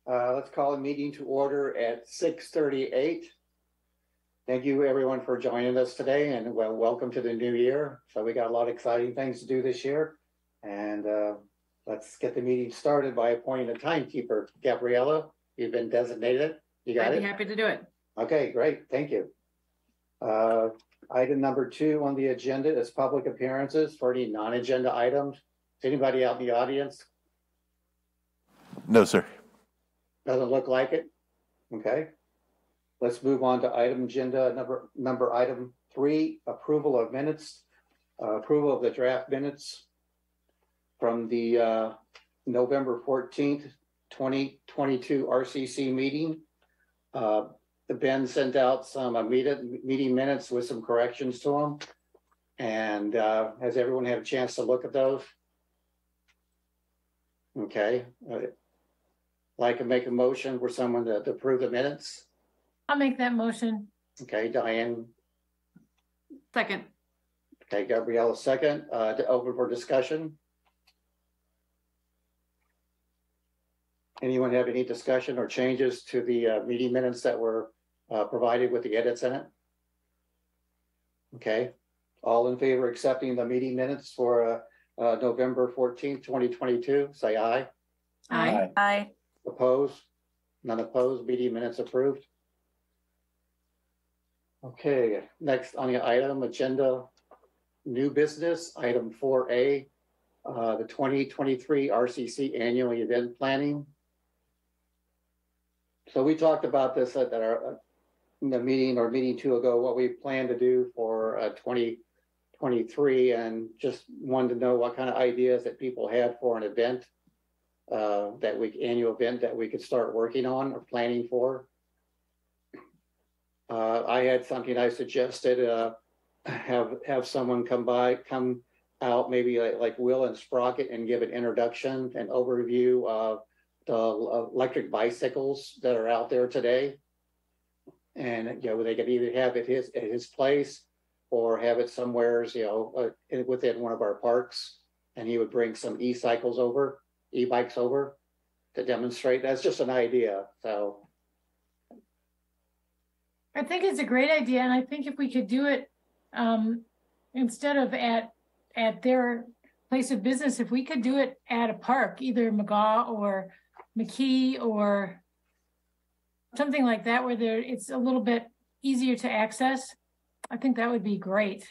Let's call the meeting to order at 6:38. Thank you everyone for joining us today, and welcome to the new year. So we got a lot of exciting things to do this year, and let's get the meeting started by appointing a timekeeper. Gabriella, you've been designated. You got it? I'd be happy to do it. Okay, great, thank you. Item number 2 on the agenda is public appearances for any non-agenda items. Is anybody out in the audience? No, sir. Doesn't look like it. Okay. Let's move on to item 3, approval of minutes. Approval of the draft minutes from the November 14th, 2022 RCC meeting. Ben sent out some meeting minutes with some corrections to them. And has everyone had a chance to look at those? Okay. Like to make a motion for someone to approve the minutes? I'll make that motion. Okay, Diane. Second. Okay, Gabriella, second. To open for discussion. Anyone have any discussion or changes to the meeting minutes that were provided with the edits in it? Okay, all in favor of accepting the meeting minutes for November 14th, 2022, say aye. Aye. Aye. Opposed? None opposed. Meeting minutes approved. Okay, next on the item agenda, new business, item 4A, the 2023 RCC annual event planning. So we talked about this at our in the meeting or meeting 2 ago, what we plan to do for 2023, and just wanted to know what kind of ideas that people had for an event. Annual event that we could start working on or planning for. I had something I suggested, have someone come out, maybe like Will and Sprocket, and give an introduction and overview of the electric bicycles that are out there today. And they could either have it at his place or have it somewhere, within one of our parks, and he would bring some e-bikes over to demonstrate. That's just an idea. So I think it's a great idea, and I think if we could do it instead of at their place of business, if we could do it at a park, either McGaw or McKee or something like that, where it's a little bit easier to access, I think that would be great.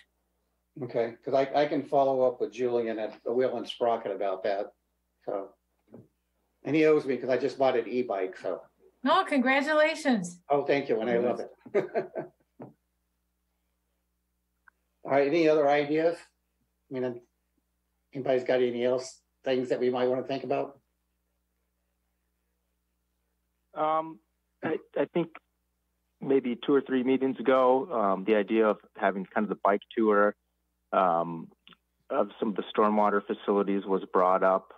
Okay, because I can follow up with Julian at Will and Sprocket about that. So, and he owes me because I just bought an e-bike. So. No, congratulations. Oh, thank you, and I love it. All right, any other ideas? I mean, anybody's got any else things that we might want to think about? I think maybe 2 or 3 meetings ago, the idea of having kind of the bike tour of some of the stormwater facilities was brought up.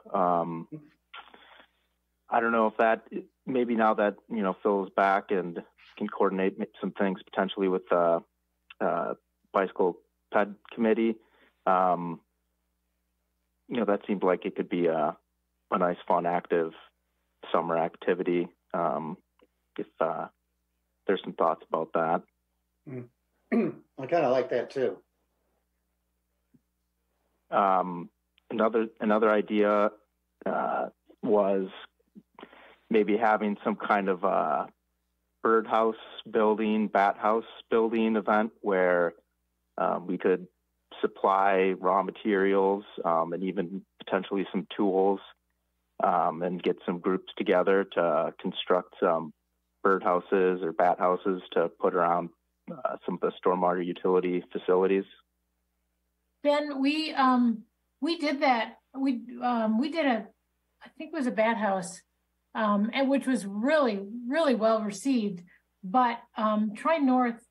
I don't know if that, maybe now that, Phil is back and can coordinate some things potentially with the bicycle ped committee. That seemed like it could be a nice, fun, active summer activity. If there's some thoughts about that. I kind of like that too. Another idea was maybe having some kind of a birdhouse building, bat house building event where we could supply raw materials and even potentially some tools and get some groups together to construct some birdhouses or bat houses to put around some of the stormwater utility facilities. Ben, we did that. We did I think it was a bat house, and which was really, really well received. But Troy North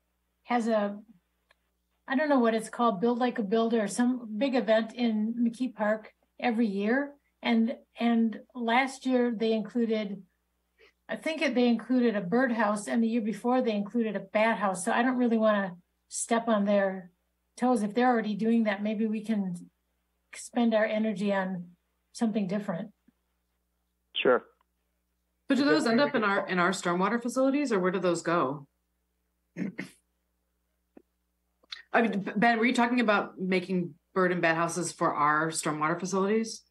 has I don't know what it's called, Build Like a Builder, some big event in McKee Park every year. And last year they included, I think they included a birdhouse, and the year before they included a bat house. So I don't really want to step on their toes. If they're already doing that, maybe we can spend our energy on something different. Sure. But do those end up in our stormwater facilities, or where do those go? I mean, Ben, were you talking about making bird and bat houses for our stormwater facilities?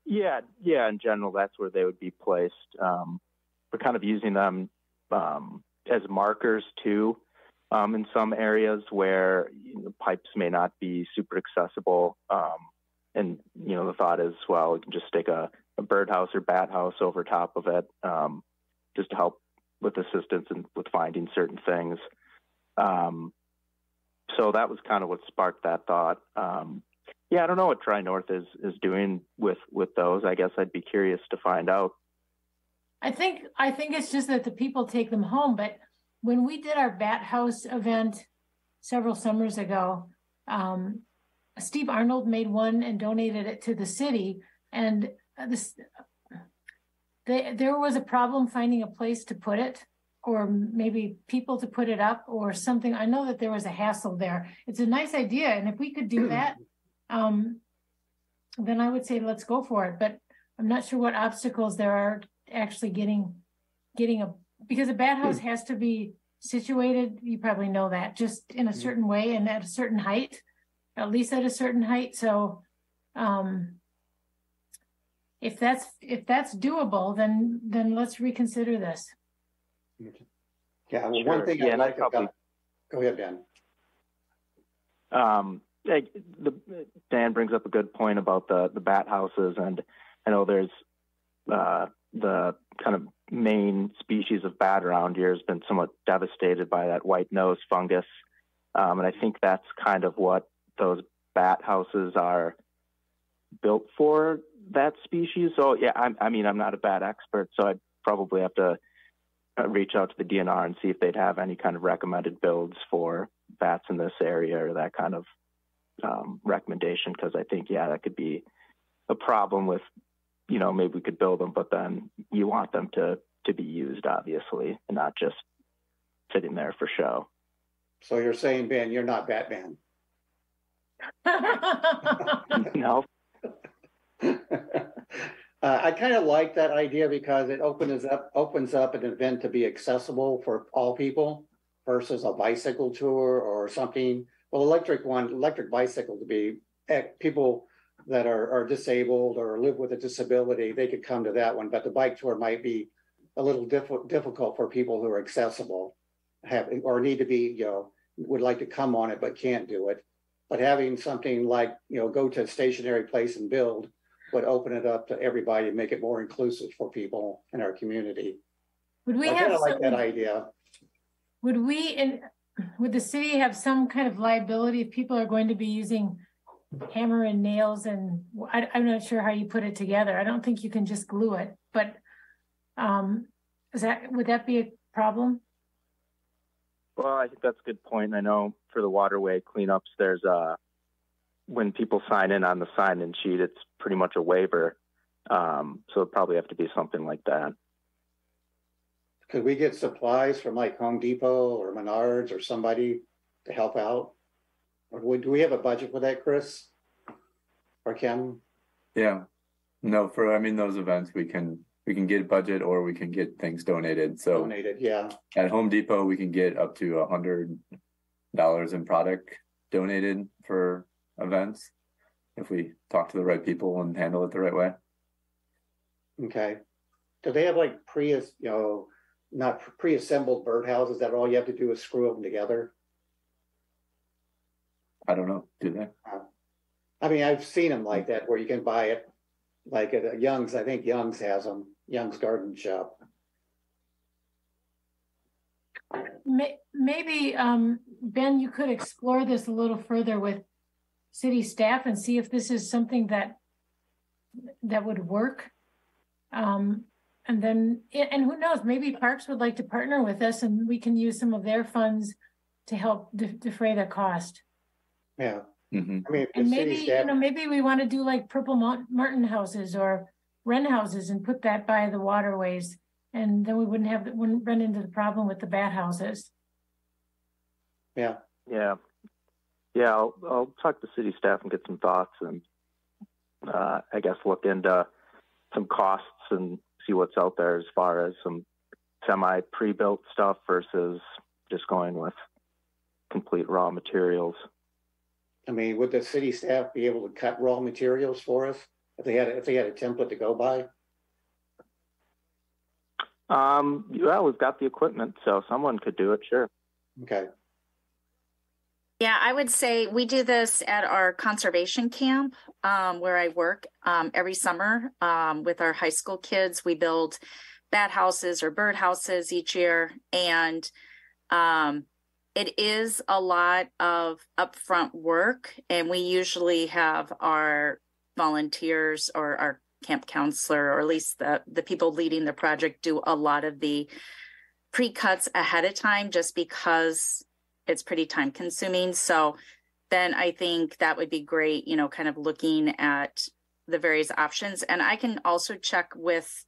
Yeah. In general, that's where they would be placed. We're kind of using them as markers too, in some areas where pipes may not be super accessible. And the thought is, well, we can just stick a birdhouse or bat house over top of it, just to help with assistance and with finding certain things. So that was kind of what sparked that thought. I don't know what Tri North is doing with those. I guess I'd be curious to find out. I think it's just that the people take them home. But when we did our bat house event several summers ago, Steve Arnold made one and donated it to the city. And there was a problem finding a place to put it, or maybe people to put it up or something. I know that there was a hassle there. It's a nice idea. And if we could do that, then I would say, let's go for it. But I'm not sure what obstacles there are actually getting because a bat house has to be situated. You probably know that, just in a certain way and at a certain height, at least at a certain height. So, if that's doable, then let's reconsider this. Yeah, well, Sure. one thing I'd like to go ahead, Ben. Dan brings up a good point about the bat houses, and I know there's the kind of main species of bat around here has been somewhat devastated by that white nose fungus, and I think that's kind of what those bat houses are built for, that species. So yeah, I mean I'm not a bat expert, so I'd probably have to reach out to the DNR and see if they'd have any kind of recommended builds for bats in this area or that kind of recommendation, because I think that could be a problem with maybe we could build them, but then you want them to be used, obviously, and not just sitting there for show. So you're saying, Ben, you're not Batman? No. I kind of like that idea because it opens up an event to be accessible for all people versus a bicycle tour or something. Well, electric bicycle to be people that are disabled or live with a disability, they could come to that one. But the bike tour might be a little difficult for people who are accessible, or need to be, would like to come on it but can't do it. But having something like, go to a stationary place and build would open it up to everybody and make it more inclusive for people in our community. Would we I have like that idea? Would the city have some kind of liability if people are going to be using hammer and nails? And I'm not sure how you put it together. I don't think you can just glue it, but would that be a problem? Well, I think that's a good point. I know for the waterway cleanups, there's when people sign in on the sign-in sheet, it's pretty much a waiver. So it'd probably have to be something like that. Could we get supplies from like Home Depot or Menards or somebody to help out? Or do we have a budget for that, Chris? Or Kim? Yeah. No, those events we can get a budget, or we can get things donated. So Donated, yeah. At Home Depot, we can get up to $100 in product donated for events if we talk to the right people and handle it the right way. Okay. Do they have like not pre-assembled birdhouses that all you have to do is screw them together? I don't know. Do they? I mean, I've seen them like that where you can buy it like at Young's. I think Young's has them. Young's Garden Shop. Maybe, Ben, you could explore this a little further with city staff and see if this is something that would work. And who knows, maybe Parks would like to partner with us and we can use some of their funds to help defray the cost. Yeah. Mm-hmm. I mean, And maybe, maybe we want to do like Purple Martin houses or Wren houses and put that by the waterways. And then we wouldn't run into the problem with the bat houses. Yeah. Yeah. I'll talk to city staff and get some thoughts, and I guess look into some costs and see what's out there as far as some semi pre-built stuff versus just going with complete raw materials. I mean, would the city staff be able to cut raw materials for us if they had a template to go by? Yeah, we've got the equipment, so someone could do it, sure. Okay. Yeah, I would say we do this at our conservation camp where I work every summer with our high school kids. We build bat houses or bird houses each year, and it is a lot of upfront work, and we usually have our volunteers or our camp counselor, or at least the people leading the project, do a lot of the pre-cuts ahead of time just because it's pretty time consuming. So then I think that would be great, you know, kind of looking at the various options. And I can also check with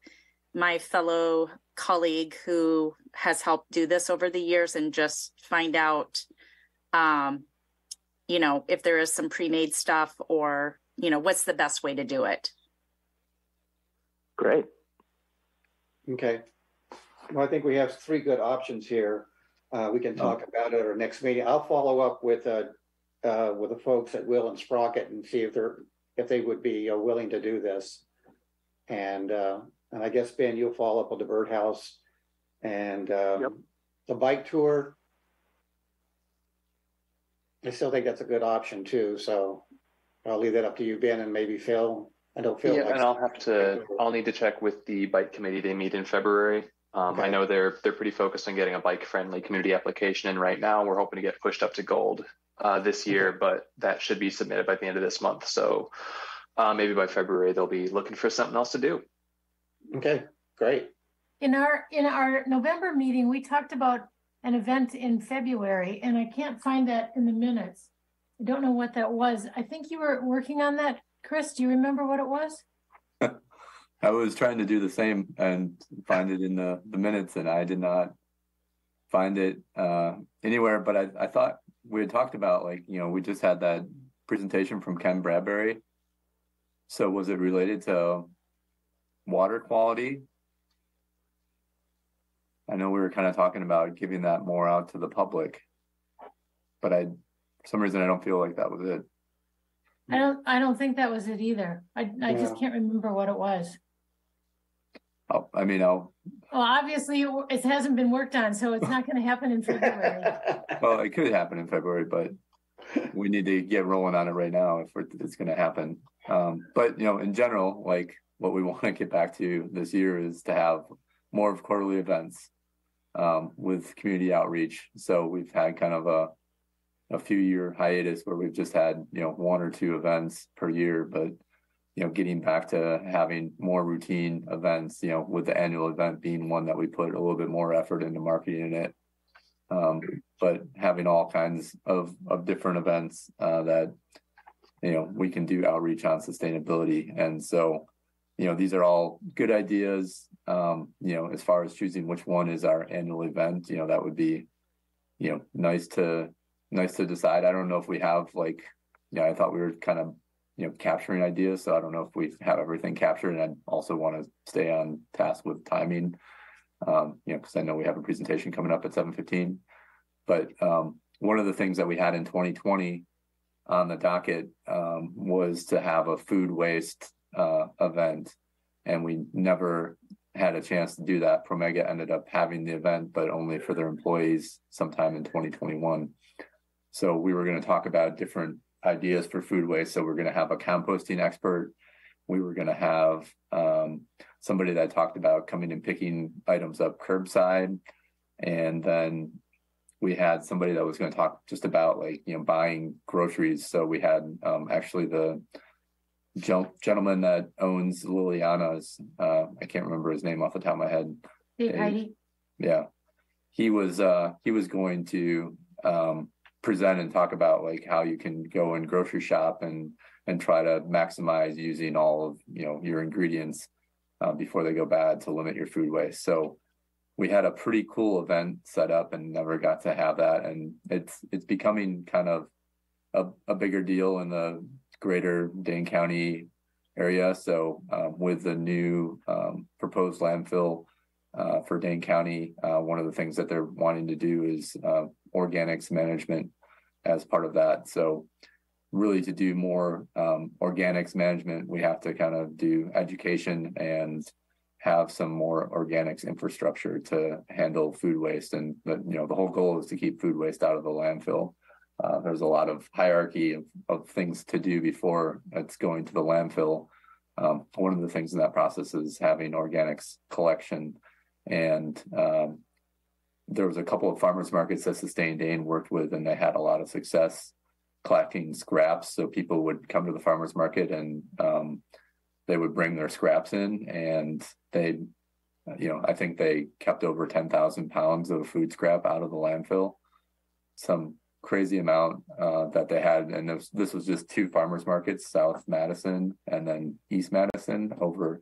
my fellow colleague who has helped do this over the years and just find out, you know, if there is some pre-made stuff or, you know, what's the best way to do it. Great. Okay. Well, I think we have 3 good options here. We can talk about it at our next meeting. I'll follow up with the folks at Will and Sprocket and see if they would be willing to do this. And I guess, Ben, you'll follow up with the birdhouse and Yep. the bike tour. I still think that's a good option too. So I'll leave that up to you, Ben, and maybe Phil. I don't feel Yeah, like. and I'll need to check with the bike committee. They meet in February. Okay. I know they're pretty focused on getting a bike friendly community application in right now. We're hoping to get pushed up to gold this year, but that should be submitted by the end of this month. So maybe by February they'll be looking for something else to do. Okay, great. In our November meeting, we talked about an event in February, and I can't find that in the minutes. I don't know what that was. I think you were working on that. Chris, do you remember what it was? I was trying to do the same and find it in the minutes, and I did not find it anywhere. But I thought we had talked about, like, you know, we just had that presentation from Ken Bradbury. So was it related to water quality? I know we were kind of talking about giving that more out to the public, but for some reason I don't feel like that was it. I don't think that was it either. I just can't remember what it was. Well, Well, obviously it hasn't been worked on, so it's not going to happen in February. well, it could happen in February, but we need to get rolling on it right now if it's going to happen. But, you know, in general, like, what we want to get back to this year is to have more of quarterly events with community outreach. So we've had kind of a few year hiatus where we've just had, you know, 1 or 2 events per year, but, you know, getting back to having more routine events, you know, with the annual event being one that we put a little bit more effort into marketing it. But having all kinds of different events that, you know, we can do outreach on sustainability. And so, you know, these are all good ideas. You know, as far as choosing which one is our annual event, you know, that would be, you know, nice to decide. I don't know if we have, like, you know, I thought we were kind of, you know, capturing ideas. So I don't know if we have everything captured, and I also want to stay on task with timing, you know, because I know we have a presentation coming up at 7:15. But one of the things that we had in 2020 on the docket was to have a food waste event, and we never had a chance to do that. Promega ended up having the event, but only for their employees sometime in 2021. So we were going to talk about different ideas for food waste. So we're going to have a composting expert. We were going to have somebody that talked about coming and picking items up curbside. And then we had somebody that was going to talk just about, like, you know, buying groceries. So we had actually the gentleman that owns Liliana's, I can't remember his name off the top of my head. Heidi. Yeah. He was going to present and talk about, like, how you can go and grocery shop and try to maximize using all of, you know, your ingredients before they go bad to limit your food waste. So we had a pretty cool event set up and never got to have that. And it's becoming kind of a bigger deal in the greater Dane County area. So with the new proposed landfill for Dane County, one of the things that they're wanting to do is organics management as part of that. So really to do more organics management, we have to kind of do education and have some more organics infrastructure to handle food waste. And the whole goal is to keep food waste out of the landfill. There's a lot of hierarchy of things to do before it's going to the landfill. One of the things in that process is having organics collection. And there was a couple of farmers markets that Sustain Dane worked with, and they had a lot of success collecting scraps. So people would come to the farmers market and they would bring their scraps in, and they, I think they kept over 10,000 pounds of food scrap out of the landfill. Some crazy amount that they had. And this was just 2 farmers markets, South Madison and then East Madison over.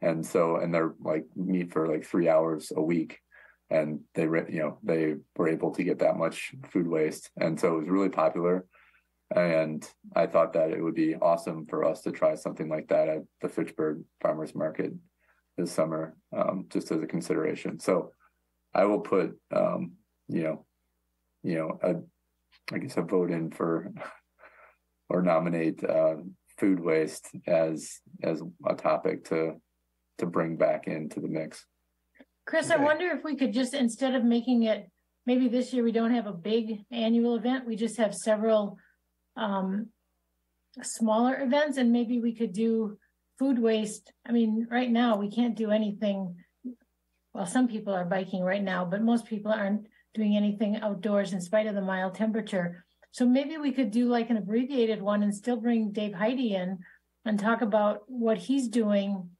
And they're like meet for like 3 hours a week. And they were able to get that much food waste. And so it was really popular. And I thought that it would be awesome for us to try something like that at the Fitchburg Farmers Market this summer, just as a consideration. So I will put, I guess a vote in for or nominate food waste as a topic to bring back into the mix. Chris, Okay. I wonder if we could just, instead of making it, maybe this year we don't have a big annual event, we just have several smaller events, and maybe we could do food waste. I mean, right now we can't do anything. Well, some people are biking right now, but most people aren't doing anything outdoors in spite of the mild temperature. So maybe we could do like an abbreviated one and still bring Dave Heidi in and talk about what he's doing,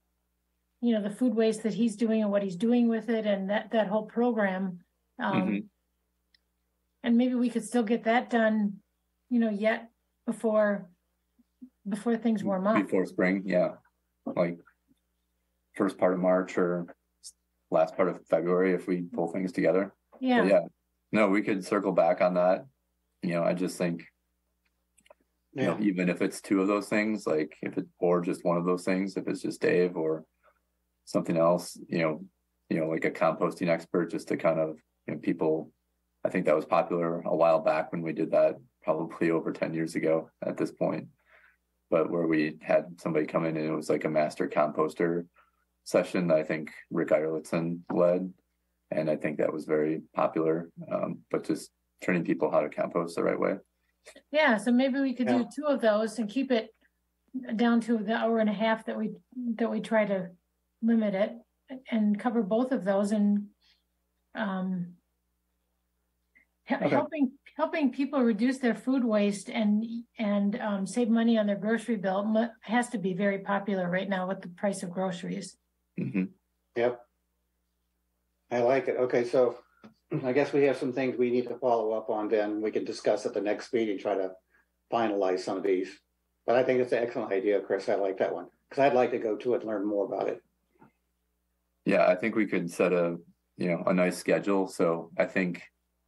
the food waste that he's doing and what he's doing with it, and that whole program. And maybe we could still get that done, yet before things warm up. Before spring, yeah. Like first part of March or last part of February if we pull things together. Yeah. But yeah. No, we could circle back on that. I just think even if it's 2 of those things, like or just one of those things, if it's just Dave or something else, like a composting expert, just to kind of, people, I think that was popular a while back when we did that, probably over 10 years ago at this point, but where we had somebody come in and it was like a master composter session that I think Rick Eyerlitzen led. And I think that was very popular, but just training people how to compost the right way. Yeah, so maybe we could do 2 of those and keep it down to the hour and a half that we try to limit it, and cover both of those, and helping people reduce their food waste and save money on their grocery bill has to be very popular right now with the price of groceries. Mm-hmm. Yep. I like it. Okay, so I guess we have some things we need to follow up on, then we can discuss at the next meeting, try to finalize some of these. But I think it's an excellent idea, Chris. I like that one, because I'd like to go to it and learn more about it. Yeah, I think we could set a nice schedule. So I think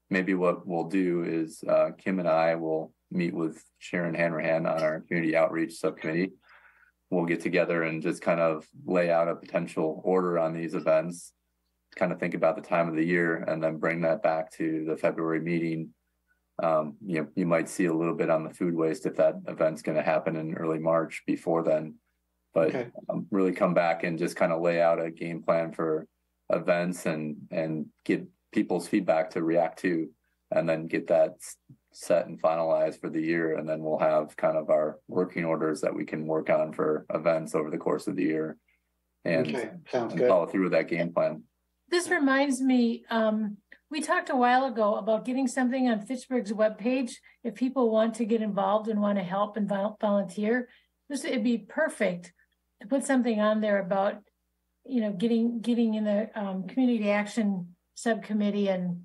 maybe what we'll do is Kim and I will meet with Sharon Hanrahan on our community outreach subcommittee. We'll get together and just kind of lay out a potential order on these events, kind of think about the time of the year, and then bring that back to the February meeting. You might see a little bit on the food waste if that event's going to happen in early March before then. But Okay. Really come back and just kind of lay out a game plan for events and get people's feedback to react to, and then get that set and finalized for the year. And then we'll have kind of our working orders that we can work on for events over the course of the year, and, Okay, sounds and good. follow through with that game plan. This reminds me, we talked a while ago about getting something on Fitchburg's webpage if people want to get involved and want to help and volunteer. It'd be perfect to put something on there about, getting in the community action subcommittee and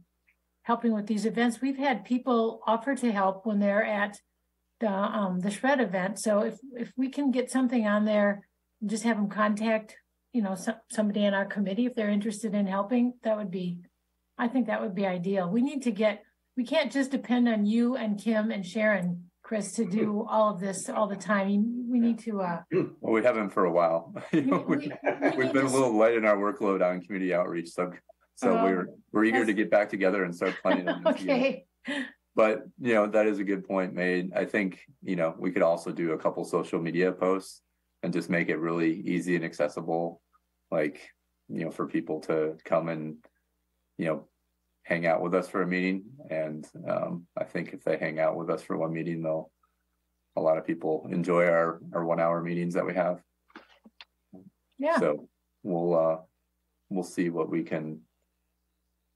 helping with these events. We've had people offer to help when they're at the shred event. So if we can get something on there and just have them contact, somebody in our committee if they're interested in helping, I think that would be ideal. We can't just depend on you and Kim and Sharon, Chris, to do all of this all the time. We need to, Well, we haven't for a while. You know, we we've been a little light in our workload on community outreach, so we're eager to get back together and start planning on this again. okay. But you know, that is a good point made. I think, you know, we could also do a couple social media posts and just make it really easy and accessible, like, you know, for people to come and, you know, hang out with us for a meeting. And I think if they hang out with us for one meeting, a lot of people enjoy our 1 hour meetings that we have. Yeah. So we'll see what we can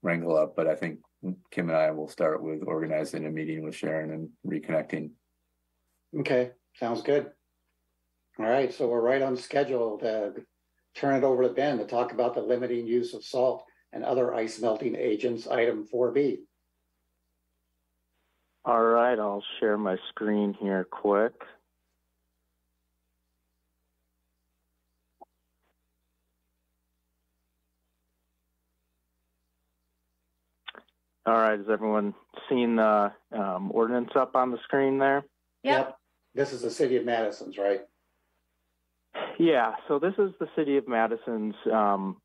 wrangle up, but I think Kim and I will start with organizing a meeting with Sharon and reconnecting. Okay, sounds good. All right, so we're right on schedule to turn it over to Ben to talk about the limiting use of salt and other ice melting agents, item 4B. All right, I'll share my screen here quick. All right, has everyone seen the ordinance up on the screen there? Yep. This is the city of Madison's, right? Yeah, so this is the City of Madison's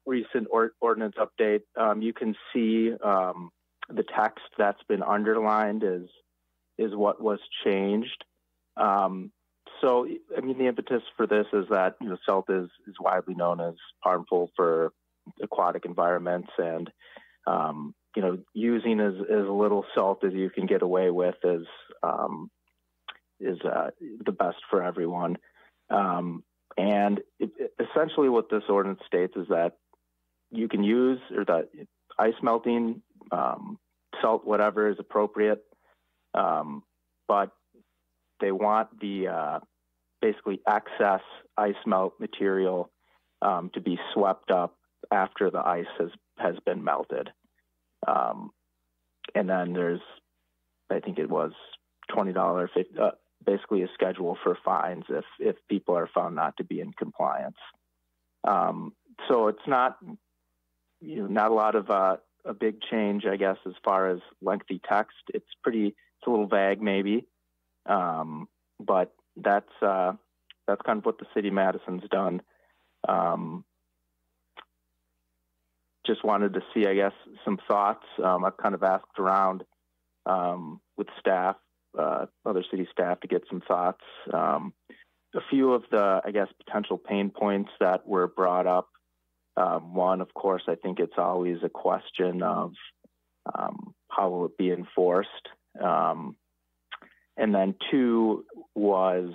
recent ordinance update. You can see the text that's been underlined is what was changed. So, I mean, the impetus for this is that, you know, salt is widely known as harmful for aquatic environments, and you know, using as little salt as you can get away with is the best for everyone. And essentially what this ordinance states is that you can use, or that ice melting, salt, whatever is appropriate, but they want the basically excess ice melt material to be swept up after the ice has been melted. And then there's, I think it was $20, basically a schedule for fines if people are found not to be in compliance. So it's not, you know, not a lot of a big change, I guess, as far as lengthy text. It's a little vague maybe, but that's kind of what the city of Madison's done. Just wanted to see, I guess, some thoughts. I've kind of asked around with staff, other city staff, to get some thoughts. A few of the, I guess, potential pain points that were brought up. One, of course, I think it's always a question of how will it be enforced? And then two was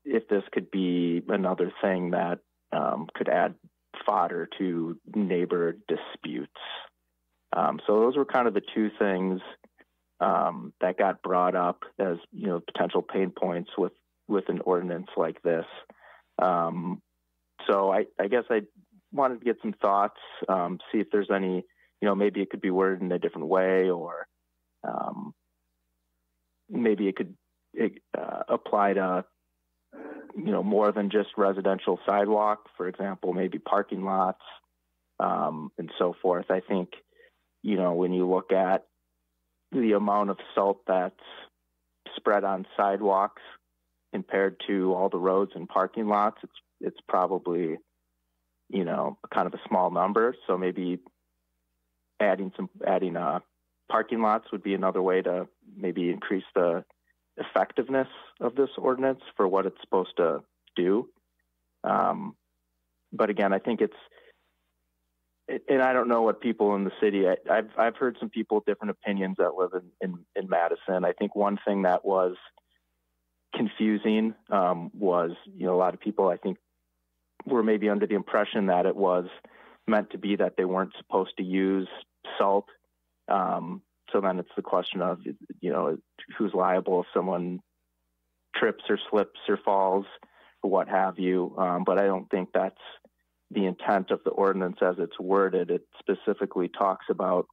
if this could be another thing that could add fodder to neighbor disputes. So those were kind of the two things that got brought up as, you know, potential pain points with an ordinance like this. So I guess I wanted to get some thoughts, see if there's any, you know, maybe it could be worded in a different way, or maybe it could apply to, you know, more than just residential sidewalk, for example, maybe parking lots, and so forth. I think, you know, when you look at the amount of salt that's spread on sidewalks compared to all the roads and parking lots, it's probably, you know, kind of a small number. So maybe adding parking lots would be another way to maybe increase the effectiveness of this ordinance for what it's supposed to do. But again, I think and I don't know what people in the city, I've heard some people with different opinions that live in Madison. I think one thing that was confusing was, you know, a lot of people, I think, were maybe under the impression that it was meant to be that they weren't supposed to use salt. So then it's the question of, you know, who's liable if someone trips or slips or falls or what have you. But I don't think that's the intent of the ordinance as it's worded. It specifically talks about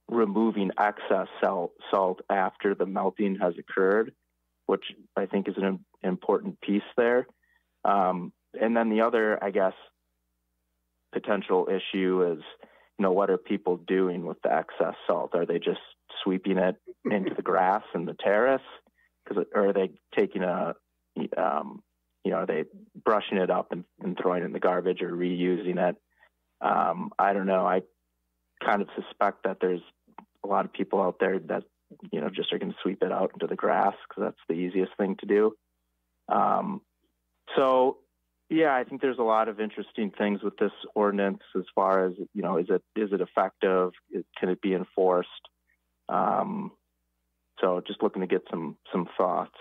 removing excess salt after the melting has occurred, which I think is an important piece there. And then the other, I guess, potential issue is, you know, what are people doing with the excess salt? Are they just sweeping it into the grass and the terrace? Or are they taking are they brushing it up and throwing it in the garbage or reusing it? I don't know. I kind of suspect that there's a lot of people out there that, just are going to sweep it out into the grass because that's the easiest thing to do. So yeah, I think there's a lot of interesting things with this ordinance as far as, is it effective? Can it be enforced? So just looking to get some thoughts.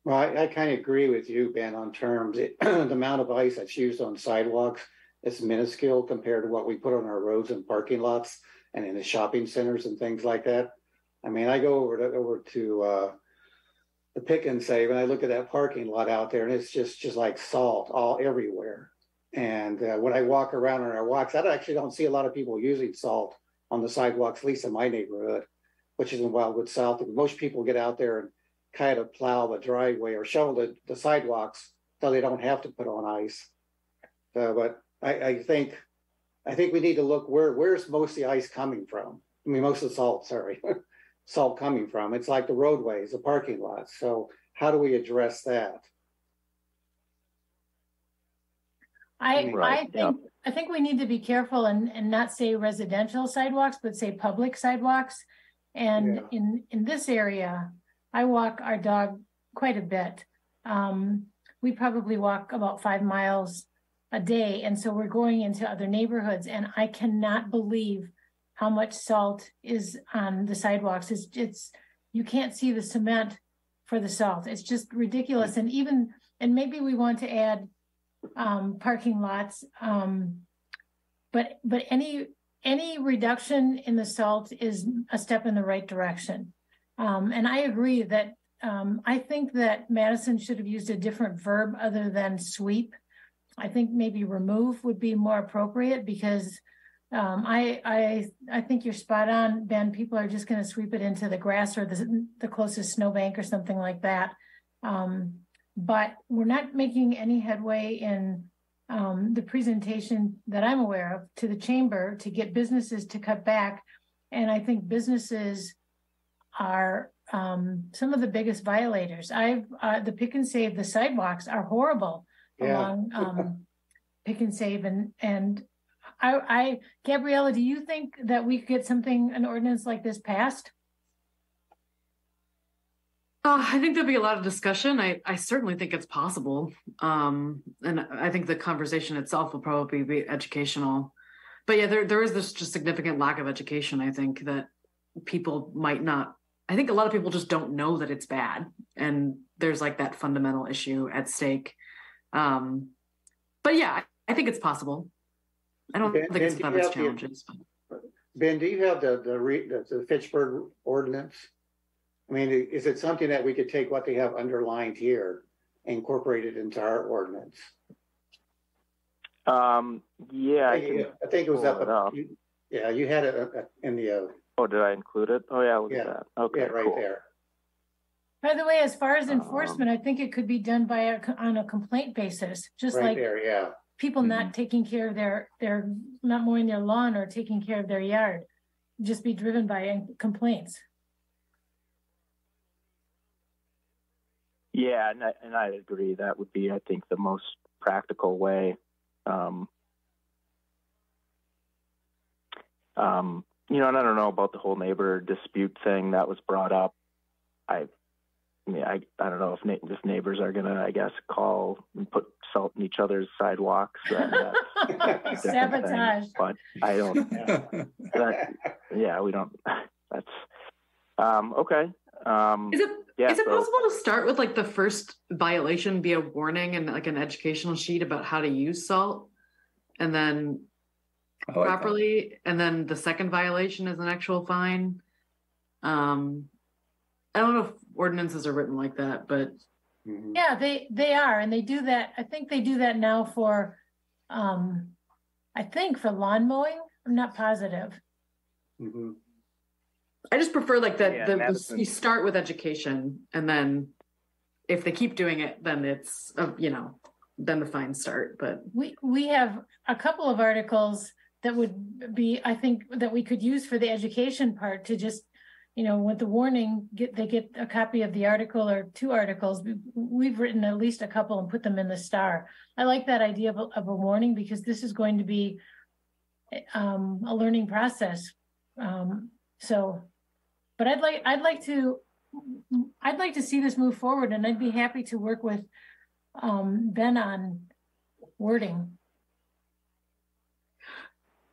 Well, I kind of agree with you, Ben, on terms. The amount of ice that's used on sidewalks is minuscule compared to what we put on our roads and parking lots and in the shopping centers and things like that. I mean, I go over to the Pick and Save, and I look at that parking lot out there, and it's just like salt all everywhere. And when I walk around on our walks, I actually don't see a lot of people using salt on the sidewalks, at least in my neighborhood, which is in Wildwood South. And most people get out there and kind of plow the driveway or shovel the sidewalks so they don't have to put on ice. But I think we need to look where's most of the ice coming from? I mean, most of the salt, sorry. Salt coming from. It's like the roadways, the parking lots. So how do we address that? I think we need to be careful and not say residential sidewalks, but say public sidewalks. And in this area, I walk our dog quite a bit. We probably walk about 5 miles a day. And so we're going into other neighborhoods, and I cannot believe how much salt is on the sidewalks. It's you can't see the cement for the salt. It's just ridiculous. And maybe we want to add parking lots, but any reduction in the salt is a step in the right direction. And I agree that I think that Madison should have used a different verb other than sweep. I think maybe remove would be more appropriate, because I think you're spot on, Ben. People are just going to sweep it into the grass or the closest snowbank or something like that. But we're not making any headway in the presentation that I'm aware of to the chamber to get businesses to cut back. And I think businesses are some of the biggest violators. The Pick and Save, the sidewalks are horrible along Pick and Save. And Gabriella, do you think that we could get an ordinance like this passed? I think there'll be a lot of discussion. I certainly think it's possible. And I think the conversation itself will probably be educational. But yeah, there is this just significant lack of education. I think that people might not, I think a lot of people just don't know that it's bad. And there's like that fundamental issue at stake. But yeah, I think it's possible. I don't think it's without its challenges. Ben, do you have the Fitchburg ordinance? I mean, is it something that we could take what they have underlined here and incorporate it into our ordinance? Yeah, I think it was up. You had it in the. Oh, did I include it? Oh, yeah, look at that. Okay, right cool. there. By the way, as far as enforcement, I think it could be done on a complaint basis, just right like there, people not taking care of their not mowing their lawn or taking care of their yard, just be driven by complaints. Yeah, and I agree. That would be, I think, the most practical way. And I don't know about the whole neighbor dispute thing that was brought up. I don't know if neighbors are gonna, I guess, call and put salt in each other's sidewalks. That's sabotage. But I don't. We don't. That's okay. Is it possible to start with like the first violation be a warning and like an educational sheet about how to use salt, and then properly, and then the second violation is an actual fine? I don't know if ordinances are written like that, but yeah, they are, and they do that. I think they do that now for, I think for lawn mowing. I'm not positive. Mm-hmm. I just prefer like that. You start with education, and then if they keep doing it, then it's then the fines start. But we have a couple of articles that would be, I think, that we could use for the education part to just, with the warning, they get a copy of the article or 2 articles. We've written at least a couple and put them in the Star. I like that idea of a warning, because this is going to be a learning process. But I'd like to see this move forward, and I'd be happy to work with Ben on wording.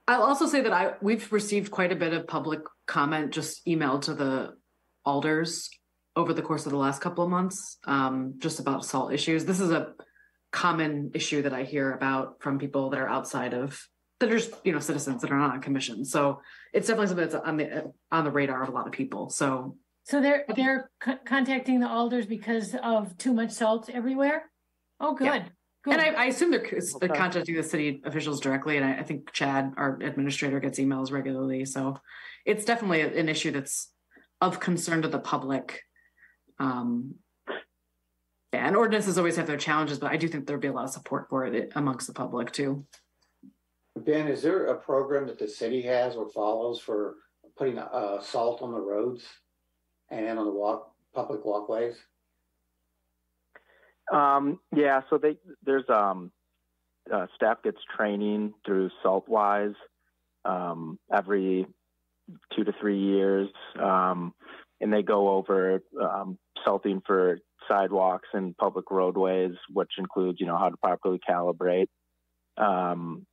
I'll also say that we've received quite a bit of public comment, just emailed to the alders over the course of the last couple of months, just about salt issues. This is a common issue that I hear about from people that are outside of, that are just, citizens that are not on commission. So it's definitely something that's on the radar of a lot of people. So they're contacting the alders because of too much salt everywhere. Oh, good. Yeah. Good. And I assume they're contacting the city officials directly. And I think Chad, our administrator, gets emails regularly. So it's definitely an issue that's of concern to the public. And ordinances always have their challenges, but I do think there'd be a lot of support for it amongst the public too. Ben, is there a program that the city has or follows for putting salt on the roads and on the public walkways? Yeah, so there's staff gets training through SaltWise every 2 to 3 years, and they go over salting for sidewalks and public roadways, which includes how to properly calibrate all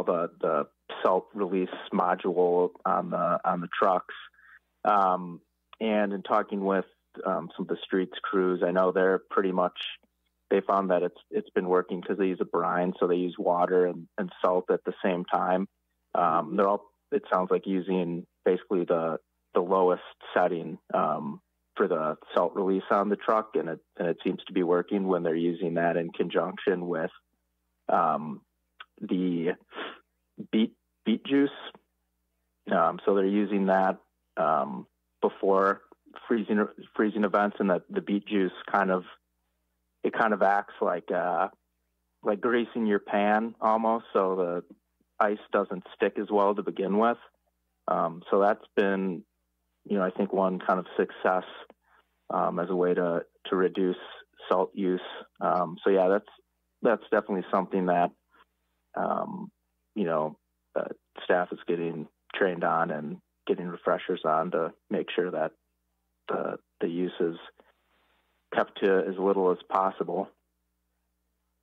the salt release module on the trucks, and in talking with some of the streets crews, I know they found that it's been working because they use a brine, so they use water and salt at the same time. They're all, it sounds like, using basically the lowest setting for the salt release on the truck, and it seems to be working when they're using that in conjunction with the beet juice. So they're using that before freezing events, and that the beet juice kind of acts like greasing your pan almost, so the ice doesn't stick as well to begin with. So that's been, I think, one kind of success as a way to reduce salt use. So yeah, that's definitely something that staff is getting trained on and getting refreshers on to make sure that the use is kept to as little as possible.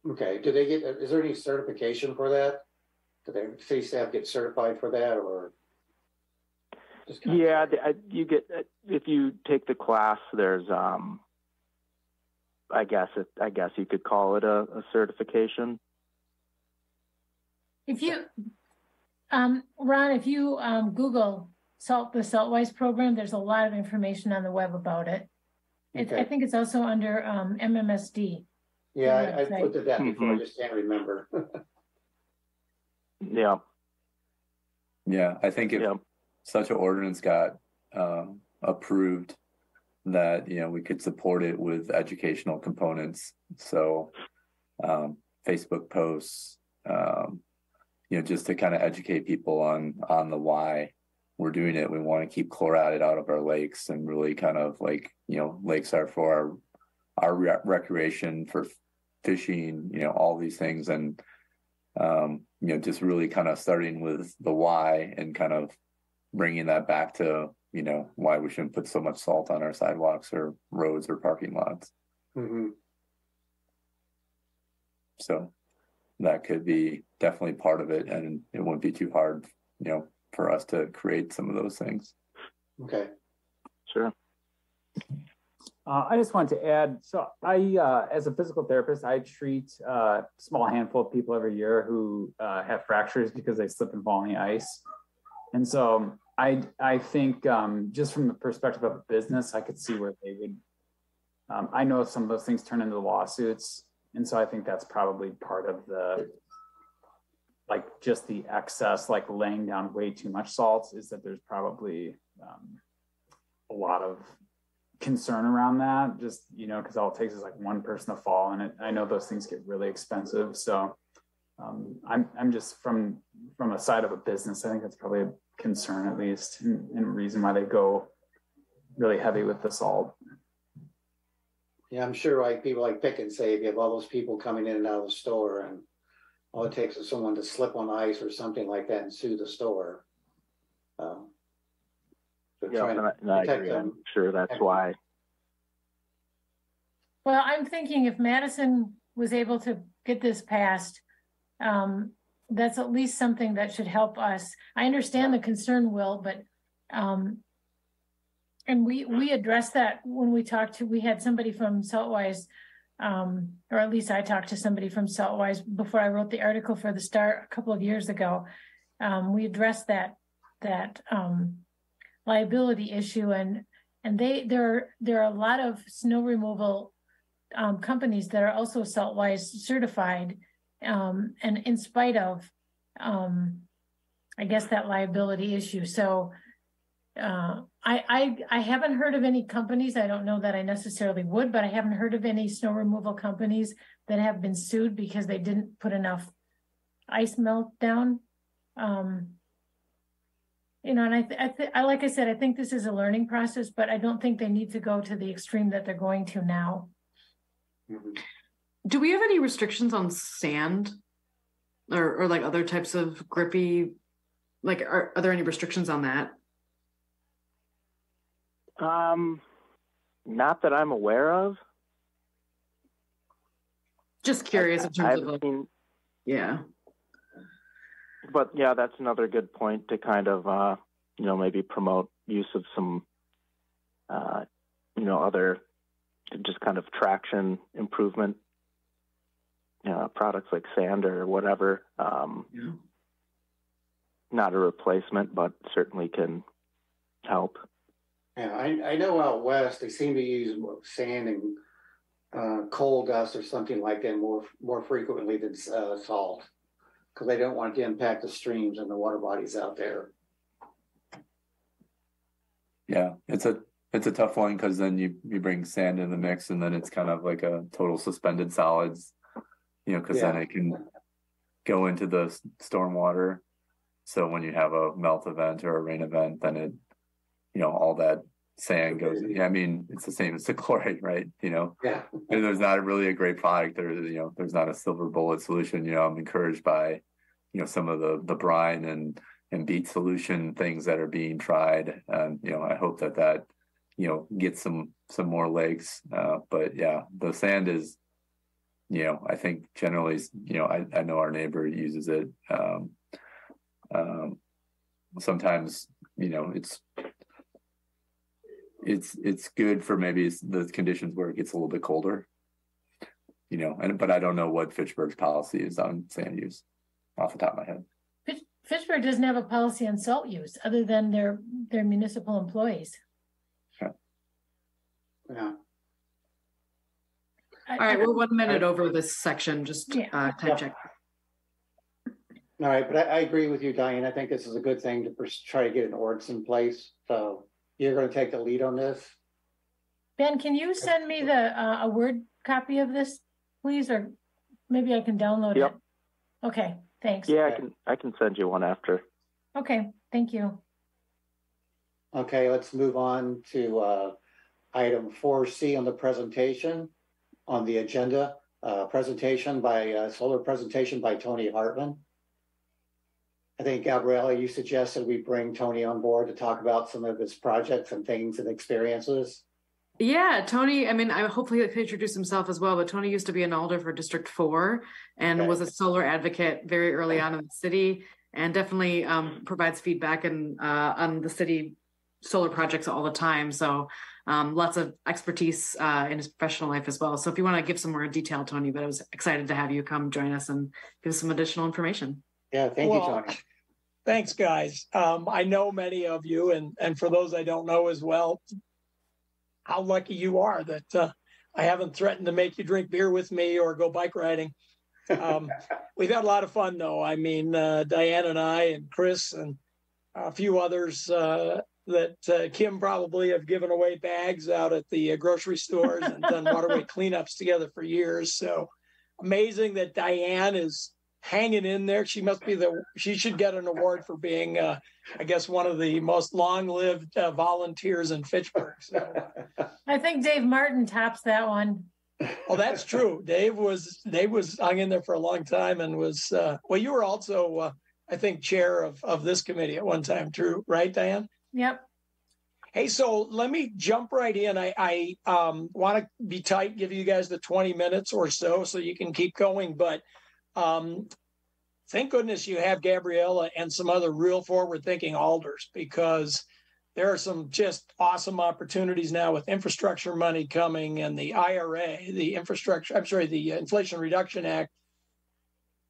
Okay. Is there any certification for that? Do the city staff get certified for that, or? Yeah, you get, if you take the class, there's I guess you could call it a certification. If you, Ron, if you Google the SaltWise program, there's a lot of information on the web about it. Okay. I think it's also under MMSD. Yeah, I've looked at that before. I just can't remember. Yeah. Yeah, I think if such an ordinance got approved, that we could support it with educational components. So Facebook posts, just to kind of educate people on the why we're doing it. We want to keep chloride out of our lakes, and really kind of like, lakes are for our recreation, for fishing, all these things. And, just really kind of starting with the why and kind of bringing that back to, why we shouldn't put so much salt on our sidewalks or roads or parking lots. Mm-hmm. So that could be definitely part of it, and it wouldn't be too hard, for us to create some of those things. Okay. Sure. I just wanted to add, so I, as a physical therapist, I treat a small handful of people every year who have fractures because they slip and fall on the ice. And so I think just from the perspective of a business, I could see where they would, I know some of those things turn into lawsuits. And so I think that's probably part of the, just the excess, laying down way too much salt, is that there's probably a lot of concern around that, just, because all it takes is one person to fall, and I know those things get really expensive. So I'm just from a side of a business. I think that's probably a concern, at least, and a reason why they go really heavy with the salt. Yeah, I'm sure like people like Pickens say, if you have all those people coming in and out of the store, and all it takes is someone to slip on ice or something like that and sue the store. So Yeah, and I agree. I'm sure that's why. Well, I'm thinking if Madison was able to get this passed, that's at least something that should help us. I understand the concern, Will, but and we addressed that when we had somebody from Saltwise, or at least I talked to somebody from Saltwise before I wrote the article for the Star a couple of years ago. We addressed that liability issue, and there are a lot of snow removal companies that are also Saltwise certified, and in spite of I guess that liability issue. So I haven't heard of any companies. I don't know that I necessarily would, but I haven't heard of any snow removal companies that have been sued because they didn't put enough ice melt down. And I like I said, I think this is a learning process, but I don't think they need to go to the extreme that they're going to now. Do we have any restrictions on sand or like other types of grippy? Like, are there any restrictions on that? Not that I'm aware of. Just curious in terms of yeah. But yeah, that's another good point to kind of, maybe promote use of some, other just kind of traction improvement, products like sand or whatever. Yeah. Not a replacement, but certainly can help. Yeah, I know out west they seem to use sand and coal dust or something like that more frequently than salt, because they don't want it to impact the streams and the water bodies out there. Yeah, it's a tough one because then you bring sand in the mix and then it's kind of like a total suspended solids, because then it can go into the stormwater. So when you have a melt event or a rain event, then it, all that sand goes. Yeah, I mean, it's the same as the chloride, right? Yeah. And there's not really a great product. There's not a silver bullet solution. I'm encouraged by, some of the brine and beet solution things that are being tried. And, I hope that gets some more legs. But yeah, the sand is, I think generally, I know our neighbor uses it. Sometimes, it's good for maybe the conditions where it gets a little bit colder, but I don't know what Fitchburg's policy is on sand use off the top of my head. Fitchburg doesn't have a policy on salt use other than their municipal employees. Okay. Yeah. All right, we're 1 minute over this section, just time check. All right, but I agree with you, Diane. I think this is a good thing to try to get an ordinance in place. So you're going to take the lead on this? Ben, can you send me a Word copy of this, please? Or maybe I can download it. Okay, thanks. Yeah, I can send you one after. Okay, thank you. Okay, let's move on to item 4C on the presentation on the agenda. Solar presentation by Tony Hartman. I think, Gabriella, you suggested we bring Tony on board to talk about some of his projects and things and experiences. Yeah, Tony, hopefully he can introduce himself as well, but Tony used to be an alder for District 4 and was a solar advocate very early on in the city, and definitely provides feedback on the city solar projects all the time. So lots of expertise in his professional life as well. So if you want to give some more detail, Tony, but I was excited to have you come join us and give us some additional information. Yeah, thank you, Tony. Thanks, guys. I know many of you, and for those I don't know as well, how lucky you are that I haven't threatened to make you drink beer with me or go bike riding. We've had a lot of fun, though. Diane and I and Chris and a few others that Kim probably have given away bags out at the grocery stores and done waterway cleanups together for years. So amazing that Diane is hanging in there. She should get an award for being, I guess, one of the most long-lived volunteers in Fitchburg. So, I think Dave Martin tops that one. oh, that's true. Dave was hung in there for a long time and was, well, you were also, I think, chair of this committee at one time, too, right, Diane? Yep. Hey, so let me jump right in. I want to be tight, give you guys the 20 minutes or so you can keep going. But thank goodness you have Gabriella and some other real forward-thinking alders, because there are some just awesome opportunities now with infrastructure money coming and the IRA, the Inflation Reduction Act.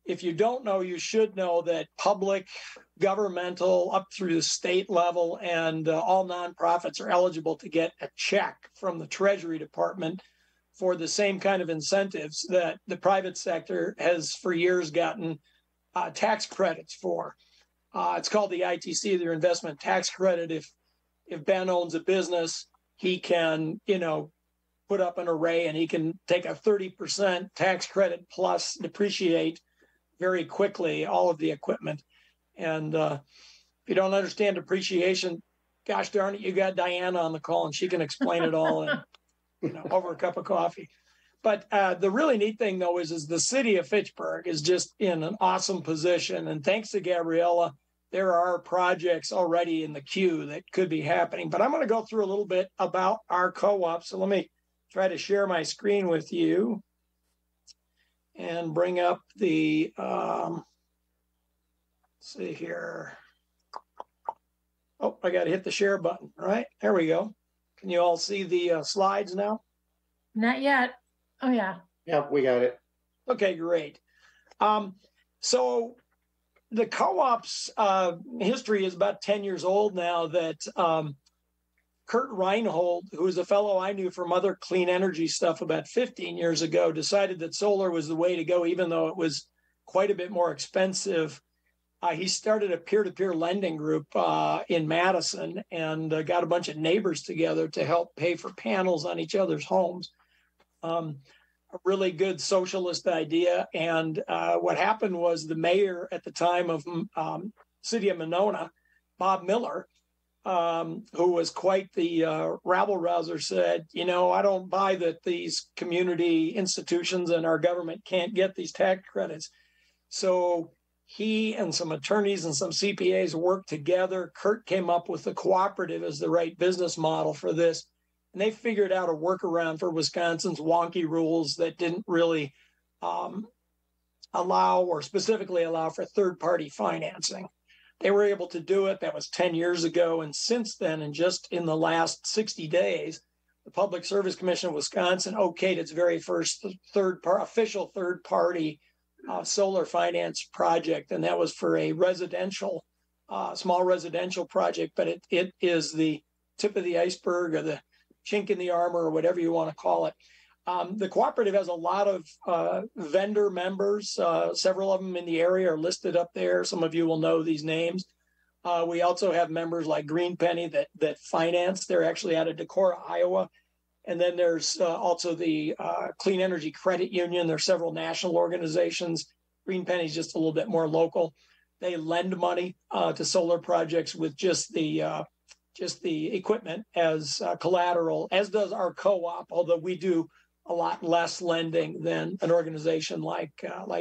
If you don't know, you should know that public, governmental, up through the state level, and all nonprofits are eligible to get a check from the Treasury Department for the same kind of incentives that the private sector has for years gotten tax credits for. It's called the ITC, their investment tax credit. If Ben owns a business, he can, put up an array and he can take a 30% tax credit plus depreciate very quickly all of the equipment. And if you don't understand depreciation, gosh darn it, you got Diana on the call and she can explain it all in, over a cup of coffee. But the really neat thing, though, is the city of Fitchburg is just in an awesome position. And thanks to Gabriella, there are projects already in the queue that could be happening. But I'm going to go through a little bit about our co-op. So let me try to share my screen with you and bring up the, let's see here. Oh, I got to hit the share button, right? There we go. Can you all see the slides now? Not yet. Oh, yeah. Yep, we got it. Okay, great. So the co-op's history is about 10 years old now. That Kurt Reinhold, who is a fellow I knew from other clean energy stuff about 15 years ago, decided that solar was the way to go, even though it was quite a bit more expensive. He started a peer-to-peer lending group in Madison and got a bunch of neighbors together to help pay for panels on each other's homes. A really good socialist idea. And what happened was the mayor at the time of city of Monona, Bob Miller, who was quite the rabble-rouser, said, I don't buy that these community institutions and our government can't get these tax credits. So he and some attorneys and some CPAs worked together. Kurt came up with the cooperative as the right business model for this. And they figured out a workaround for Wisconsin's wonky rules that didn't really allow or specifically allow for third-party financing. They were able to do it. That was 10 years ago. And since then, and just in the last 60 days, the Public Service Commission of Wisconsin okayed its very first official third-party solar finance project. And that was for a small residential project. But it is the tip of the iceberg or the chink in the armor or whatever you want to call it. The cooperative has a lot of vendor members. Several of them in the area are listed up there. Some of you will know these names. We also have members like Green Penny that finance. They're actually out of Decorah, Iowa. And then there's also the Clean Energy Credit Union. There are several national organizations. Green Penny's just a little bit more local. They lend money to solar projects with just the equipment as collateral, as does our co-op, although we do a lot less lending than an organization like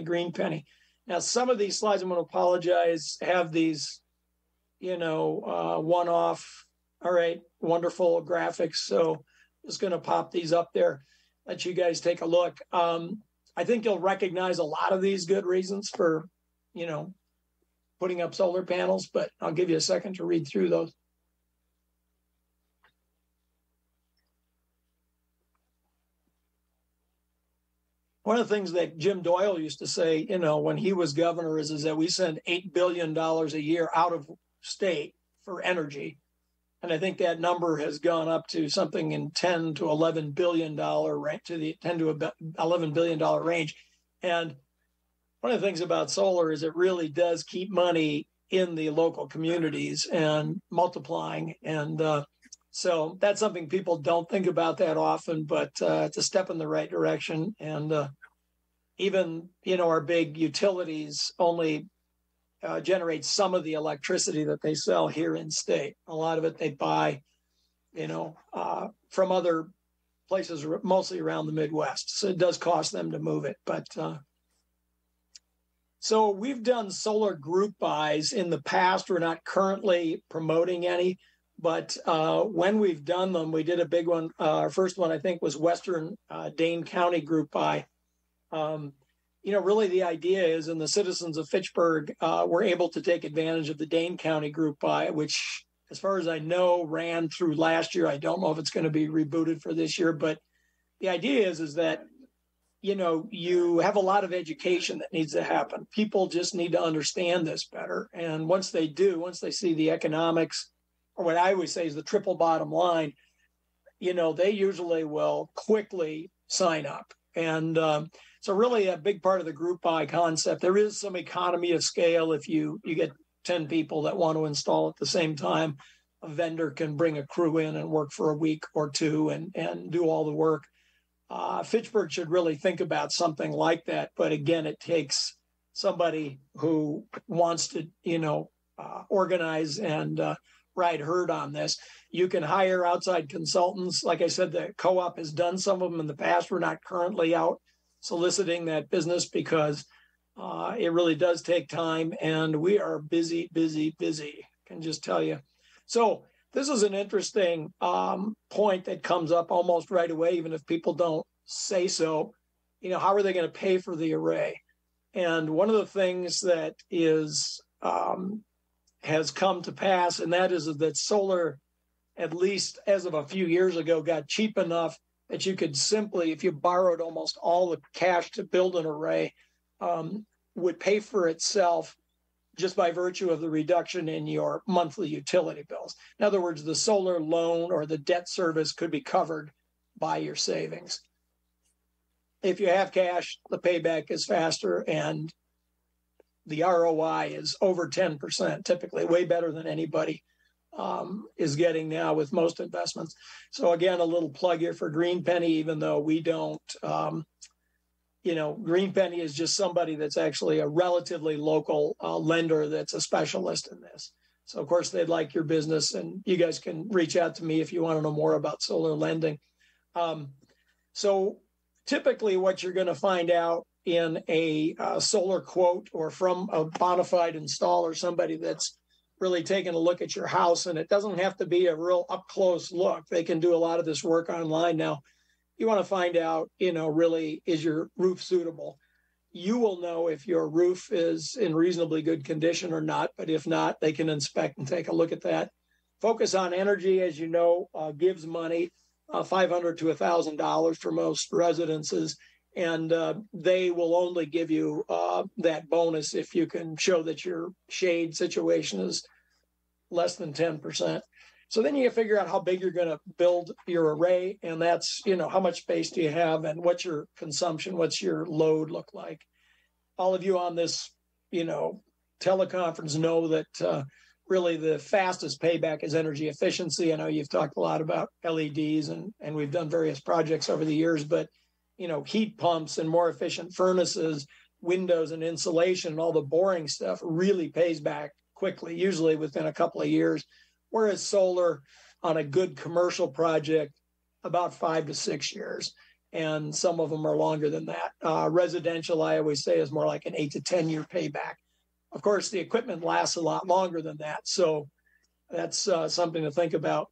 Green Penny. Now, some of these slides, I'm going to apologize, have these, one-off, all right, wonderful graphics. So I'm just going to pop these up there, let you guys take a look. I think you'll recognize a lot of these good reasons for, putting up solar panels, but I'll give you a second to read through those. One of the things that Jim Doyle used to say, when he was governor is that we send $8 billion a year out of state for energy. And I think that number has gone up to something in $10 to $11 billion range, to the $10 to $11 billion range. And one of the things about solar is it really does keep money in the local communities and multiplying. And so that's something people don't think about that often, but it's a step in the right direction. And even, our big utilities only generate some of the electricity that they sell here in state. A lot of it they buy, from other places, mostly around the Midwest. So it does cost them to move it. But so we've done solar group buys in the past. We're not currently promoting any, but when we've done them, we did a big one. Our first one, I think, was Western Dane County group buy. Really the idea is, and the citizens of Fitchburg were able to take advantage of the Dane County group buy, which, as far as I know, ran through last year. I don't know if it's going to be rebooted for this year, but the idea is that, you have a lot of education that needs to happen. People just need to understand this better. And once they do, once they see the economics, or what I always say is the triple bottom line, they usually will quickly sign up. And so really a big part of the group buy concept, there is some economy of scale. If you get 10 people that want to install at the same time, a vendor can bring a crew in and work for a week or two and do all the work. Fitchburg should really think about something like that. But again, it takes somebody who wants to, organize and ride herd on this. You can hire outside consultants. Like I said, the co-op has done some of them in the past. We're not currently out soliciting that business because it really does take time, and we are busy, I can just tell you. So this is an interesting point that comes up almost right away, even if people don't say so. How are they going to pay for the array? And one of the things that is has come to pass, and that is that solar, at least as of a few years ago, got cheap enough that you could simply, if you borrowed almost all the cash to build an array, would pay for itself just by virtue of the reduction in your monthly utility bills. In other words, the solar loan or the debt service could be covered by your savings. If you have cash, the payback is faster, and the ROI is over 10%, typically way better than anybody is getting now with most investments. So again, a little plug here for Green Penny, even though we don't, Green Penny is just somebody that's actually a relatively local lender that's a specialist in this. So of course they'd like your business, and you guys can reach out to me if you want to know more about solar lending. So typically what you're going to find out in a solar quote, or from a bona fide installer, somebody that's really taking a look at your house, and it doesn't have to be a real up close look. They can do a lot of this work online now. You want to find out, really, is your roof suitable? You will know if your roof is in reasonably good condition or not, but if not, they can inspect and take a look at that. Focus on energy, as you know, gives money, $500 to $1,000 for most residences, and they will only give you that bonus if you can show that your shade situation is less than 10%. So then you figure out how big you're going to build your array, and that's, how much space do you have, and what's your consumption, what's your load look like. All of you on this, teleconference know that really the fastest payback is energy efficiency. I know you've talked a lot about LEDs, and we've done various projects over the years, but, heat pumps and more efficient furnaces, windows and insulation, and all the boring stuff really pays back quickly, usually within a couple of years. Whereas solar on a good commercial project, about 5 to 6 years. And some of them are longer than that. Residential, I always say, is more like an 8 to 10 year payback. Of course, the equipment lasts a lot longer than that. So that's something to think about.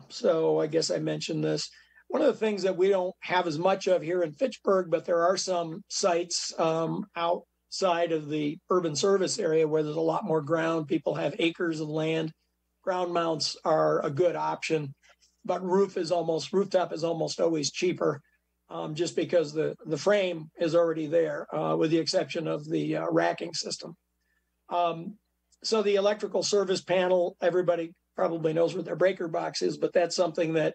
So I guess I mentioned this. One of the things that we don't have as much of here in Fitchburg, but there are some sites outside of the urban service area where there's a lot more ground. People have acres of land. Ground mounts are a good option, but rooftop is almost always cheaper, just because the frame is already there, with the exception of the racking system. So the electrical service panel, everybody probably knows what their breaker box is, but that's something that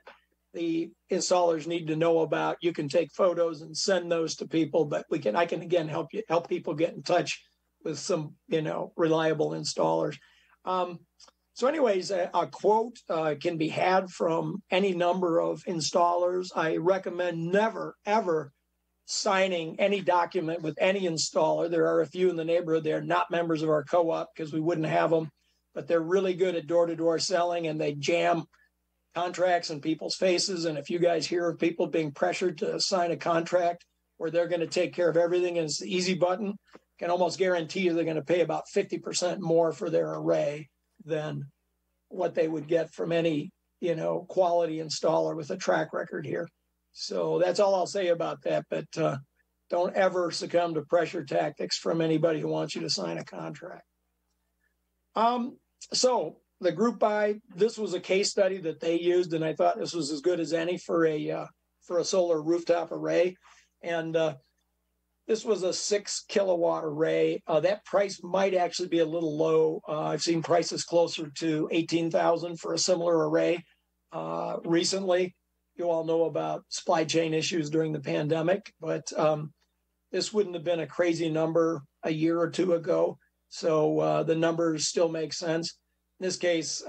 the installers need to know about. You can take photos and send those to people, but I can again help people get in touch with some, reliable installers. So anyways, a quote can be had from any number of installers. I recommend never, ever signing any document with any installer. There are a few in the neighborhood. They're not members of our co-op because we wouldn't have them, but they're really good at door-to-door selling, and they jam contracts in people's faces. And if you guys hear of people being pressured to sign a contract where they're going to take care of everything and it's the easy button, I can almost guarantee you they're going to pay about 50% more for their array than what they would get from any, quality installer with a track record here. So that's all I'll say about that. But don't ever succumb to pressure tactics from anybody who wants you to sign a contract. So the group buy, this was a case study that they used, and I thought this was as good as any for a solar rooftop array. And this was a 6 kilowatt array. That price might actually be a little low. I've seen prices closer to $18,000 for a similar array recently. You all know about supply chain issues during the pandemic, but this wouldn't have been a crazy number a year or two ago. So the numbers still make sense. In this case,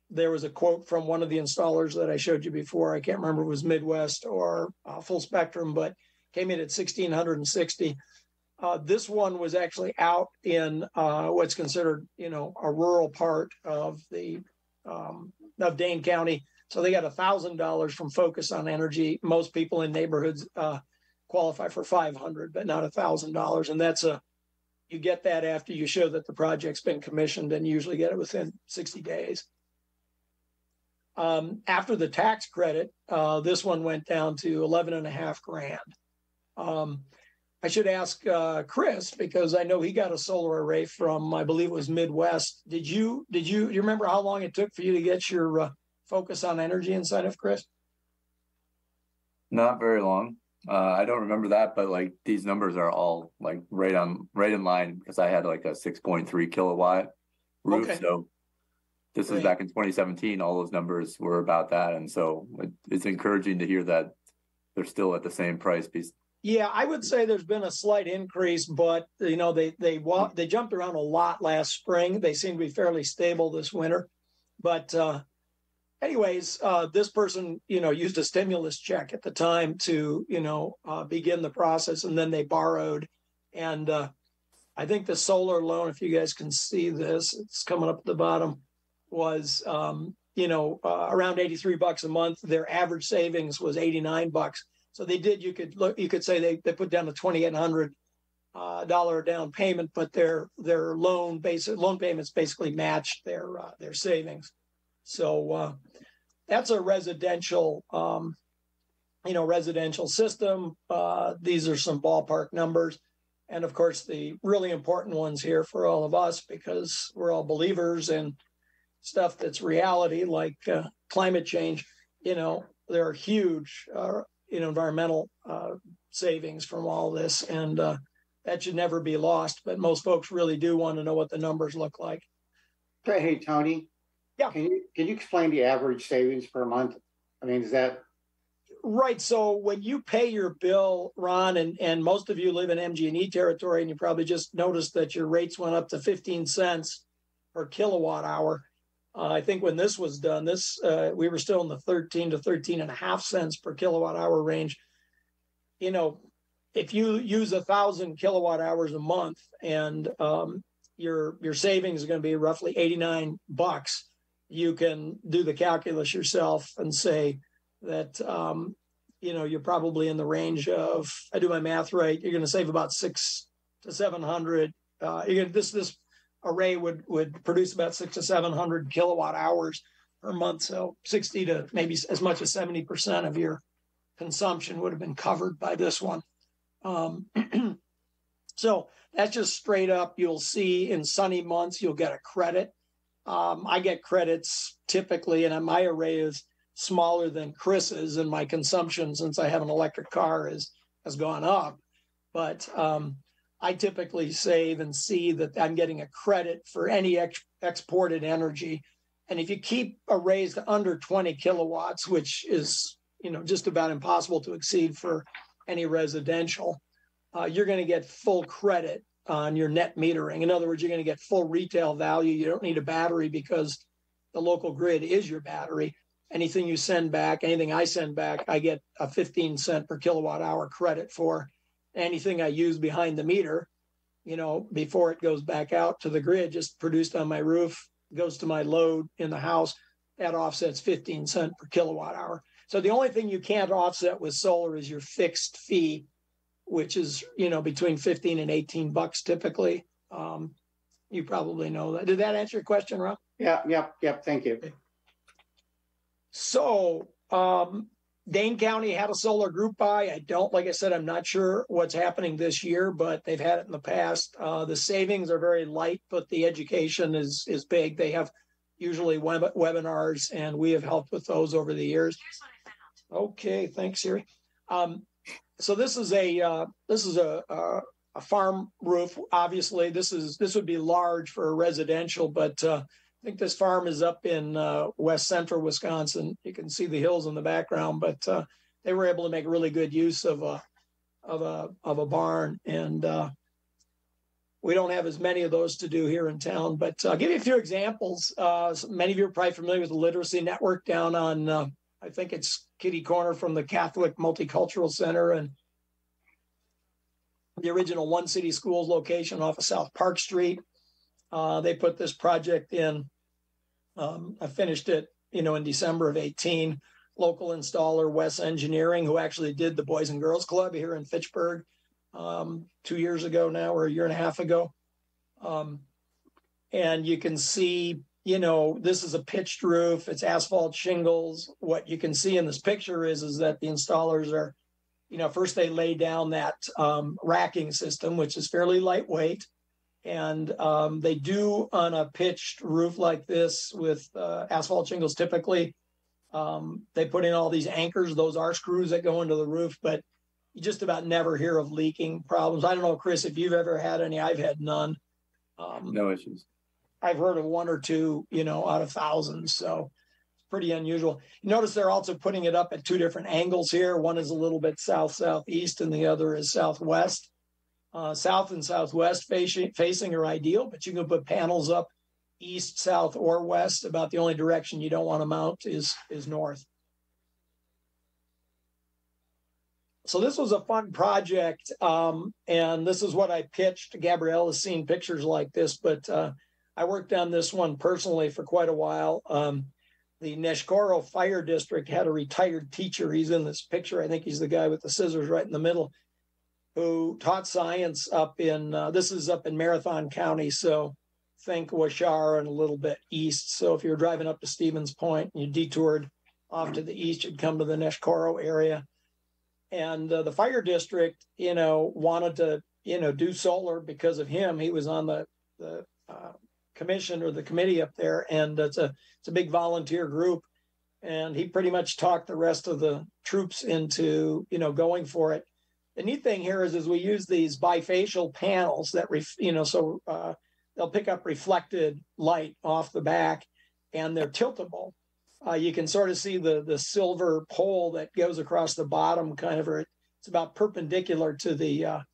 there was a quote from one of the installers that I showed you before. I can't remember if it was Midwest or Full Spectrum, but came in at $1,660. This one was actually out in what's considered, a rural part of of Dane County. So they got $1,000 from Focus on Energy. Most people in neighborhoods qualify for $500, but not $1,000. And you get that after you show that the project's been commissioned, and you usually get it within 60 days. After the tax credit, this one went down to 11.5 grand. I should ask Chris, because I know he got a solar array from, I believe it was Midwest. Do you remember how long it took for you to get your Focus on Energy incentive, Chris? Not very long. I don't remember that, but like these numbers are all like right in line, because I had like a 6.3 kilowatt roof. Okay. So this is back in 2017. All those numbers were about that, and so it's encouraging to hear that they're still at the same price. Yeah, I would say there's been a slight increase, but they jumped around a lot last spring. They seem to be fairly stable this winter, but anyways, this person, used a stimulus check at the time to, begin the process, and then they borrowed. And I think the solar loan, if you guys can see this, it's coming up at the bottom, was, around $83 a month. Their average savings was $89. So they did, you could say they put down a $2,800 down payment, but their loan payments basically matched their savings. So that's a residential, residential system. These are some ballpark numbers. And of course, the really important ones here for all of us, because we're all believers in stuff that's reality, like climate change. There are huge, environmental savings from all this. And that should never be lost. But most folks really do want to know what the numbers look like. Hey, Tony. Yeah. Can you explain the average savings per month? I mean, is that right? So when you pay your bill, Ron, and most of you live in MG&E territory, and you probably just noticed that your rates went up to 15 cents per kilowatt hour. I think when this was done, we were still in the 13 to 13.5 cents per kilowatt hour range. If you use 1,000 kilowatt hours a month, and your savings is going to be roughly $89. You can do the calculus yourself and say that, you're probably in the range of, I do my math right, you're going to save about 600 to 700. This array would produce about 600 to 700 kilowatt hours per month. So 60 to maybe as much as 70% of your consumption would have been covered by this one. So that's just straight up. You'll see in sunny months, you'll get a credit. I get credits typically, and my array is smaller than Chris's, and my consumption, since I have an electric car, has gone up. But I typically save and see that I'm getting a credit for any exported energy. And if you keep arrays to under 20 kilowatts, which is just about impossible to exceed for any residential, you're going to get full credit on your net metering. In other words, you're going to get full retail value. You don't need a battery because the local grid is your battery. Anything you send back, anything I send back, I get a 15 cent per kilowatt hour credit for. Anything I use behind the meter, you know, before it goes back out to the grid, just produced on my roof, goes to my load in the house, that offsets 15 cent per kilowatt hour. So the only thing you can't offset with solar is your fixed fee, which is, you know, between 15 and 18 bucks typically. You probably know that. Did that answer your question, Rob? Yeah. Thank you. So Dane County had a solar group buy. Like I said, I'm not sure what's happening this year, but they've had it in the past. The savings are very light, but the education is big. They have usually webinars, and we have helped with those over the years. Okay, thanks, Siri. So this is a farm roof. Obviously, this would be large for a residential, but I think this farm is up in west central Wisconsin. You can see the hills in the background, but they were able to make really good use of a barn, and we don't have as many of those to do here in town. But I'll give you a few examples. Many of you are probably familiar with the Literacy Network down on I think it's kitty corner from the Catholic Multicultural Center and the original One City Schools location off of South Park Street. They put this project in. I finished it, you know, in December of 18. Local installer Wes Engineering, who actually did the Boys and Girls Club here in Fitchburg 2 years ago now, or a year and a half ago. And you can see, you know, this is a pitched roof. It's asphalt shingles. What you can see in this picture is that the installers are, you know, first they lay down that racking system, which is fairly lightweight. And they do on a pitched roof like this with asphalt shingles, typically, they put in all these anchors. Those are screws that go into the roof, but you just about never hear of leaking problems. I don't know, Chris, if you've ever had any. I've had none. No issues. I've heard of one or two, you know, out of thousands. So it's pretty unusual. You notice they're also putting it up at two different angles here. One is a little bit south-southeast and the other is southwest. South and southwest facing are ideal, but you can put panels up east, south, or west. About the only direction you don't want to mount is north. So this was a fun project, and this is what I pitched. Gabrielle has seen pictures like this, but I worked on this one personally for quite a while. The Neshkoro Fire District had a retired teacher. He's in this picture. I think he's the guy with the scissors right in the middle, who taught science up in, this is up in Marathon County, so think Washar and a little bit east. So if you're driving up to Stevens Point and you detoured off to the east, you'd come to the Neshkoro area. And the fire district, you know, wanted to, you know, do solar because of him. He was on the commission or the committee up there, and it's a big volunteer group. And he pretty much talked the rest of the troops into, you know, going for it. The neat thing here is we use these bifacial panels that, they'll pick up reflected light off the back, and they're tiltable. You can sort of see the silver pole that goes across the bottom, kind of, it's about perpendicular to the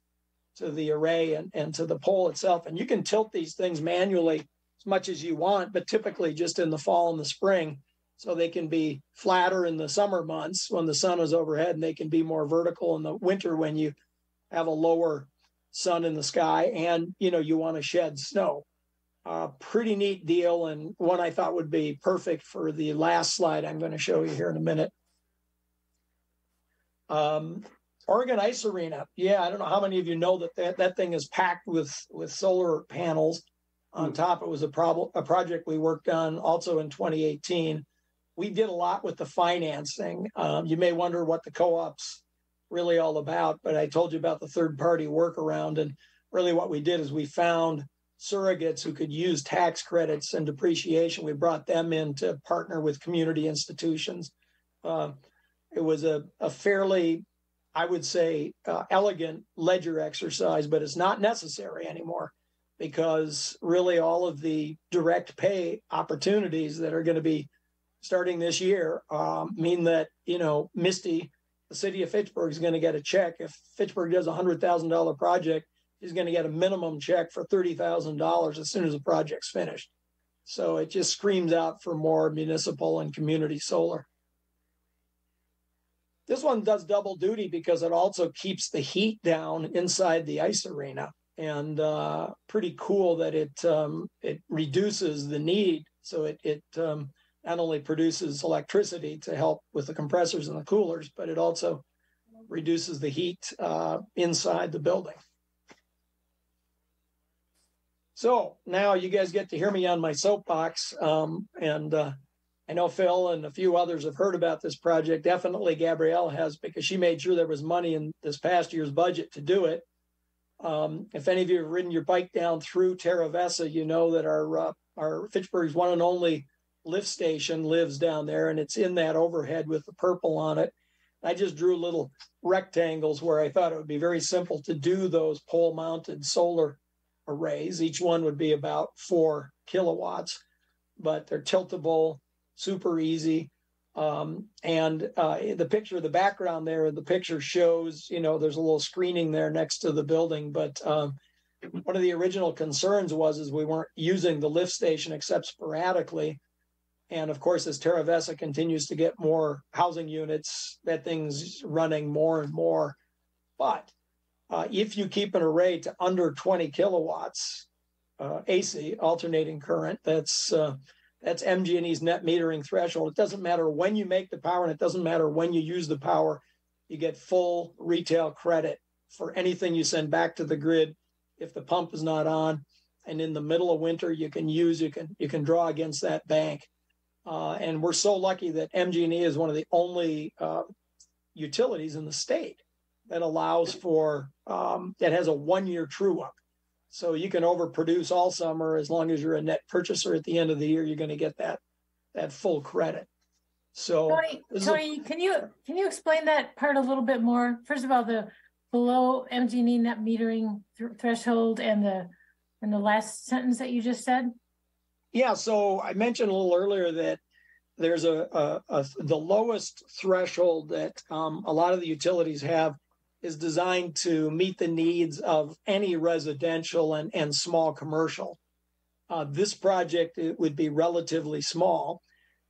array and to the pole itself. And you can tilt these things manually as much as you want, but typically just in the fall and the spring. So they can be flatter in the summer months when the sun is overhead, and they can be more vertical in the winter when you have a lower sun in the sky and, you know, you want to shed snow. Pretty neat deal, and one I thought would be perfect for the last slide I'm going to show you here in a minute. Oregon Ice Arena. Yeah, I don't know how many of you know that thing is packed with solar panels on top. It was a project we worked on also in 2018. We did a lot with the financing. You may wonder what the co-op's really all about, but I told you about the third-party workaround, and really what we did is we found surrogates who could use tax credits and depreciation. We brought them in to partner with community institutions. It was a fairly, I would say, elegant ledger exercise, but it's not necessary anymore, because really all of the direct pay opportunities that are going to be starting this year mean that, you know, Misty, the city of Fitchburg, is going to get a check. If Fitchburg does a $100,000 project, she's going to get a minimum check for $30,000 as soon as the project's finished. So it just screams out for more municipal and community solar. This one does double duty because it also keeps the heat down inside the ice arena, and pretty cool that it reduces the need. So it not only produces electricity to help with the compressors and the coolers, but it also reduces the heat inside the building. So now you guys get to hear me on my soapbox, and I know Phil and a few others have heard about this project. Definitely Gabrielle has, because she made sure there was money in this past year's budget to do it. If any of you have ridden your bike down through Terra Vesa, you know that our Fitchburg's one and only lift station lives down there, and it's in that overhead with the purple on it. I just drew little rectangles where I thought it would be very simple to do those pole-mounted solar arrays. Each one would be about 4 kilowatts, but they're tiltable, super easy. And the picture, the background there, the picture shows, there's a little screening there next to the building. But one of the original concerns is we weren't using the lift station except sporadically. And of course, as Terra Vesa continues to get more housing units, that thing's running more and more. But if you keep an array to under 20 kilowatts AC, alternating current, that's MG&E's net metering threshold. It doesn't matter when you make the power, and it doesn't matter when you use the power. You get full retail credit for anything you send back to the grid if the pump is not on. And in the middle of winter, you can draw against that bank. And we're so lucky that MG&E is one of the only utilities in the state that allows for that has a 1-year true up. So you can overproduce all summer as long as you're a net purchaser. At the end of the year, you're going to get that full credit. So Tony, can you explain that part a little bit more? First of all, the below MG&E net metering threshold and the last sentence that you just said. Yeah, so I mentioned a little earlier that there's the lowest threshold that a lot of the utilities have is designed to meet the needs of any residential and small commercial. This project, it would be relatively small.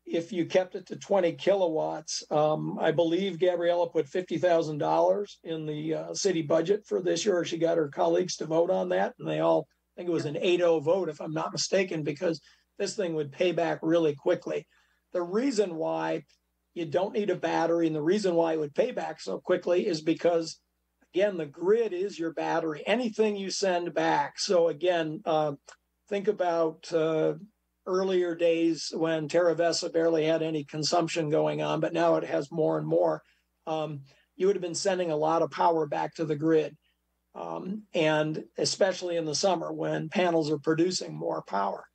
If you kept it to 20 kilowatts, I believe Gabriella put $50,000 in the city budget for this year. She got her colleagues to vote on that, and they all, I think it was an 8-0 vote, if I'm not mistaken, because this thing would pay back really quickly. The reason why you don't need a battery and the reason why it would pay back so quickly is because, again, the grid is your battery. Anything you send back. So again, think about earlier days when Terra Vesa barely had any consumption going on, but now it has more and more. You would have been sending a lot of power back to the grid. And especially in the summer when panels are producing more power.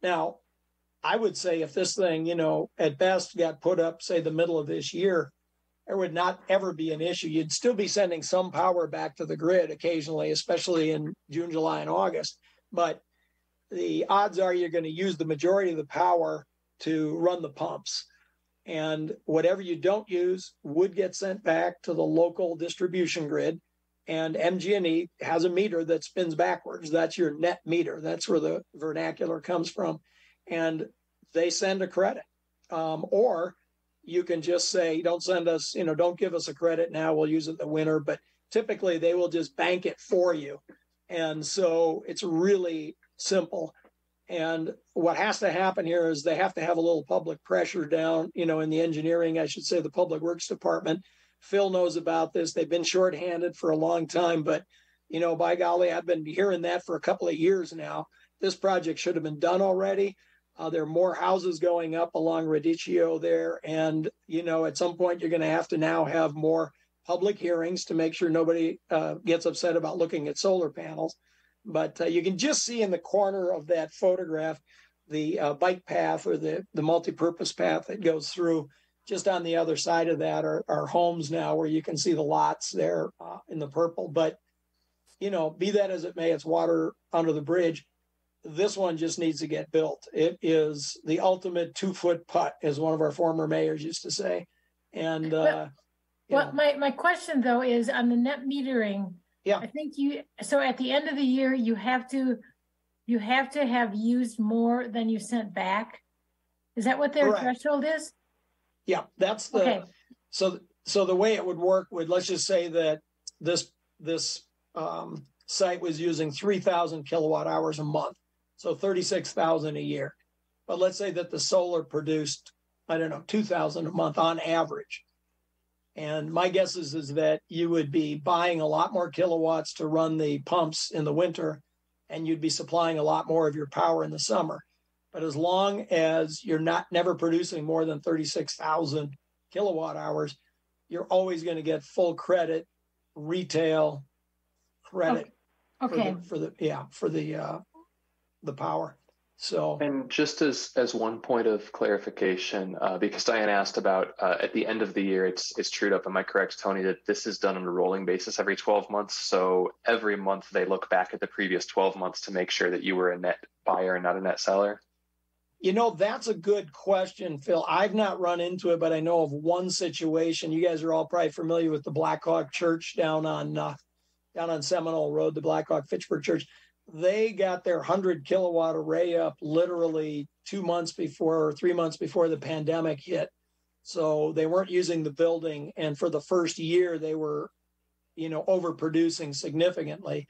Now, I would say if this thing, at best got put up, say, the middle of this year, there would not ever be an issue. You'd still be sending some power back to the grid occasionally, especially in June, July, and August. But the odds are you're going to use the majority of the power to run the pumps. And whatever you don't use would get sent back to the local distribution grid. And MG&E has a meter that spins backwards. That's your net meter. That's where the vernacular comes from. And they send a credit. Or you can just say, don't send us, don't give us a credit now. We'll use it in the winter. But typically they will just bank it for you. And so it's really simple. And what has to happen here is they have to have a little public pressure down, in the engineering, I should say, the Public Works Department. Phil knows about this. They've been shorthanded for a long time, but, by golly, I've been hearing that for a couple of years now. This project should have been done already. There are more houses going up along Radicchio there. And, at some point, you're going to have now have more public hearings to make sure nobody gets upset about looking at solar panels. But you can just see in the corner of that photograph, the bike path or the multi-purpose path that goes through. Just on the other side of that are homes now where you can see the lots there in the purple. But, be that as it may, it's water under the bridge. This one just needs to get built. It is the ultimate 2-foot putt, as one of our former mayors used to say. And my question, though, is on the net metering, Yeah. I think so at the end of the year, you have to have used more than you sent back. Is that what their Correct. threshold is? Yeah, that's the, Okay. So the way it would work would, let's just say that this site was using 3,000 kilowatt hours a month, so 36,000 a year. But let's say that the solar produced, I don't know, 2,000 a month on average. And my guess is that you would be buying a lot more kilowatts to run the pumps in the winter, and you'd be supplying a lot more of your power in the summer. But as long as you're never producing more than 36,000 kilowatt hours, you're always going to get full credit, retail credit Okay. for the power. So, And just as one point of clarification, because Diane asked about at the end of the year, it's trued up. Am I correct, Tony, that this is done on a rolling basis every 12 months? So every month they look back at the previous 12 months to make sure that you were a net buyer and not a net seller? you know, that's a good question, Phil. I've not run into it, but I know of one situation. You guys are all probably familiar with the Blackhawk Church down on Seminole Road, the Blackhawk Fitchburg Church. They got their 100 kilowatt array up literally 2 months before or 3 months before the pandemic hit. So they weren't using the building. And for the first year, they were, overproducing significantly.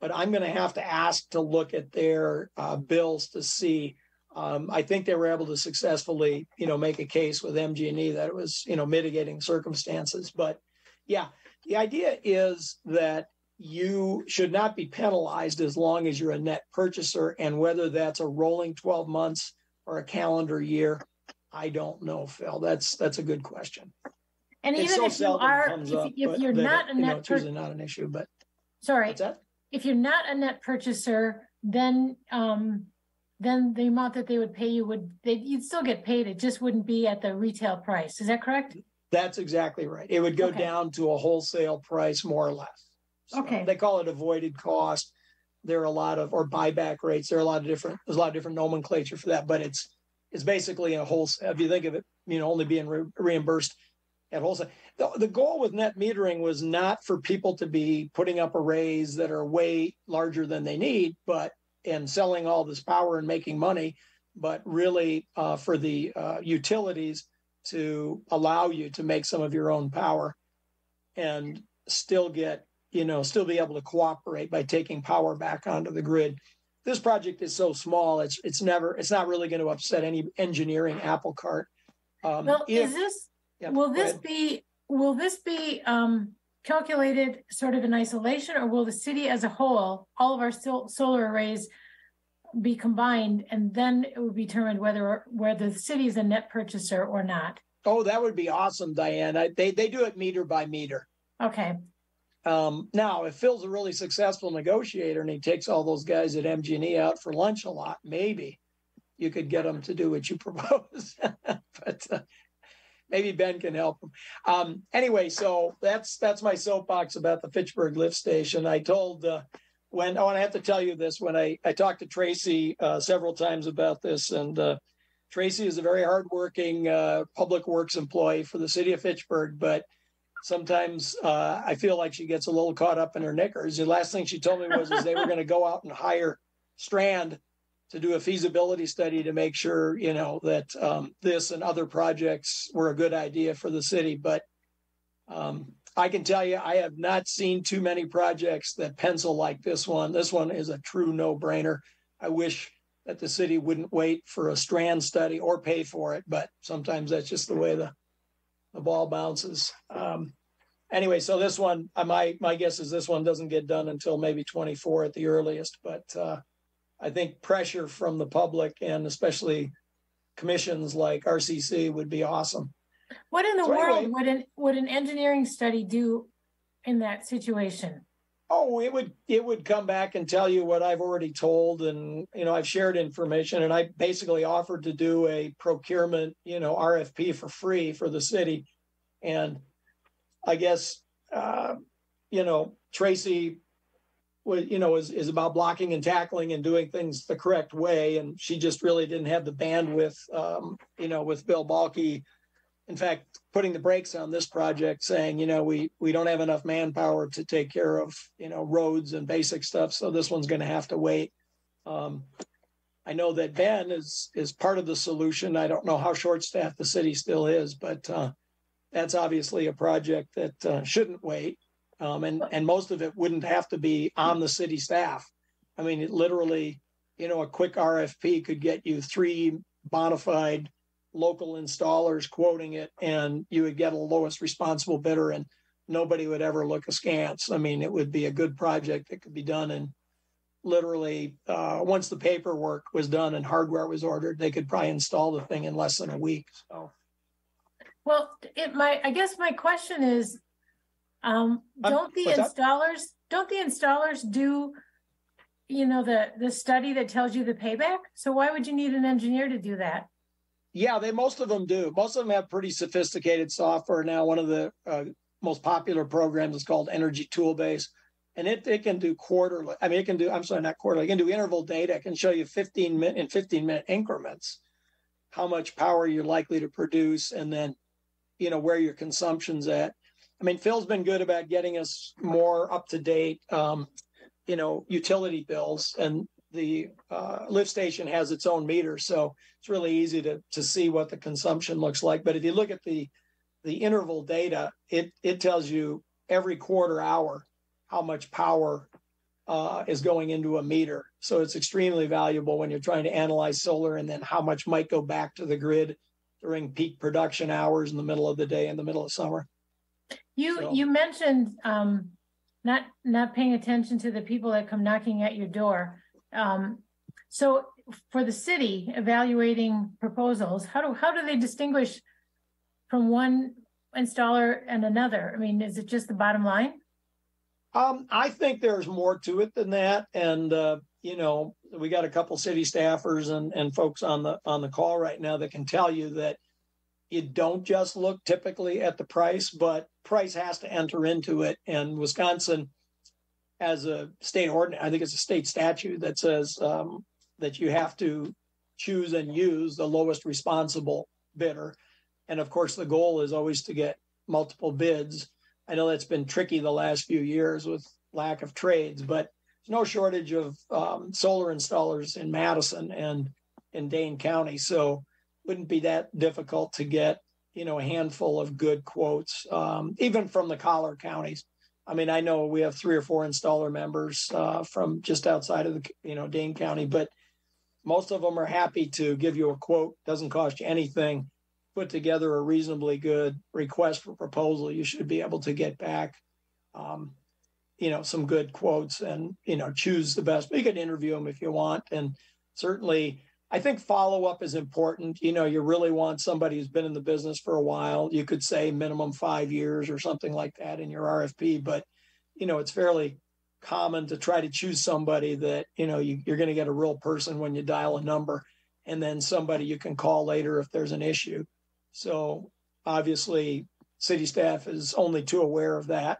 But I'm going to have to ask to look at their bills to see. I think they were able to successfully, make a case with MG&E that it was, mitigating circumstances. But yeah, the idea is that you should not be penalized as long as you're a net purchaser, and whether that's a rolling 12 months or a calendar year, I don't know, Phil. That's a good question. And It's even so if you are, comes up, if you're that not a net it's usually not an issue. But sorry, what's that? if you're not a net purchaser, then the amount that they would pay you you'd still get paid. It just wouldn't be at the retail price. Is that correct? That's exactly right. It would go down to a wholesale price, more or less. So Okay. They call it avoided cost. There are a lot of, or buyback rates. There's a lot of different nomenclature for that, but it's basically a wholesale. If you think of it, only being reimbursed at wholesale. The goal with net metering was not for people to be putting up arrays that are way larger than they need, and selling all this power and making money, but really for the utilities to allow you to make some of your own power and still get, still be able to cooperate by taking power back onto the grid. This project is so small, it's not really going to upset any engineering apple cart. Well, will this be calculated sort of in isolation, or will the city as a whole, all of our solar arrays be combined, and then it would be determined whether the city is a net purchaser or not? Oh, that would be awesome, Diane. They do it meter by meter. Okay. Now, if Phil's a really successful negotiator and he takes all those guys at MG&E out for lunch a lot, maybe you could get them to do what you propose. But maybe Ben can help him. Anyway, so that's my soapbox about the Fitchburg lift station. I told and I have to tell you this, when I talked to Tracy several times about this, and Tracy is a very hardworking public works employee for the city of Fitchburg, but sometimes I feel like she gets a little caught up in her knickers. The last thing she told me was they were going to go out and hire Strand to do a feasibility study to make sure, that this and other projects were a good idea for the city. But I can tell you, I have not seen too many projects that pencil like this one. This one is a true no-brainer. I wish that the city wouldn't wait for a Strand study or pay for it, but sometimes that's just the way the ball bounces. Anyway, so this one, my guess is this one doesn't get done until maybe 24 at the earliest, but I think pressure from the public and especially commissions like RCC would be awesome. What in the world would an engineering study do in that situation? Oh, it would come back and tell you what I've already told, and I've shared information, and I basically offered to do a procurement, RFP for free for the city, and I guess Tracy is about blocking and tackling and doing things the correct way, and she just really didn't have the bandwidth, with Bill Balke in fact, putting the brakes on this project, saying, we don't have enough manpower to take care of, roads and basic stuff. So this one's going to have to wait. I know that Ben is part of the solution. I don't know how short-staffed the city still is, but that's obviously a project that shouldn't wait. And most of it wouldn't have to be on the city staff. I mean, it literally, a quick RFP could get you 3 bona fide local installers quoting it, and you would get a lowest responsible bidder, and nobody would ever look askance. I mean, it would be a good project that could be done in literally once the paperwork was done and hardware was ordered, they could probably install the thing in less than a week. So, well, I guess my question is, don't the installers do, the study that tells you the payback? So why would you need an engineer to do that? Yeah, most of them do. Most of them have pretty sophisticated software now. One of the most popular programs is called Energy Toolbase, and it can do quarterly. I mean, it can do, I'm sorry, not quarterly. It can do interval data. It can show you 15-minute increments how much power you're likely to produce, and then, where your consumption's at. I mean, Phil's been good about getting us more up to date, utility bills, and the lift station has its own meter, so it's really easy to see what the consumption looks like. But if you look at the interval data, it tells you every quarter hour how much power is going into a meter. So it's extremely valuable when you're trying to analyze solar, and then how much might go back to the grid during peak production hours in the middle of the day in the middle of summer. You mentioned not paying attention to the people that come knocking at your door. So for the city evaluating proposals, how do they distinguish from one installer and another? I mean, is it just the bottom line? I think there's more to it than that. And, we got a couple city staffers and folks on the call right now that can tell you that you don't just look typically at the price, but price has to enter into it. And Wisconsin, as a state ordinance, I think it's a state statute that says that you have to choose and use the lowest responsible bidder. And of course, the goal is always to get multiple bids. I know that's been tricky the last few years with lack of trades, but there's no shortage of solar installers in Madison and in Dane County. So it wouldn't be that difficult to get, a handful of good quotes, even from the collar counties. I mean, I know we have 3 or 4 installer members from just outside of the, Dane County, but most of them are happy to give you a quote. Doesn't cost you anything. Put together a reasonably good request for proposal. You should be able to get back, some good quotes and, choose the best. But you can interview them if you want. And certainly, I think follow-up is important. You really want somebody who's been in the business for a while. You could say minimum 5 years or something like that in your RFP, but, it's fairly common to try to choose somebody that, you're going to get a real person when you dial a number, and then somebody you can call later if there's an issue. So obviously city staff is only too aware of that.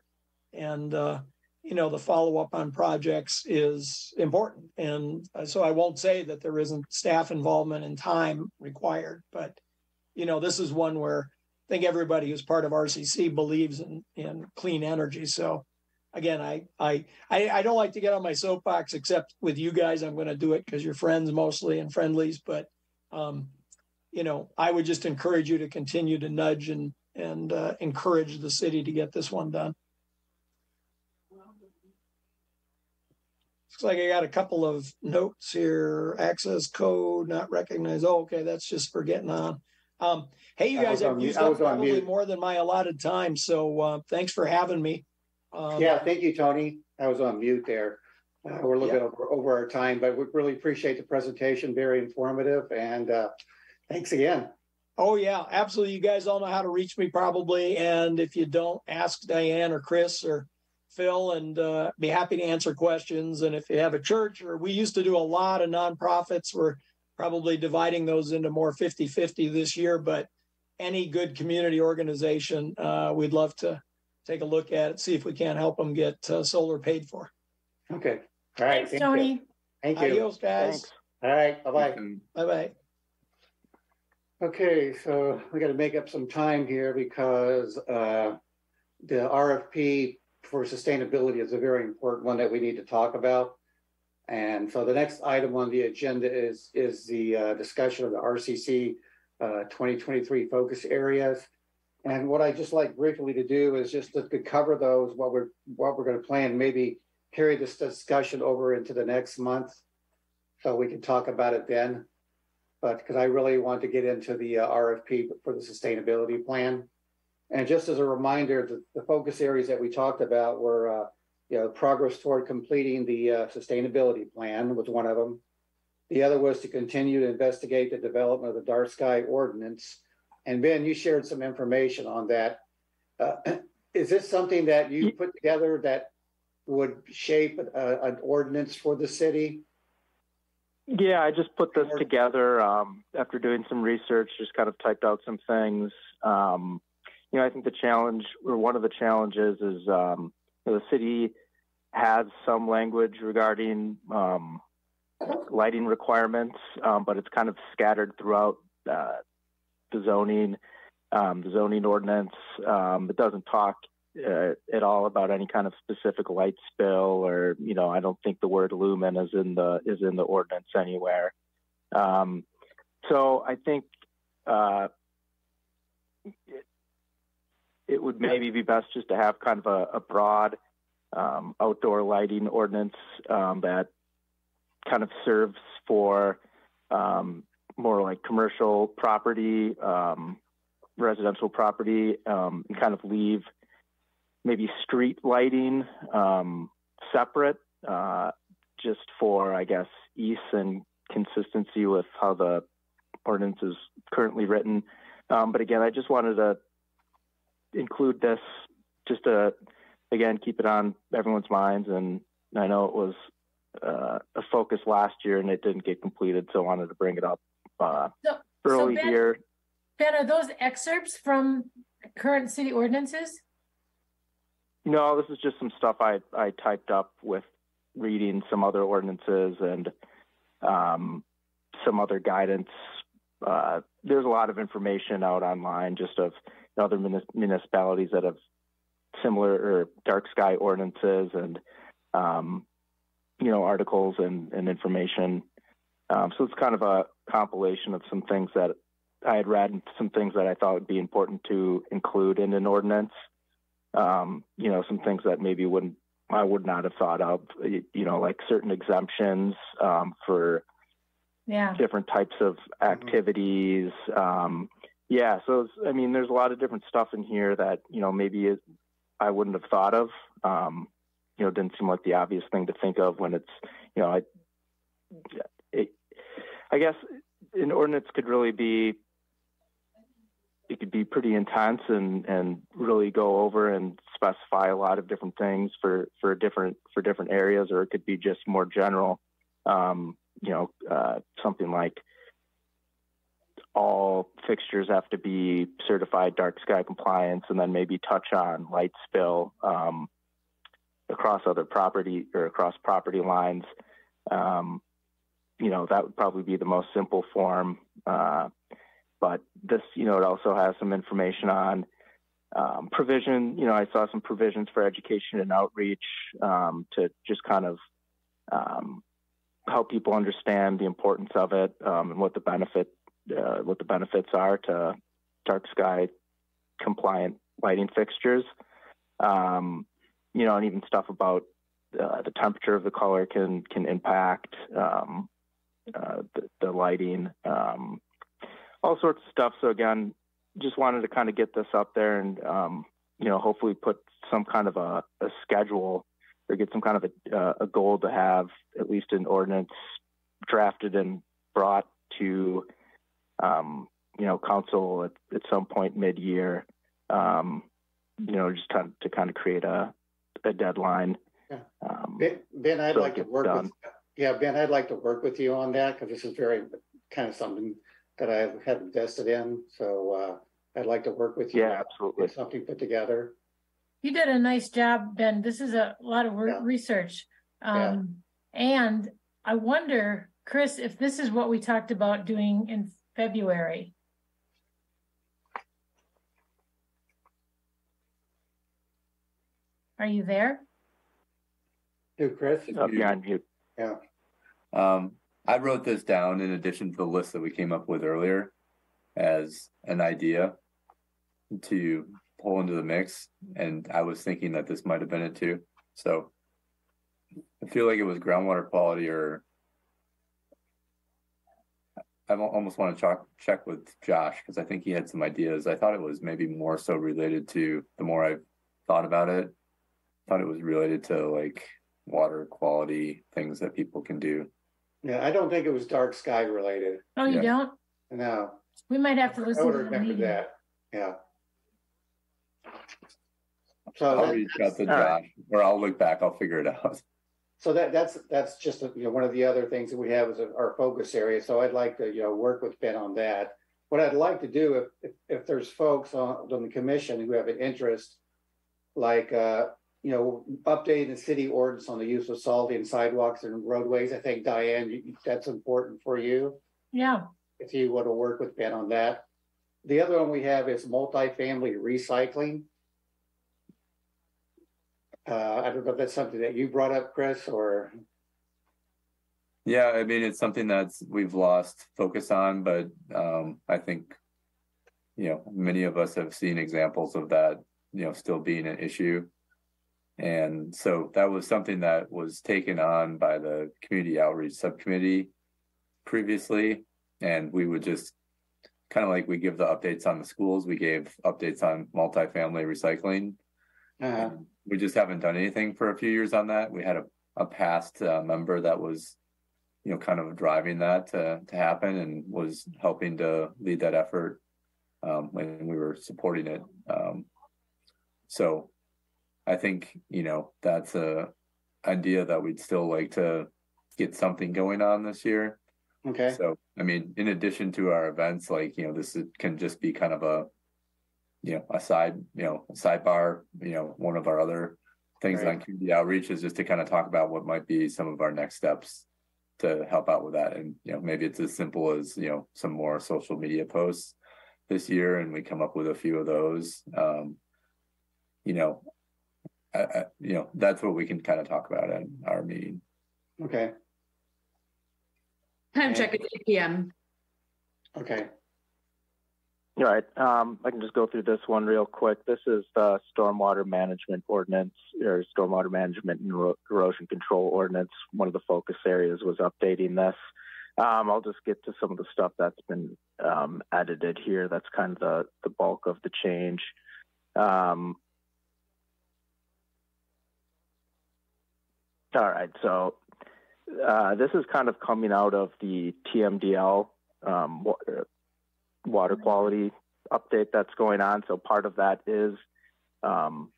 And, the follow-up on projects is important. And so I won't say that there isn't staff involvement and time required, but, this is one where I think everybody who's part of RCC believes in clean energy. So again, I don't like to get on my soapbox, except with you guys. I'm going to do it because you're friends mostly and friendlies, but, I would just encourage you to continue to nudge and encourage the city to get this one done. Looks like I got a couple of notes here. Access code not recognized. Oh, okay, that's just for getting on. Hey, you guys have used up probably more than my allotted time, so thanks for having me. Yeah, thank you, Tony. I was on mute there. We're a little bit over our time, but we really appreciate the presentation. Very informative, and thanks again. Oh, yeah, absolutely. You guys all know how to reach me probably, and if you don't, ask Diane or Chris or Phil, and be happy to answer questions. And if you have a church, or we used to do a lot of nonprofits, we're probably dividing those into more 50-50 this year, but any good community organization, we'd love to take a look at it, see if we can't help them get solar paid for. Okay. All right. Thanks, Tony. Thank you. Adios, guys. Thanks. All right. Bye-bye. Bye-bye. Okay, so we got to make up some time here because the RFP for sustainability is a very important one that we need to talk about. And so the next item on the agenda is the discussion of the RCC 2023 focus areas. And what I just like briefly to do is just to cover those, what we're going to plan, maybe carry this discussion over into the next month so we can talk about it then. But because I really want to get into the RFP for the sustainability plan. And just as a reminder, the focus areas that we talked about were, progress toward completing the sustainability plan was one of them. The other was to continue to investigate the development of the dark sky ordinance. And Ben, you shared some information on that. Is this something that you put together that would shape an ordinance for the city? Yeah, I just put this together after doing some research, just kind of typed out some things. I think the challenge, or one of the challenges is the city has some language regarding lighting requirements, but it's kind of scattered throughout the zoning ordinance. It doesn't talk at all about any kind of specific light spill, or I don't think the word lumen is in the ordinance anywhere. So I think it would maybe be best just to have kind of a broad outdoor lighting ordinance that kind of serves for more like commercial property, residential property, and kind of leave maybe street lighting separate, just for, I guess, ease and consistency with how the ordinance is currently written. But again, I just wanted to include this just to, again, keep it on everyone's minds. And I know it was a focus last year and it didn't get completed, so I wanted to bring it up early Ben, here. Ben, are those excerpts from current city ordinances? No, this is just some stuff I typed up with reading some other ordinances and some other guidance. There's a lot of information out online just of other municipalities that have similar or dark sky ordinances and, articles and information. So it's kind of a compilation of some things that I had read and some things that I thought would be important to include in an ordinance. Some things that maybe I would not have thought of, like certain exemptions for different types of activities. So there's a lot of different stuff in here that, maybe I wouldn't have thought of. Didn't seem like the obvious thing to think of when it's, I guess an ordinance could really be, it could be pretty intense and really go over and specify a lot of different things for different areas, or it could be just more general, something like all fixtures have to be certified dark sky compliance, and then maybe touch on light spill across other property or across property lines. That would probably be the most simple form. But this, it also has some information on provision. I saw some provisions for education and outreach to just kind of help people understand the importance of it and what the benefits are to dark sky compliant lighting fixtures. And even stuff about the temperature of the color can impact the lighting. All sorts of stuff. So again, just wanted to kind of get this up there and, hopefully put some kind of a schedule or get some kind of a goal to have at least an ordinance drafted and brought to, council at some point mid-year, just to kind of create a deadline. Ben, I'd like to work with, Ben, I'd like to work with you on that because this is very kind of something that I have invested in. So I'd like to work with you. Yeah, absolutely. Get something put together. You did a nice job, Ben. This is a lot of research. And I wonder, Chris, if this is what we talked about doing in February. Are you there? Who, Chris? Oh, yeah, I'm mute. Yeah. I wrote this down in addition to the list that we came up with earlier as an idea to pull into the mix, and I was thinking that this might have been it too. So I feel like it was groundwater quality, or I almost want to check with Josh because I think he had some ideas. I thought it was maybe more so related to, the more I thought about it, I thought it was related to like water quality things that people can do. Yeah, I don't think it was dark sky related. Oh, you Yeah. don't? No, We might have to I listen would to the remember meeting. that. Yeah. So I'll that, reach out to all right. Josh, or I'll look back. I'll figure it out. so that's just one of the other things that we have as our focus area. So I'd like to work with Ben on that. What I'd like to do, if there's folks on the commission who have an interest, like updating the city ordinance on the use of salt in sidewalks and roadways. I think Diane, that's important for you. Yeah. If you want to work with Ben on that. The other one we have is multifamily recycling. I don't know if that's something that you brought up, Chris, or. Yeah, I mean, it's something that's we've lost focus on, but I think, many of us have seen examples of that, still being an issue. And so that was something that was taken on by the community outreach subcommittee previously. And we would just kind of like we give the updates on the schools, we gave updates on multifamily recycling. We just haven't done anything for a few years on that. We had a past member that was, kind of driving that to happen and was helping to lead that effort when we were supporting it. So I think, that's a idea that we'd still like to get something going on this year. Okay. So, I mean, in addition to our events, like, this can just be kind of a sidebar, one of our other things Right. on community outreach is just to kind of talk about what might be some of our next steps to help out with that. And, maybe it's as simple as, some more social media posts this year, and we come up with a few of those. That's what we can kind of talk about at our meeting. Okay. Time check at 8 p.m. Okay. All right. I can just go through this one real quick. This is the stormwater management ordinance, or stormwater management and erosion control ordinance. One of the focus areas was updating this. I'll just get to some of the stuff that's been edited here. That's kind of the bulk of the change. All right. So this is kind of coming out of the TMDL water quality update that's going on. So part of that is an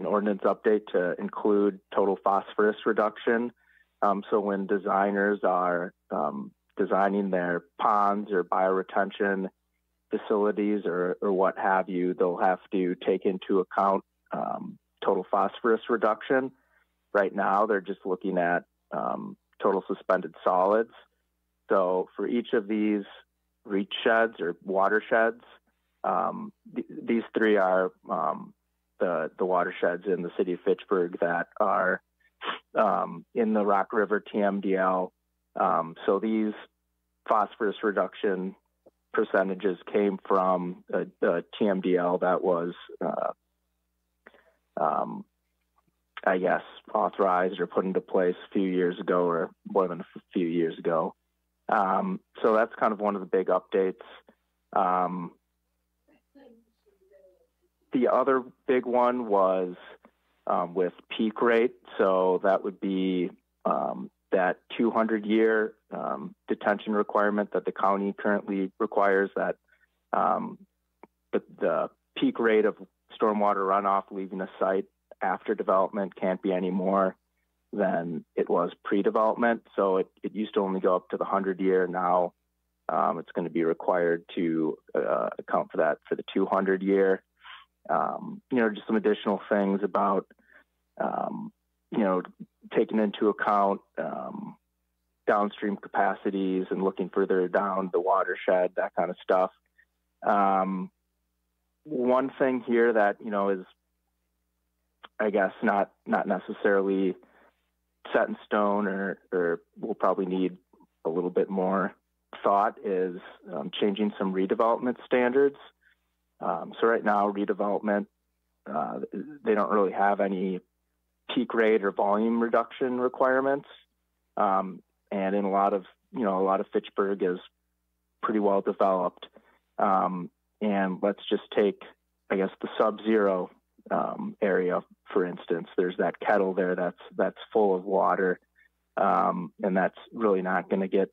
ordinance update to include total phosphorus reduction. So when designers are designing their ponds or bioretention facilities or what have you, they'll have to take into account total phosphorus reduction. Right now, they're just looking at total suspended solids. So for each of these reach sheds or watersheds, these three are the watersheds in the city of Fitchburg that are in the Rock River TMDL. So these phosphorus reduction percentages came from the TMDL that was, I guess, authorized or put into place a few years ago, or more than a few years ago. So that's kind of one of the big updates. The other big one was with peak rate. So that would be that 200-year detention requirement that the county currently requires, that the peak rate of stormwater runoff leaving a site after development can't be any more than it was pre-development. So it used to only go up to the 100-year. Now it's going to be required to account for that for the 200-year. Just some additional things about, taking into account downstream capacities and looking further down the watershed, that kind of stuff. One thing here that, is I guess not necessarily set in stone, or we'll probably need a little bit more thought, is changing some redevelopment standards. So right now, redevelopment, they don't really have any peak rate or volume reduction requirements. And in a lot of Fitchburg is pretty well developed. And let's just take, I guess, the sub-zero area, for instance. There's that kettle there that's full of water, and that's really not going to get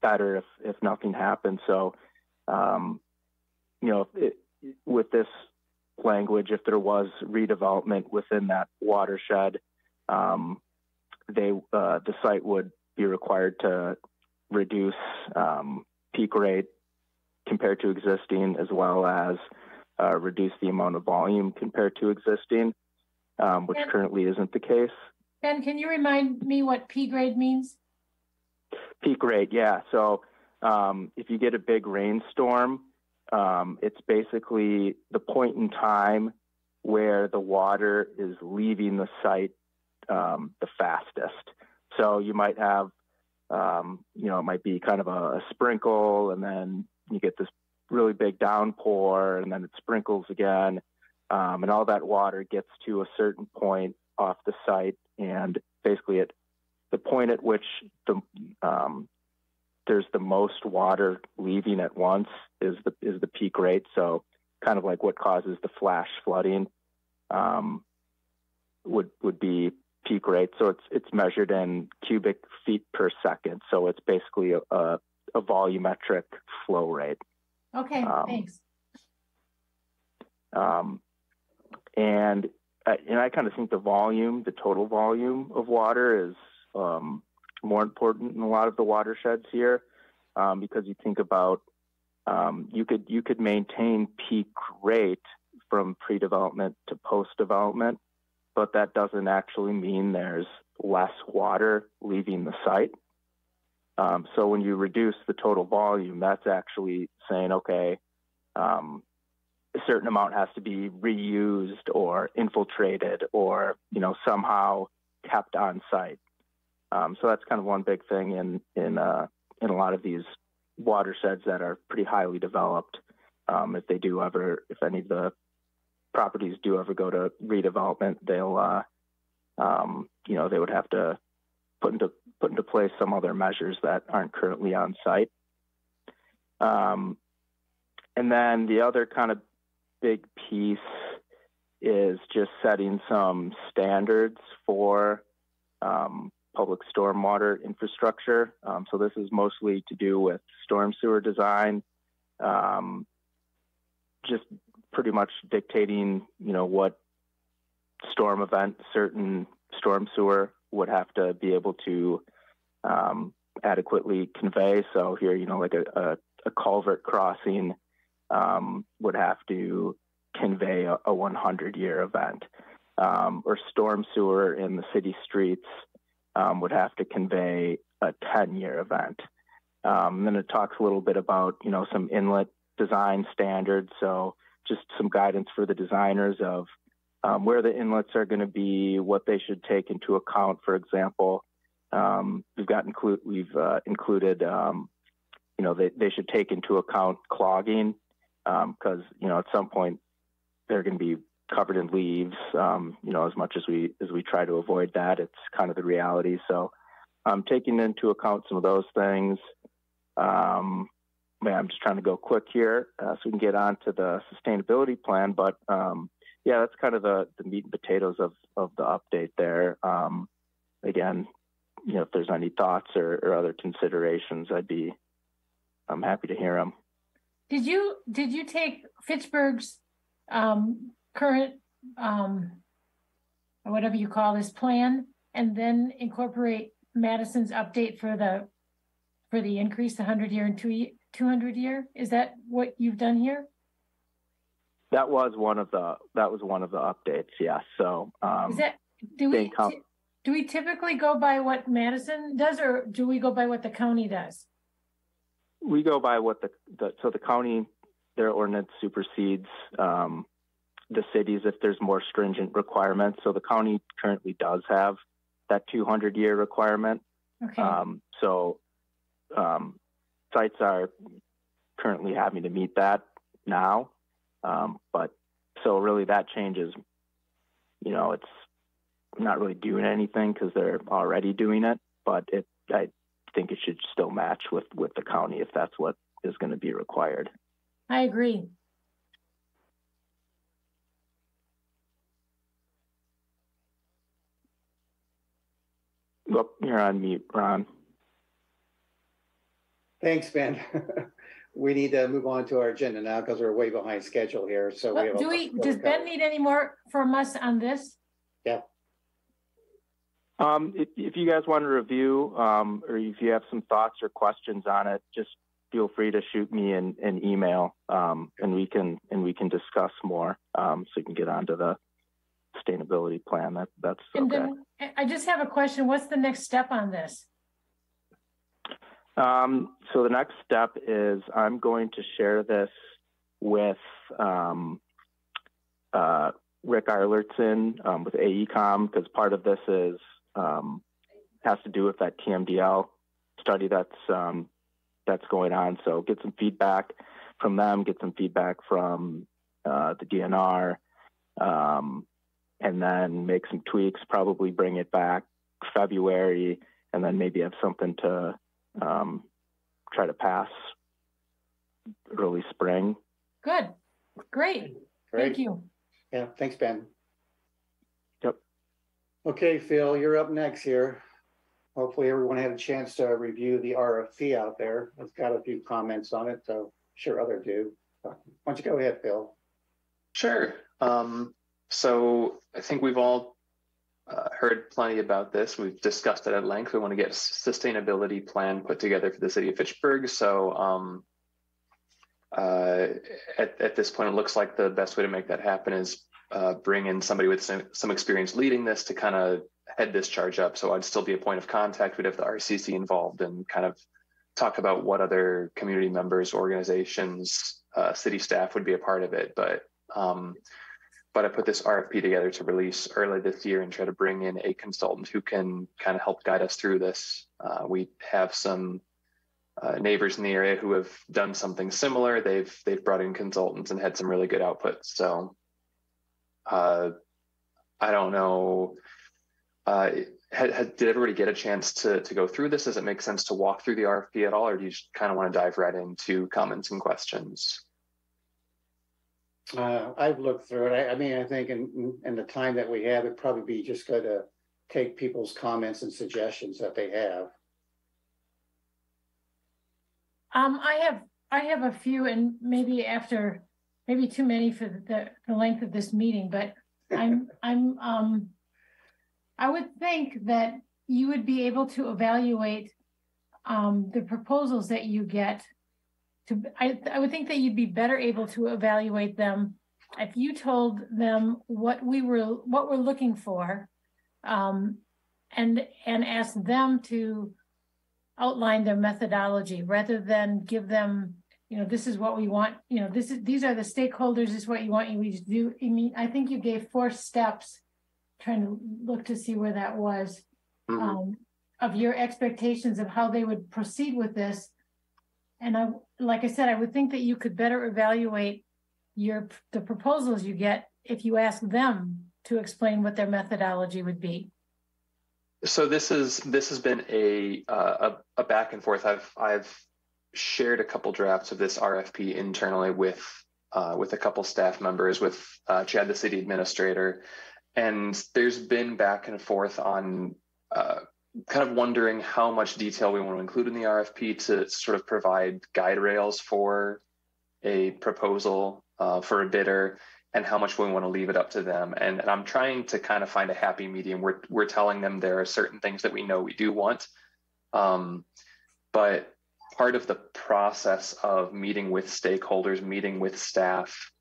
better if nothing happens. So, with this language, if there was redevelopment within that watershed, the site would be required to reduce peak rate compared to existing, as well as reduce the amount of volume compared to existing, which currently isn't the case. Ben, can you remind me what P grade means? Peak rate, yeah. So if you get a big rainstorm, it's basically the point in time where the water is leaving the site the fastest. So you might have, it might be kind of a sprinkle, and then you get this really big downpour, and then it sprinkles again, and all that water gets to a certain point off the site, and basically at the point at which there's the most water leaving at once is the peak rate. So kind of like what causes the flash flooding would be peak rate. So it's measured in cubic feet per second. So it's basically a volumetric flow rate. Okay, thanks. And I kind of think the total volume of water is more important in a lot of the watersheds here, because you think about you could maintain peak rate from pre-development to post-development, but that doesn't actually mean there's less water leaving the site. So when you reduce the total volume, that's actually saying, okay, a certain amount has to be reused or infiltrated or, somehow kept on site. So that's kind of one big thing in a lot of these watersheds that are pretty highly developed. If any of the properties do ever go to redevelopment, they'll, they would have to put into place some other measures that aren't currently on site. And then the other kind of big piece is just setting some standards for public stormwater infrastructure. So this is mostly to do with storm sewer design, just pretty much dictating, what storm event certain storm sewer would have to be able to adequately convey. So here, like a culvert crossing would have to convey a 100-year event, or storm sewer in the city streets would have to convey a 10-year event. And then it talks a little bit about, some inlet design standards. So just some guidance for the designers of where the inlets are going to be, what they should take into account. For example, we've included, they should take into account clogging, because, at some point they're going to be covered in leaves. As much as we try to avoid that, it's kind of the reality. So taking into account some of those things. I'm just trying to go quick here so we can get on to the sustainability plan. But that's kind of the meat and potatoes of the update there. Again, if there's any thoughts or other considerations, I'm happy to hear them. Did you take Fitchburg's current or whatever you call this plan, and then incorporate Madison's update for the increase, the 100-year and 200-year? Is that what you've done here? That was one of the updates. Yes. So do we typically go by what Madison does, or do we go by what the county does? We go by what the county, their ordinance supersedes the cities if there's more stringent requirements. So the county currently does have that 200-year requirement. Okay. Sites are currently having to meet that now. But so really that changes, it's not really doing anything because they're already doing it, but I think it should still match with the county if that's what is going to be required. I agree. Look, you're on mute, Ron. Thanks, Ben. We need to move on to our agenda now because we're way behind schedule here. So Does Ben need any more from us on this? Yeah. If you guys want to review, or if you have some thoughts or questions on it, just feel free to shoot me an email, and we can discuss more, so you can get onto the sustainability plan. That's and okay. Then I just have a question. What's the next step on this? So the next step is I'm going to share this with Rick Eilertson with AECOM, because part of this is has to do with that TMDL study that's going on. So get some feedback from them, get some feedback from the DNR, and then make some tweaks, probably bring it back February, and then maybe have something to try to pass early spring. Good. Great. Thank you. Yeah, thanks, Ben. Yep. Okay, Phil, you're up next here. Hopefully everyone had a chance to review the RFP out there. I've got a few comments on it, so sure others do. Why don't you go ahead, Phil? Sure. So I think we've all heard plenty about this. We've discussed it at length. We want to get a sustainability plan put together for the city of Fitchburg. So at this point, it looks like the best way to make that happen is bring in somebody with some experience leading this to kind of head this charge up. So I'd still be a point of contact. We'd have the RCC involved and kind of talk about what other community members, organizations, city staff would be a part of it. But I put this RFP together to release early this year and try to bring in a consultant who can kind of help guide us through this. We have some neighbors in the area who have done something similar. They've brought in consultants and had some really good output. So I don't know. Did everybody get a chance to go through this? Does it make sense to walk through the RFP at all, or do you just kind of want to dive right into comments and questions? I've looked through it. I mean, I think in the time that we have, it'd probably be just good to take people's comments and suggestions that they have. I have a few, and maybe too many for the length of this meeting, but I would think that you would be able to evaluate the proposals that you get. I would think that you'd be better able to evaluate them if you told them what we're looking for, and ask them to outline their methodology rather than give them, this is what we want. These are the stakeholders. This is what you want you to do. I mean, I think you gave 4 steps. Trying to look to see where that was, of your expectations of how they would proceed with this. And like I said, I would think that you could better evaluate the proposals you get if you ask them to explain what their methodology would be. So this has been a back and forth. I've shared a couple drafts of this RFP internally with a couple staff members, with Chad, the city administrator. And there's been back and forth on kind of wondering how much detail we want to include in the RFP to sort of provide guide rails for a proposal for a bidder, and how much we want to leave it up to them. And I'm trying to kind of find a happy medium. We're telling them there are certain things that we know we do want, but part of the process of meeting with stakeholders, meeting with staff,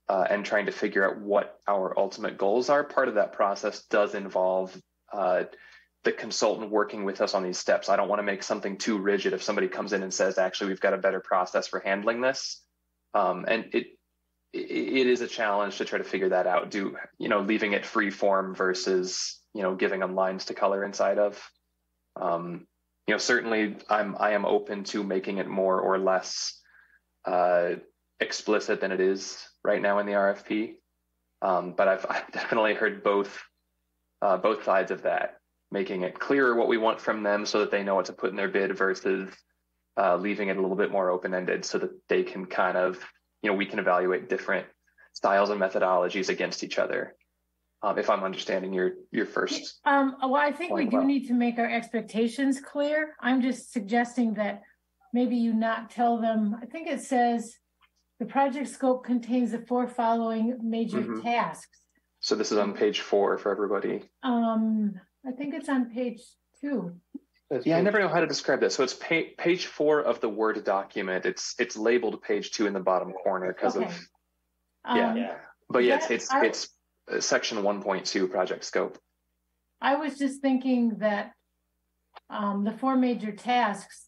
and trying to figure out what our ultimate goals are, part of that process does involve the consultant working with us on these steps. I don't want to make something too rigid if somebody comes in and says, actually, we've got a better process for handling this. And it is a challenge to try to figure that out. Leaving it free form versus, giving them lines to color inside of. Certainly I am open to making it more or less explicit than it is right now in the RFP. But I've definitely heard both sides of that, making it clearer what we want from them so that they know what to put in their bid versus leaving it a little bit more open-ended so that they can kind of, we can evaluate different styles and methodologies against each other. If I'm understanding your first. Well, I think we do well. need to make our expectations clear. I'm just suggesting that maybe you not tell them, I think it says the project scope contains the 4 following major tasks. So this is on page 4 for everybody. I think it's on page 2. Yeah, I never know how to describe that. So it's page 4 of the Word document. It's labeled page 2 in the bottom corner because of But yeah, it's section 1.2 project scope. I was just thinking that the 4 major tasks.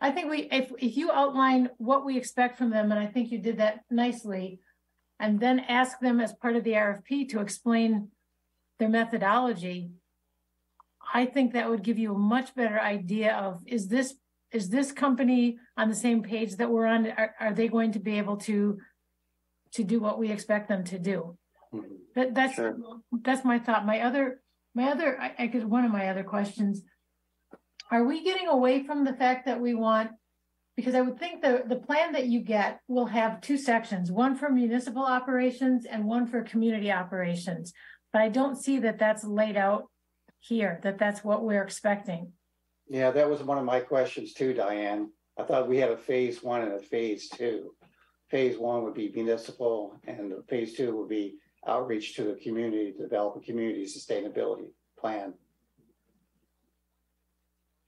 I think if you outline what we expect from them, and I think you did that nicely, and then ask them as part of the RFP to explain their methodology, I think that would give you a much better idea of, is this company on the same page that we're on? Are they going to be able to do what we expect them to do? That's my thought. My other, I guess one of my other questions, are we getting away from the fact that we want, because I would think the plan that you get will have 2 sections, one for municipal operations and one for community operations. But I don't see that that's laid out here, that's what we're expecting. Yeah, that was one of my questions too, Diane. I thought we had a phase 1 and a phase 2. Phase 1 would be municipal and phase 2 would be outreach to the community, develop a community sustainability plan.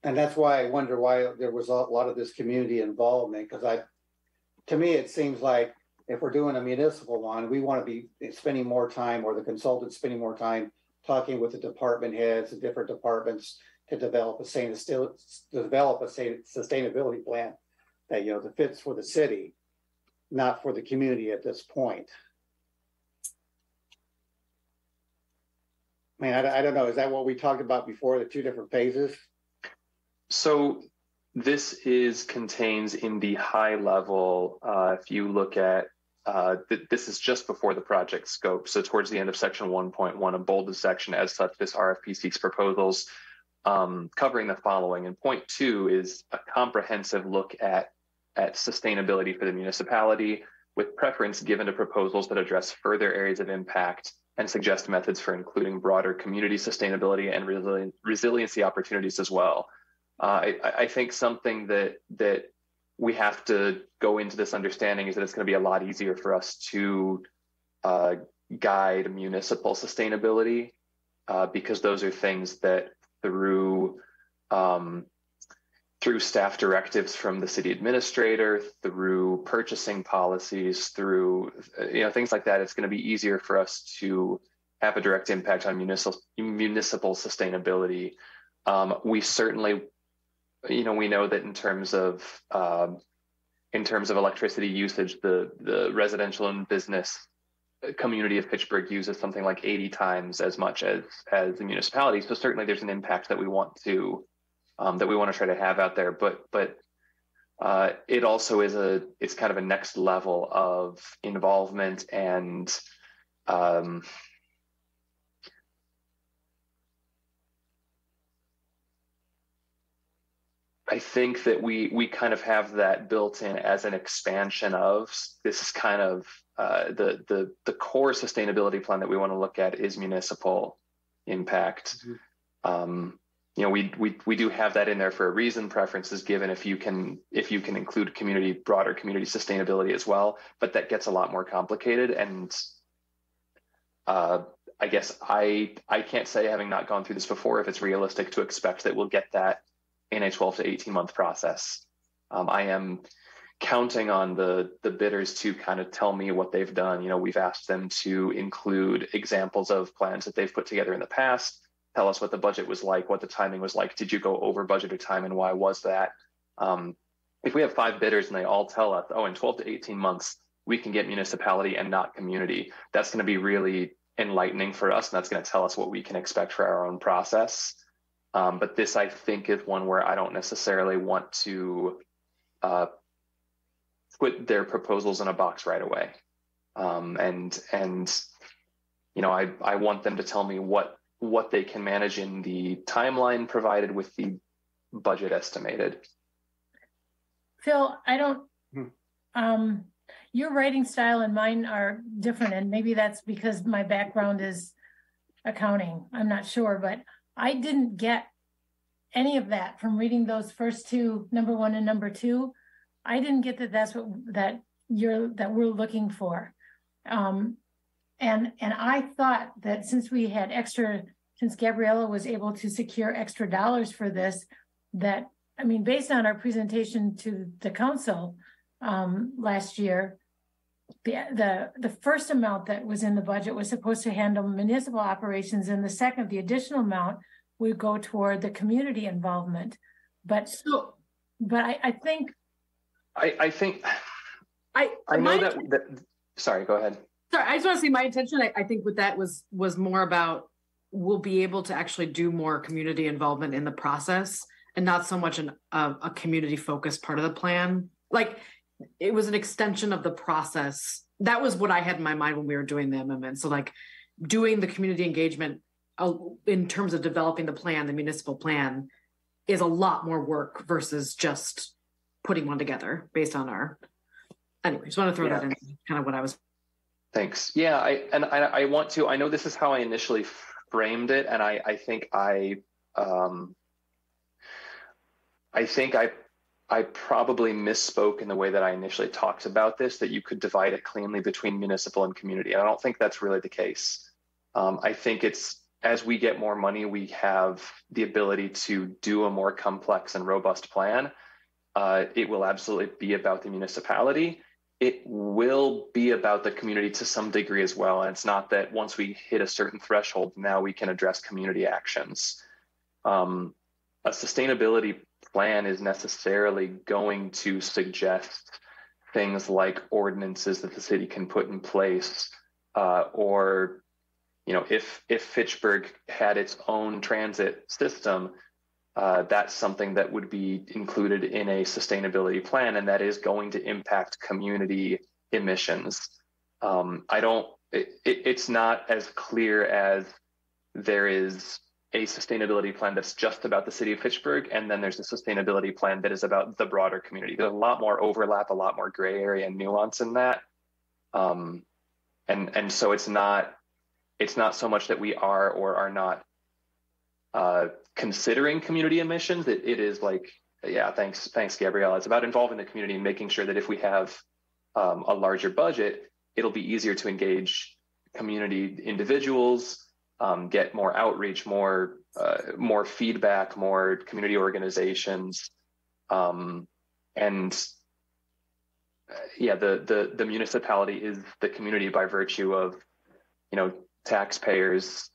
And that's why I wonder why there was a lot of this community involvement, because to me, it seems like if we're doing a municipal one, we want to be spending more time, or the consultant spending more time talking with the department heads, the different departments to develop a sustainability plan that, that fits for the city, not for the community at this point. I mean, I don't know. Is that what we talked about before, the 2 different phases? So this contains in the high level, if you look at, this is just before the project scope. So towards the end of section 1.1, a bolded section as such, this RFP seeks proposals covering the following. And point 2 is a comprehensive look at sustainability for the municipality, with preference given to proposals that address further areas of impact and suggest methods for including broader community sustainability and resiliency opportunities as well. I think something that we have to go into this understanding is that it's going to be a lot easier for us to guide municipal sustainability because those are things that through staff directives from the city administrator, through purchasing policies, through things like that, it's going to be easier for us to have a direct impact on municipal sustainability. We certainly, we know that in terms of electricity usage, the residential and business community of Fitchburg uses something like 80 times as much as the municipality. So certainly there's an impact that we want to try to have out there, but it also it's kind of a next level of involvement and I think that we kind of have that built in as an expansion of this is kind of the core sustainability plan that we want to look at is municipal impact. We do have that in there for a reason. Preference is given if you can include broader community sustainability as well, but that gets a lot more complicated. And I guess I can't say, having not gone through this before, if it's realistic to expect that we'll get that in a 12 to 18 month process. I am counting on the bidders to kind of tell me what they've done. We've asked them to include examples of plans that they've put together in the past, tell us what the budget was like, what the timing was like. Did you go over budget or time, and why was that? If we have 5 bidders and they all tell us, oh, in 12 to 18 months, we can get municipality and not community. That's going to be really enlightening for us, and that's going to tell us what we can expect for our own process. But this, I think, is one where I don't necessarily want to put their proposals in a box right away. And you know, I want them to tell me what they can manage in the timeline provided with the budget estimated. Phil, I don't, your writing style and mine are different, and maybe that's because my background is accounting. I'm not sure, but I didn't get any of that from reading those first two, number 1 and number 2. I didn't get that that's what that we're looking for. And I thought that since Gabriella was able to secure extra dollars for this, that, I mean, based on our presentation to the council last year, the first amount that was in the budget was supposed to handle municipal operations, and the second, the additional amount, would go toward the community involvement. But I think sorry, go ahead. Sorry, I just want to say my intention. I think what that was more about, we'll be able to actually do more community involvement in the process, and not so much a community focused part of the plan. Like, it was an extension of the process. That was what I had in my mind when we were doing the amendment. So like doing the community engagement in terms of developing the plan, the municipal plan, is a lot more work versus just putting one together based on our, anyway, just want to throw that in, kind of what I was. Thanks. Yeah, I want to, I know this is how I initially framed it, and I think I probably misspoke in the way that I initially talked about this, that you could divide it cleanly between municipal and community. I don't think that's really the case. I think it's, as we get more money, we have the ability to do a more complex and robust plan. It will absolutely be about the municipality. It will be about the community to some degree as well. And it's not that once we hit a certain threshold, now we can address community actions. A sustainability plan is necessarily going to suggest things like ordinances that the city can put in place, or, you know, if Fitchburg had its own transit system, that's something that would be included in a sustainability plan, and that is going to impact community emissions. It's not as clear as there is a sustainability plan that's just about the city of Fitchburg, and then there's a sustainability plan that is about the broader community. There's a lot more overlap, a lot more gray area and nuance in that. And so it's not so much that we are or are not considering community emissions. It is like, yeah, thanks, Gabriella. It's about involving the community and making sure that if we have a larger budget, it'll be easier to engage community individuals, get more outreach, more feedback, more community organizations, and the municipality is the community by virtue of, you know, taxpayers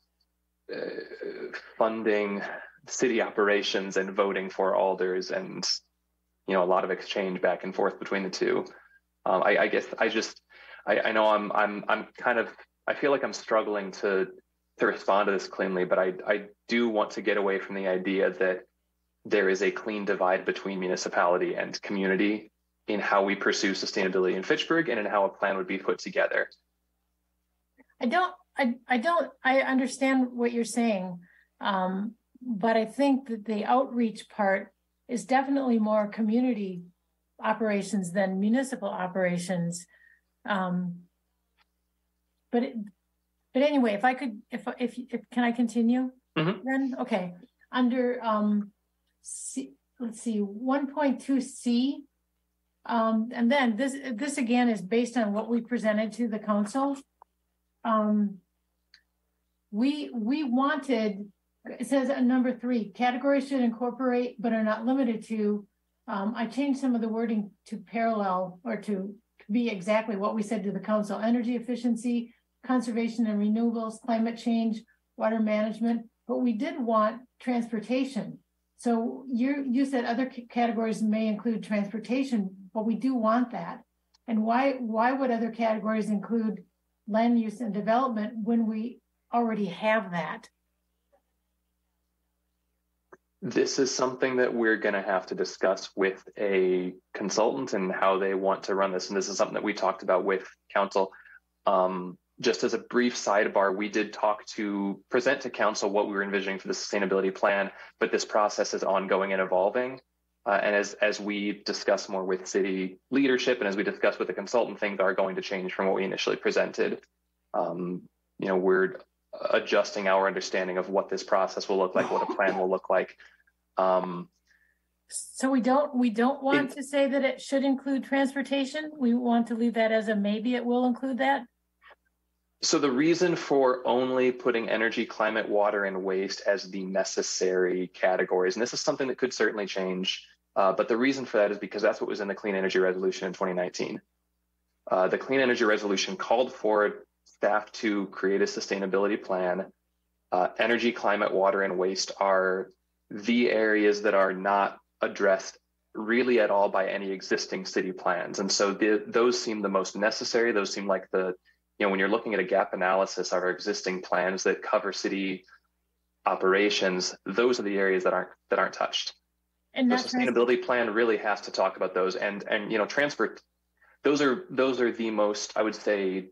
funding city operations and voting for alders, and, you know, a lot of exchange back and forth between the two. I guess I know I'm kind of, I feel like I'm struggling to respond to this cleanly, but I do want to get away from the idea that there is a clean divide between municipality and community in how we pursue sustainability in Fitchburg and in how a plan would be put together. I understand what you're saying, but I think that the outreach part is definitely more community operations than municipal operations. But anyway, if I could, if can I continue? Mm-hmm. Then okay, under let's see, 1.2C, and then this again is based on what we presented to the council. We wanted, it says at number 3, categories should incorporate but are not limited to. I changed some of the wording to parallel or to be exactly what we said to the council: energy efficiency, conservation and renewables, climate change, water management, but we did want transportation. So you said other categories may include transportation, but we do want that. And why would other categories include land use and development when we already have that? This is something that we're going to have to discuss with a consultant and how they want to run this. And this is something that we talked about with council. Just as a brief sidebar, we did present to council what we were envisioning for the sustainability plan, but this process is ongoing and evolving. And as we discuss more with city leadership and as we discuss with the consultant, things are going to change from what we initially presented. We're adjusting our understanding of what this process will look like, what a plan will look like. So we don't want to say that it should include transportation. We want to leave that as a maybe it will include that. So the reason for only putting energy, climate, water, and waste as the necessary categories, and this is something that could certainly change, but the reason for that is because that's what was in the Clean Energy Resolution in 2019. The Clean Energy Resolution called for staff to create a sustainability plan. Energy, climate, water, and waste are the areas that are not addressed really at all by any existing city plans. And so those seem the most necessary. Those seem like when you're looking at a gap analysis of our existing plans that cover city operations, those are the areas that aren't touched. And the sustainability plan really has to talk about those. And transport, those are the most, I would say,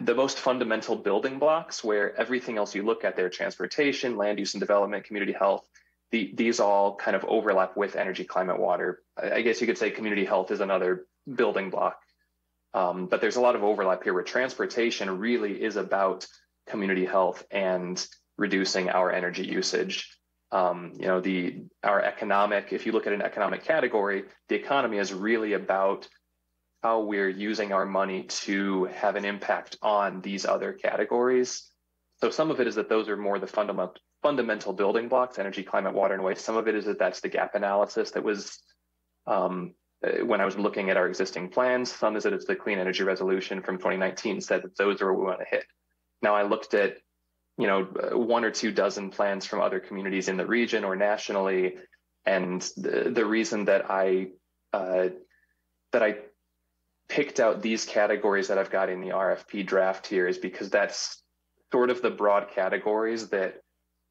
the most fundamental building blocks, where everything else you look at there, transportation, land use and development, community health, these all kind of overlap with energy, climate, water. I guess you could say community health is another building block. But there's a lot of overlap here where transportation really is about community health and reducing our energy usage. Our economic, if you look at an economic category, the economy is really about how we're using our money to have an impact on these other categories. So some of it is that those are more the fundamental building blocks, energy, climate, water, and waste. Some of it is that that's the gap analysis that was when I was looking at our existing plans. Some is that it's the Clean Energy Resolution from 2019 said that those are what we want to hit. Now I looked at, 1 or 2 dozen plans from other communities in the region or nationally. And the reason that I picked out these categories that I've got in the RFP draft here is because that's sort of the broad categories that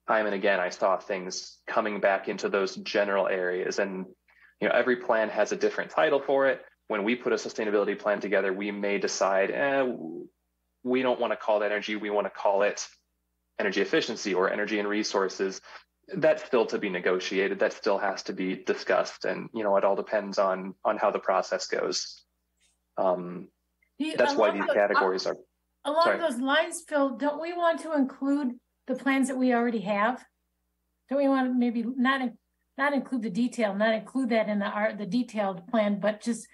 time and again, I saw things coming back into those general areas. And every plan has a different title for it. When we put a sustainability plan together, we may decide, we don't want to call it energy. We want to call it energy efficiency or energy and resources. That's still to be negotiated. That still has to be discussed. And, it all depends on how the process goes. That's why these categories are. Along those lines, Phil, don't we want to include the plans that we already have? Don't we want to maybe not include the detail, not include that in the detailed plan, but just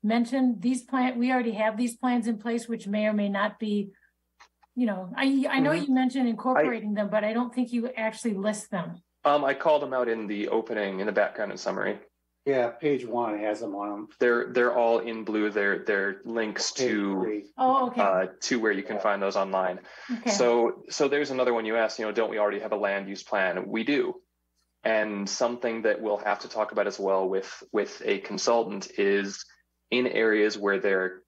mention these we already have these plans in place, which may or may not be, I know you mentioned incorporating them, but I don't think you actually list them. I called them out in the background and summary. Yeah, page 1 has them on them. They're all in blue. They're links to to where you can find those online. Okay. So there's another one you asked, don't we already have a land use plan? We do. And something that we'll have to talk about as well with a consultant is in areas where there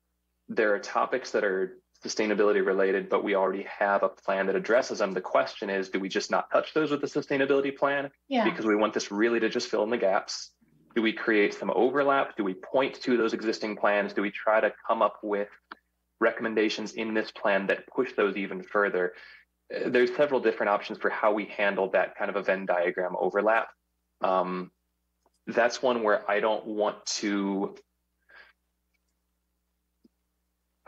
are topics that are sustainability related, but we already have a plan that addresses them. The question is, do we just not touch those with the sustainability plan? Yeah. Because we want this really to just fill in the gaps. Do we create some overlap? Do we point to those existing plans? Do we try to come up with recommendations in this plan that push those even further? There's several different options for how we handle that kind of a Venn diagram overlap. That's one where I don't want to.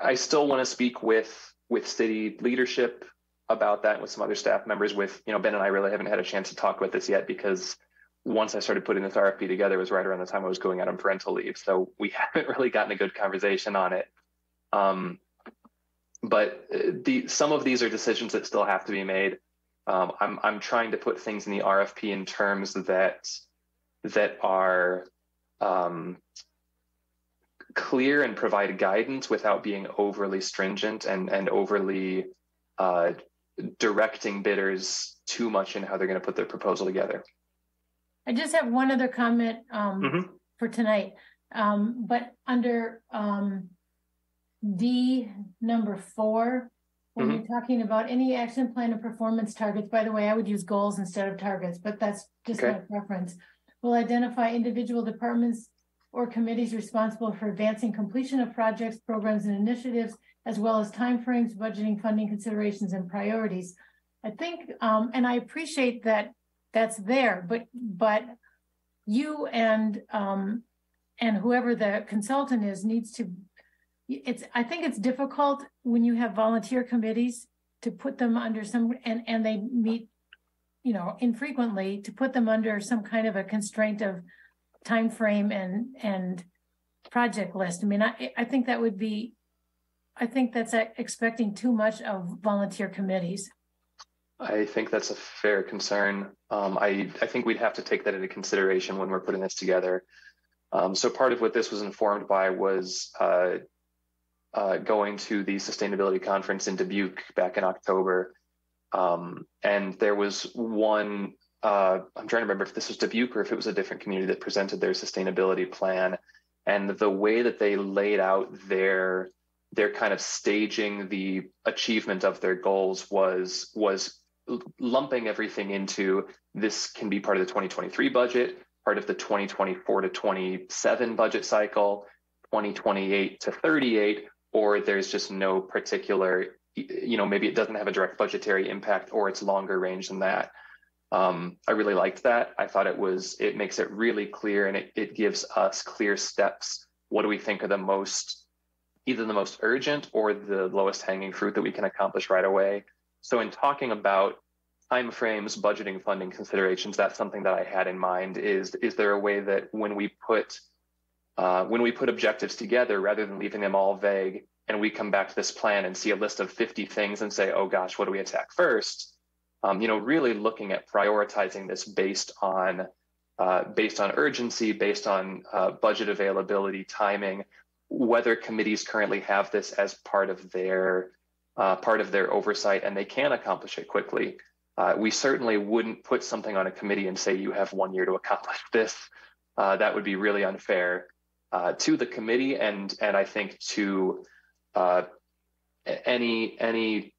I still want to speak with city leadership about that, with some other staff members. With Ben and I really haven't had a chance to talk about this yet because once I started putting this RFP together, it was right around the time I was going out on parental leave, so we haven't really gotten a good conversation on it. But some of these are decisions that still have to be made. I'm trying to put things in the RFP in terms that are clear and provide guidance without being overly stringent and overly directing bidders too much in how they're going to put their proposal together. I just have one other comment for tonight. But under D number 4, when you're talking about any action plan and performance targets, by the way, I would use goals instead of targets, but that's just my preference. Will identify individual departments or committees responsible for advancing completion of projects, programs, and initiatives, as well as timeframes, budgeting, funding considerations, and priorities. I think, and I appreciate that that's there, but you and whoever the consultant is needs to. I think it's difficult when you have volunteer committees to put them under some, and they meet, infrequently, to put them under some kind of a constraint of time frame and project list. I mean, I think that would be, I think that's expecting too much of volunteer committees. I think that's a fair concern. I think we'd have to take that into consideration when we're putting this together. So part of what this was informed by was going to the sustainability conference in Dubuque back in October. And there was one, I'm trying to remember if this was Dubuque or if it was a different community that presented their sustainability plan. And the way that they laid out their kind of staging the achievement of their goals was lumping everything into, this can be part of the 2023 budget, part of the 2024 to 27 budget cycle, 2028 to 38, or there's just no particular, maybe it doesn't have a direct budgetary impact, or it's longer range than that. I really liked that. I thought it makes it really clear, and it gives us clear steps. What do we think are either the most urgent or the lowest hanging fruit that we can accomplish right away? So in talking about timeframes, budgeting, funding considerations, that's something that I had in mind. Is there a way that when we put objectives together, rather than leaving them all vague, and we come back to this plan and see a list of 50 things and say, oh gosh, what do we attack first? Really looking at prioritizing this based on urgency, based on budget availability, timing, whether committees currently have this as part of their oversight and they can accomplish it quickly. We certainly wouldn't put something on a committee and say you have 1 year to accomplish this. That would be really unfair to the committee, and I think to any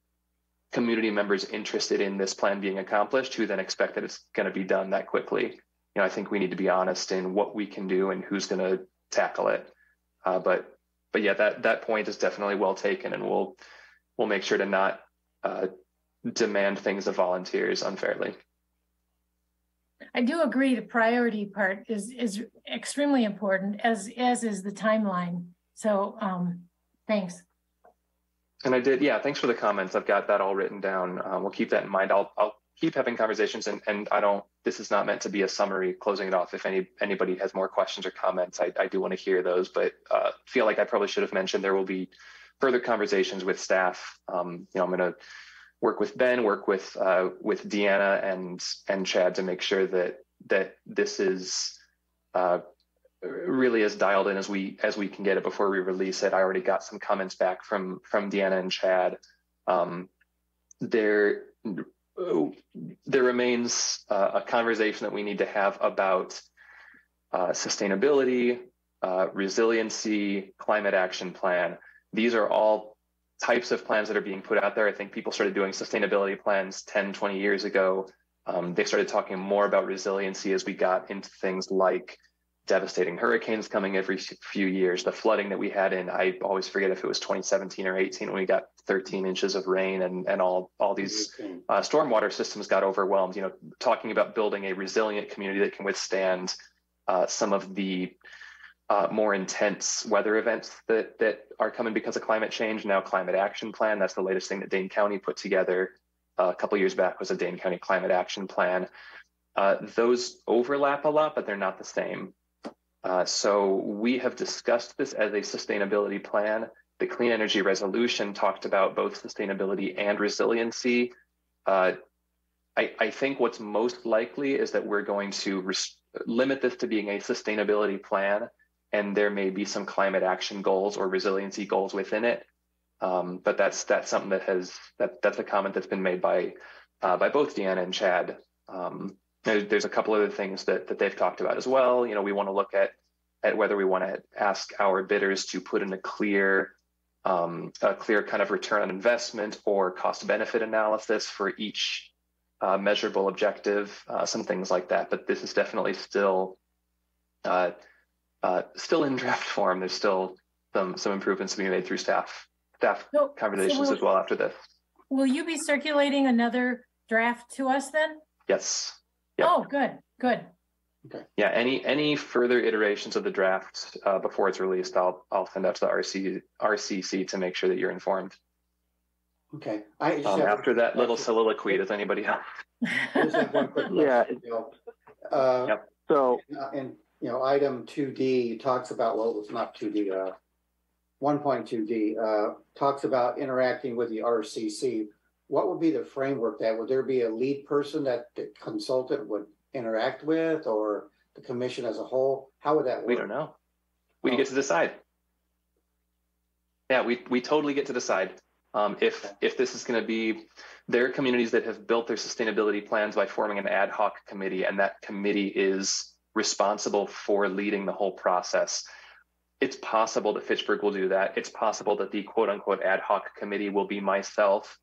community members interested in this plan being accomplished, who then expect that it's going to be done that quickly. I think we need to be honest in what we can do and who's going to tackle it. But yeah, that point is definitely well taken, and we'll make sure to not demand things of volunteers unfairly. I do agree the priority part is extremely important, as is the timeline. So thanks. And I did, yeah, thanks for the comments. I've got that all written down. We'll keep that in mind. I'll keep having conversations, and this is not meant to be a summary closing it off. If anybody has more questions or comments, I do want to hear those, but feel like I probably should have mentioned there will be further conversations with staff. I'm going to work with Ben, work with Deanna and Chad to make sure that this is really as dialed in as we can get it before we release it. I already got some comments back from Deanna and Chad. There remains a conversation that we need to have about sustainability, resiliency, climate action plan. These are all types of plans that are being put out there. I think people started doing sustainability plans 10, 20 years ago. They started talking more about resiliency as we got into things like devastating hurricanes coming every few years. The flooding that we had I always forget if it was 2017 or 18 when we got 13 inches of rain and all these stormwater systems got overwhelmed. Talking about building a resilient community that can withstand some of the more intense weather events that are coming because of climate change. Now, climate action plan, that's the latest thing that Dane County put together a couple years back, was a Dane County climate action plan. Those overlap a lot, but they're not the same. So we have discussed this as a sustainability plan. The Clean Energy Resolution talked about both sustainability and resiliency. I think what's most likely is that we're going to limit this to being a sustainability plan, and there may be some climate action goals or resiliency goals within it. But that's something that's a comment that's been made by both Deanna and Chad. There's a couple other things that they've talked about as well. We want to look at at whether we want to ask our bidders to put in a clear kind of return on investment or cost benefit analysis for each measurable objective, some things like that. But this is definitely still in draft form. There's still some improvements to be made through staff conversations as well after this. Will you be circulating another draft to us then? Yes. Yep. Oh, good. Okay. Yeah. Any further iterations of the draft before it's released, I'll send out to the RCC to make sure that you're informed. Okay. After that little soliloquy, does anybody else? I just have one quick question. Yeah. Yep. So, and item 2D talks about, well, it's not 2D, 1.2D talks about interacting with the RCC. What would be the framework that would there be a lead person that the consultant would interact with, or the commission as a whole? How would that work? We don't know. We get to decide. Yeah, we totally get to decide. If this is going to be, there are communities that have built their sustainability plans by forming an ad hoc committee, and that committee is responsible for leading the whole process. It's possible that Fitchburg will do that. It's possible that the quote unquote ad hoc committee will be myself,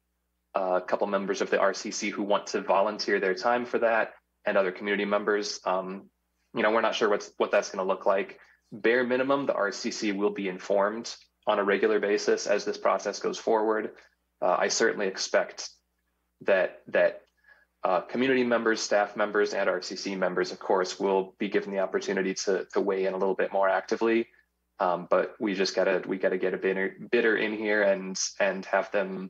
a couple members of the RCC who want to volunteer their time for that, and other community members. We're not sure what that's going to look like. Bare minimum, the RCC will be informed on a regular basis as this process goes forward. I certainly expect that community members, staff members, and RCC members, of course, will be given the opportunity to weigh in a little bit more actively. But we gotta get a bidder in here and have them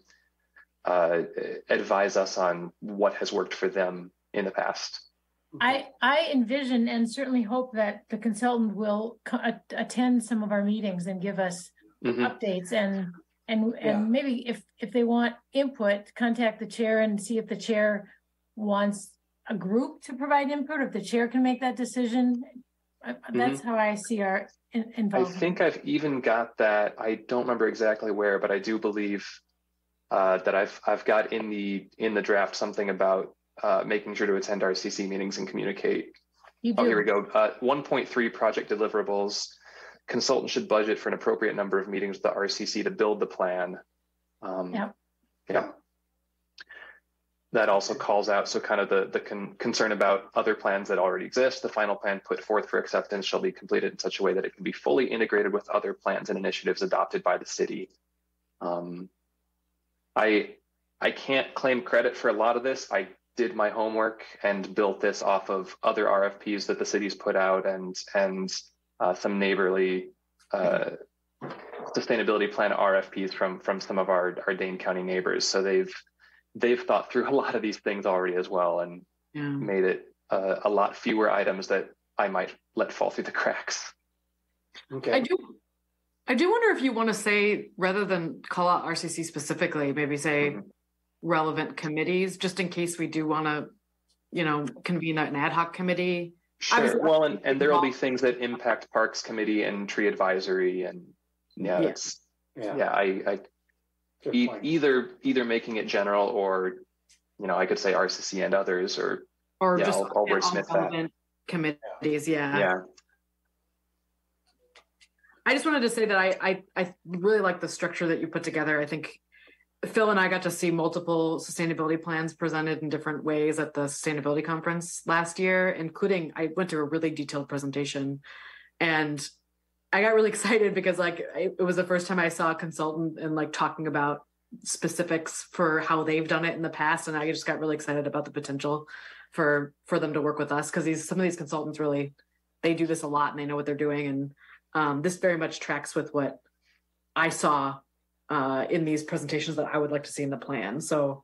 advise us on what has worked for them in the past. I envision and certainly hope that the consultant will attend some of our meetings and give us updates and maybe if they want input, contact the chair and see if the chair wants a group to provide input, or if the chair can make that decision. That's how I see our involvement. I think I've even got that. I don't remember exactly where, but I do believe that I've got in the draft something about making sure to attend RCC meetings and communicate. Oh, here we go. 1.3 project deliverables. Consultant should budget for an appropriate number of meetings with the RCC to build the plan. That also calls out, so kind of the concern about other plans that already exist. The final plan put forth for acceptance shall be completed in such a way that it can be fully integrated with other plans and initiatives adopted by the city. I can't claim credit for a lot of this. I did my homework and built this off of other RFPs that the city's put out and some neighborly sustainability plan RFPs from some of our Dane County neighbors. So they've thought through a lot of these things already as well, and made it a lot fewer items that I might let fall through the cracks. Okay. I do wonder if you want to say, rather than call out RCC specifically, maybe say relevant committees, just in case we do want to, convene an ad hoc committee. Sure. Well, and there will be things that impact Parks Committee and Tree Advisory, and either making it general, or I could say RCC and others, or just I'll wordsmith that. Committees, yeah. I just wanted to say that I really like the structure that you put together. I think Phil and I got to see multiple sustainability plans presented in different ways at the sustainability conference last year, including I went to a really detailed presentation, and I got really excited because it was the first time I saw a consultant and talking about specifics for how they've done it in the past. And I just got really excited about the potential for them to work with us, because some of these consultants really, they do this a lot and they know what they're doing. And this very much tracks with what I saw in these presentations that I would like to see in the plan. So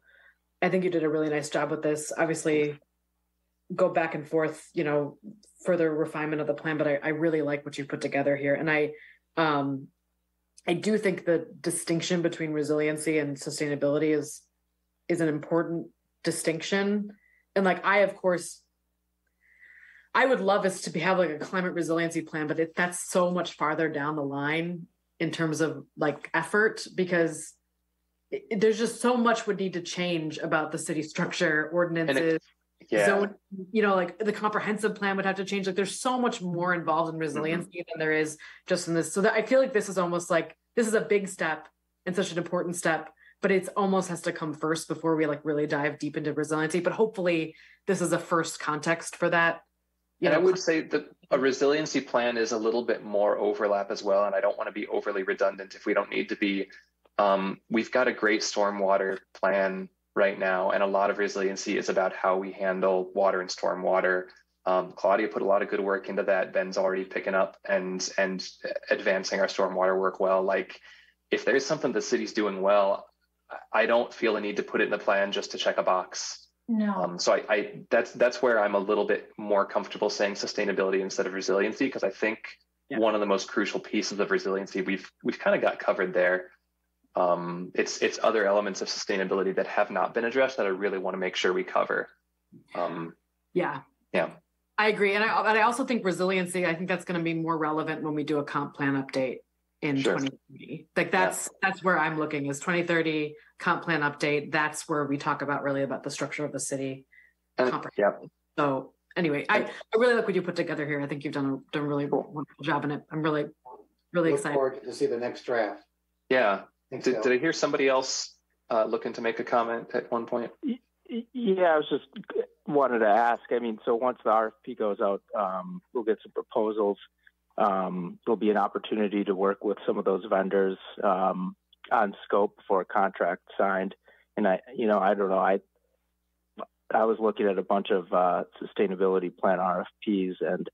I think you did a really nice job with this. Obviously, go back and forth, further refinement of the plan, but I really like what you put together here. And I do think the distinction between resiliency and sustainability is an important distinction. And I would love us to have a climate resiliency plan, but that's so much farther down the line in terms of effort, because there's just so much would need to change about the city structure, ordinances, zone, like the comprehensive plan would have to change. Like there's so much more involved in resiliency than there is just in this. So that I feel like this is almost like, this is a big step and such an important step, but it's almost has to come first before we like really dive deep into resiliency. But hopefully this is a first context for that. And I would say that a resiliency plan is a little bit more overlap as well. And I don't want to be overly redundant if we don't need to be. We've got a great stormwater plan right now, and a lot of resiliency is about how we handle water and stormwater. Claudia put a lot of good work into that. Ben's already picking up and advancing our stormwater work well. Like if there's something the city's doing well, I don't feel a need to put it in the plan just to check a box. No. So that's where I'm a little bit more comfortable saying sustainability instead of resiliency, because I think one of the most crucial pieces of resiliency we've kind of got covered there. It's other elements of sustainability that have not been addressed that I really want to make sure we cover. Yeah, I agree, and I also think resiliency. I think that's going to be more relevant when we do a comp plan update in 2030. Like that's where I'm looking is 2030 comp plan update. That's where we talk about really about the structure of the city. So anyway, I really like what you put together here. I think you've done a really wonderful job in it. I'm really excited. Look forward to see the next draft. Yeah. Did I hear somebody else looking to make a comment at one point? Yeah, I was just wanted to ask. I mean, so once the RFP goes out, we'll get some proposals. There'll be an opportunity to work with some of those vendors on scope before a contract signed. And I don't know. I was looking at a bunch of sustainability plan RFPs, and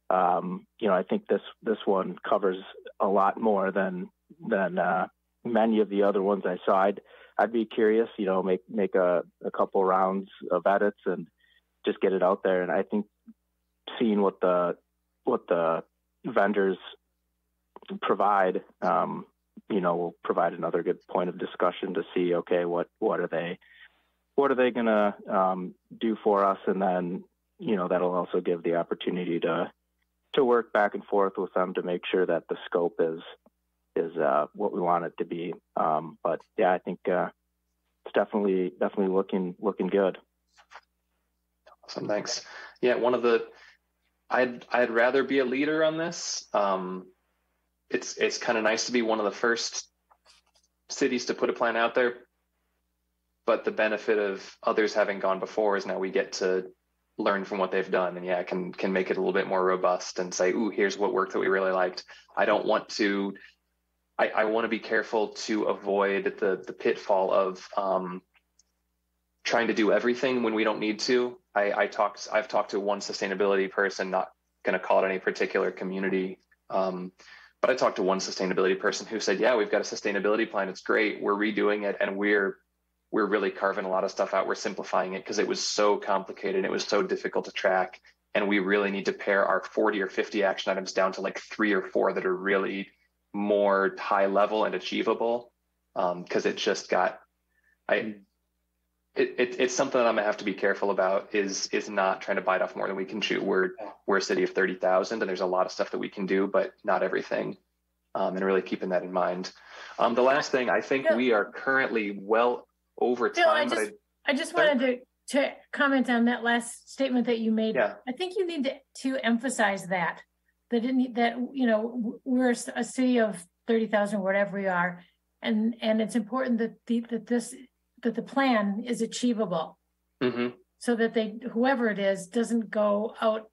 I think this one covers a lot more than many of the other ones I saw. I'd be curious, make a couple rounds of edits and just get it out there. And I think seeing what the vendors provide, will provide another good point of discussion to see, okay, what are they gonna do for us, and then that'll also give the opportunity to work back and forth with them to make sure that the scope is what we want it to be. But yeah, I think it's definitely looking good. Awesome, thanks. Yeah, I'd rather be a leader on this. It's kind of nice to be one of the first cities to put a plan out there, but the benefit of others having gone before is now we get to learn from what they've done, and can make it a little bit more robust and say, ooh, here's what worked that we really liked. I want to be careful to avoid the pitfall of trying to do everything when we don't need to. I've talked to one sustainability person, not going to call it any particular community, but I talked to one sustainability person who said, yeah, we've got a sustainability plan. It's great. We're redoing it, and we're really carving a lot of stuff out. We're simplifying it because it was so complicated. It was so difficult to track. And we really need to pare our 40 or 50 action items down to like 3 or 4 that are really more high level and achievable. Because it just got, it's something that I'm gonna have to be careful about is not trying to bite off more than we can chew. We're a city of 30,000, and there's a lot of stuff that we can do, but not everything. And really keeping that in mind. The last thing, I think we are currently well over time. Bill, I just wanted to comment on that last statement that you made. Yeah. I think you need to emphasize that we're a city of 30,000, whatever we are, and it's important that the plan is achievable, so that whoever it is doesn't go out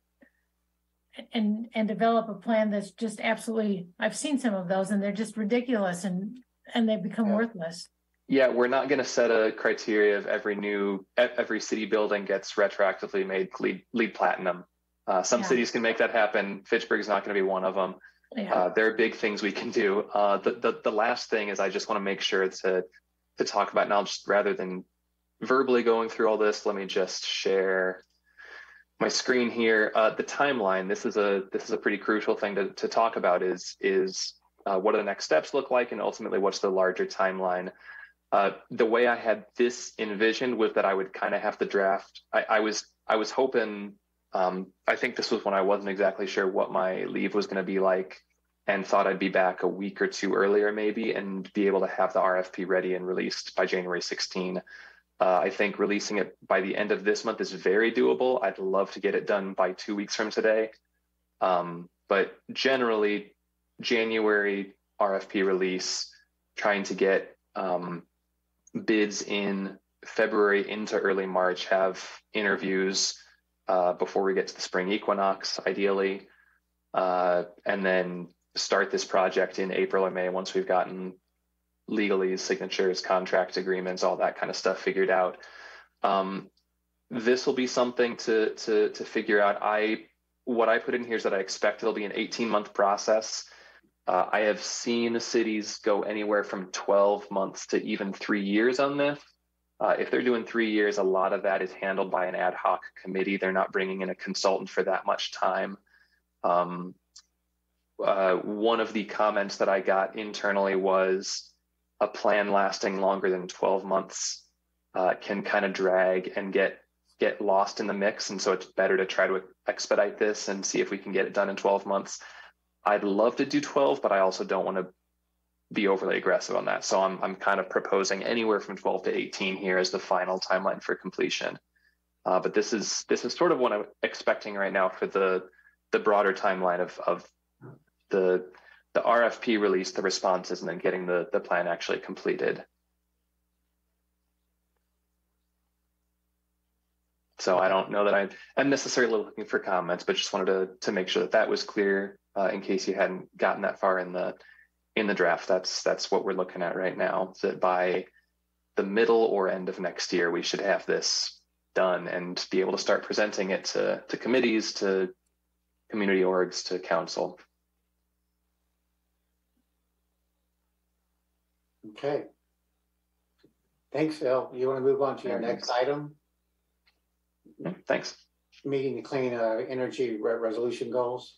and develop a plan that's just absolutely. I've seen some of those, and they're just ridiculous, and they become worthless. Yeah, we're not going to set a criteria of every city building gets retroactively made LEED platinum. Some cities can make that happen. Fitchburg is not going to be one of them. Yeah. There are big things we can do. The last thing is I just want to make sure to talk about now, just rather than verbally going through all this, let me just share my screen here. The timeline. This is a pretty crucial thing to talk about. Is what do the next steps look like, and ultimately what's the larger timeline. The way I had this envisioned was that I would kind of have to draft. I was hoping. I think this was when I wasn't exactly sure what my leave was going to be like, and thought I'd be back a week or two earlier maybe, and be able to have the RFP ready and released by January 16. I think releasing it by the end of this month is very doable. I'd love to get it done by 2 weeks from today. But generally, January RFP release, trying to get bids in February into early March, have interviews before we get to the spring equinox, ideally, and then start this project in April or May once we've gotten legalese, signatures, contract agreements, all that kind of stuff figured out. This will be something to figure out. What I put in here is that I expect it'll be an 18-month process. I have seen cities go anywhere from 12 months to even 3 years on this. If they're doing 3 years, a lot of that is handled by an ad hoc committee. They're not bringing in a consultant for that much time. One of the comments that I got internally was a plan lasting longer than 12 months can kind of drag and get lost in the mix. And so it's better to try to expedite this and see if we can get it done in 12 months. I'd love to do 12, but I also don't want to be overly aggressive on that. So I'm kind of proposing anywhere from 12 to 18 here as the final timeline for completion. But this is sort of what I'm expecting right now for the broader timeline of the RFP release, the responses, and then getting the plan actually completed. So I don't know that I'm necessarily looking for comments, but just wanted to make sure that was clear in case you hadn't gotten that far in the draft. That's what we're looking at right now. So that by the middle or end of next year, we should have this done and be able to start presenting it to committees, to community orgs, to council. Okay. Thanks, Phil. You want to move on to your next item? Thanks. Meeting the clean energy resolution goals.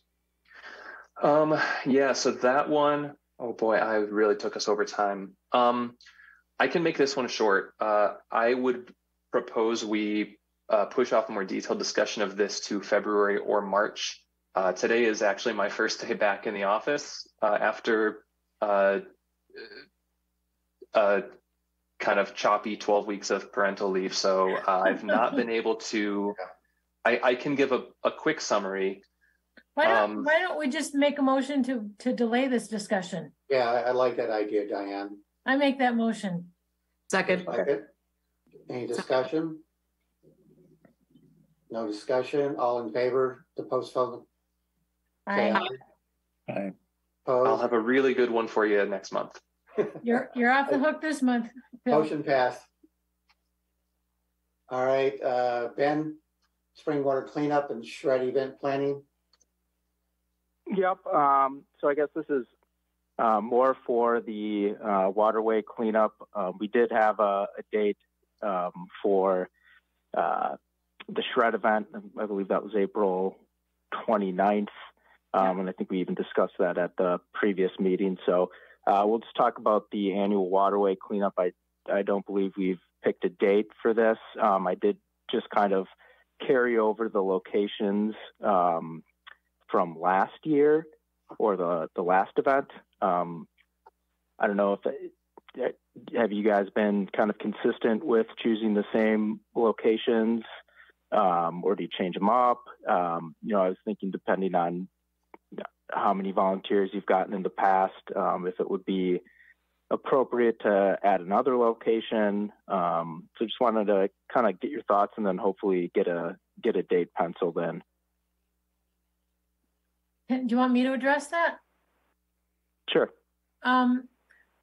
Yeah, so that one, oh boy, I really took us over time. I can make this one short. I would propose we push off a more detailed discussion of this to February or March. Today is actually my first day back in the office after kind of choppy 12 weeks of parental leave. So I've not been able to, I can give a quick summary. Why don't we just make a motion to delay this discussion? Yeah, I like that idea, Diane. I make that motion. Second. Any discussion? No discussion. All in favor to postpone? Aye. Aye. I'll have a really good one for you next month. You're off the hook this month, Phil. Motion passed. All right, Ben, spring water cleanup and shred event planning. Yep. So I guess this is more for the waterway cleanup. We did have a date for the shred event. I believe that was April 29th. And I think we even discussed that at the previous meeting. So we'll just talk about the annual waterway cleanup. I don't believe we've picked a date for this. I did just kind of carry over the locations from last year or the last event. I don't know if have you guys been kind of consistent with choosing the same locations, or do you change them up? I was thinking depending on how many volunteers you've gotten in the past, if it would be appropriate to add another location. So just wanted to kind of get your thoughts and then hopefully get a date penciled in. Do you want me to address that? Sure.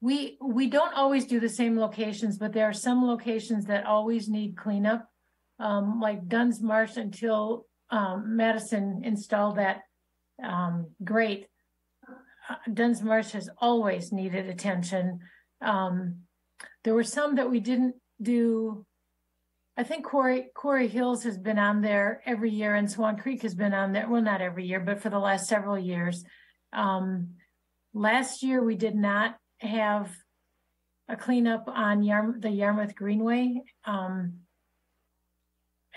We don't always do the same locations, but there are some locations that always need cleanup, like Dunn's Marsh until Madison installed that grate. Dunn's Marsh has always needed attention. There were some that we didn't do. I think Quarry Hills has been on there every year, and Swan Creek has been on there. Well, not every year, but for the last several years. Last year, we did not have a cleanup on the Yarmouth Greenway.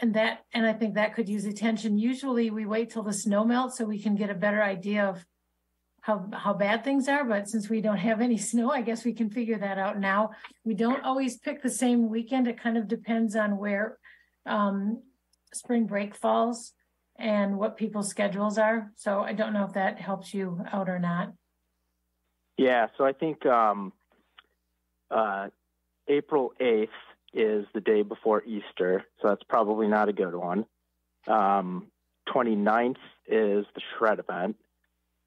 And I think that could use attention. Usually we wait till the snow melts so we can get a better idea how bad things are, but since we don't have any snow, I guess we can figure that out now. We don't always pick the same weekend. It kind of depends on where spring break falls and what people's schedules are. So I don't know if that helps you out or not. Yeah, so I think April 8th is the day before Easter, so that's probably not a good one. 29th is the shred event,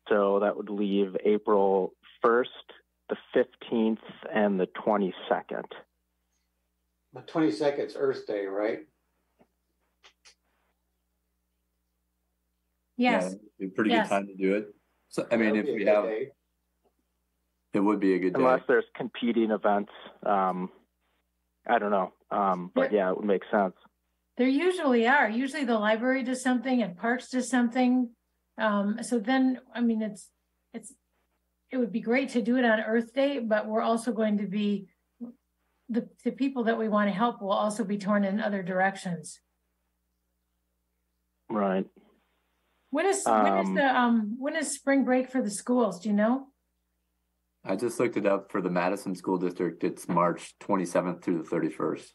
so that would leave April 1st, the 15th, and the 22nd. The 22nd is Earth Day, right? Yes. Yeah, a pretty Yes. good time to do it. So, I mean, That if would be a we good have, day. it would be a good day. Unless there's competing events. I don't know. But yeah, it would make sense. There usually are. Usually the library does something and parks does something. So then, I mean, it would be great to do it on Earth Day, but we're also going to be, the people that we want to help will also be torn in other directions. Right. When is spring break for the schools? Do you know? I just looked it up for the Madison School District. It's March 27th through the 31st.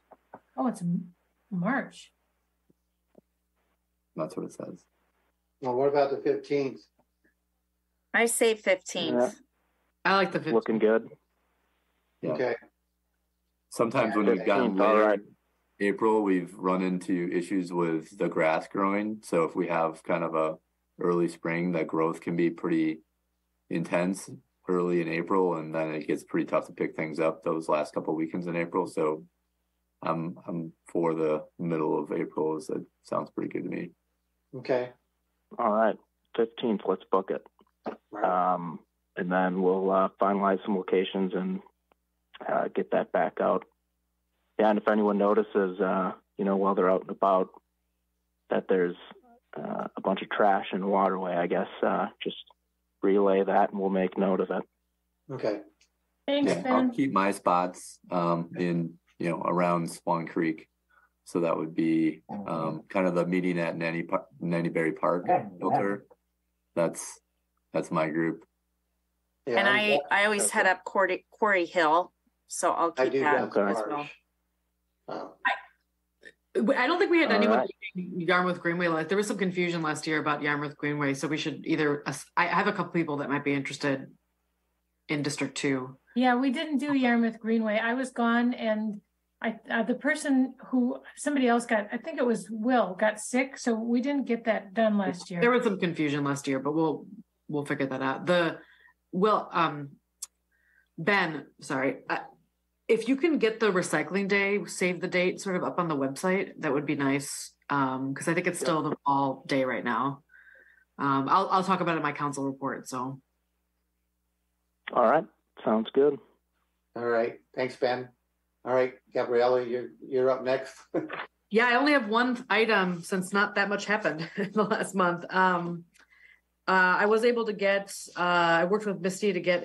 Oh, it's March. That's what it says. Well, what about the 15th? I say 15th. Yeah. I like the 15th. Looking good. Yeah. Okay. Sometimes when we've gotten 15th, all later right. April, we've run into issues with the grass growing. So if we have kind of a early spring, that growth can be pretty intense early in April, and then it gets pretty tough to pick things up those last couple of weekends in April. So I'm for the middle of April. It sounds pretty good to me. Okay. All right. 15th, let's book it. Right. And then we'll finalize some locations and get that back out. Yeah, and if anyone notices, while they're out and about, that there's a bunch of trash in the waterway, I guess just relay that and we'll make note of it. Okay. Thanks, Yeah, I'll Ben. keep my spots in around Swan Creek. So that would be kind of the meeting at Nannyberry Park filter. That's my group. Yeah, And I always head up Quarry Hill, so I'll I keep do that that as March. well. I don't think we had All anyone right. doing Yarmouth Greenway. There was some confusion last year about Yarmouth Greenway, so we should either. I have a couple people that might be interested in District 2. Yeah, we didn't do Yarmouth Greenway. I was gone, and the person somebody else got, I think it was Will, got sick, so we didn't get that done last year. There was some confusion last year, but we'll figure that out. Ben, sorry. If you can get the recycling day, save the date sort of up on the website, that would be nice. Because I think it's still the fall day right now. I'll talk about it in my council report. So. All right. Sounds good. All right. Thanks, Ben. All right, Gabriella, you're up next. Yeah, I only have one item since not that much happened in the last month. I was able to get, I worked with Misty to get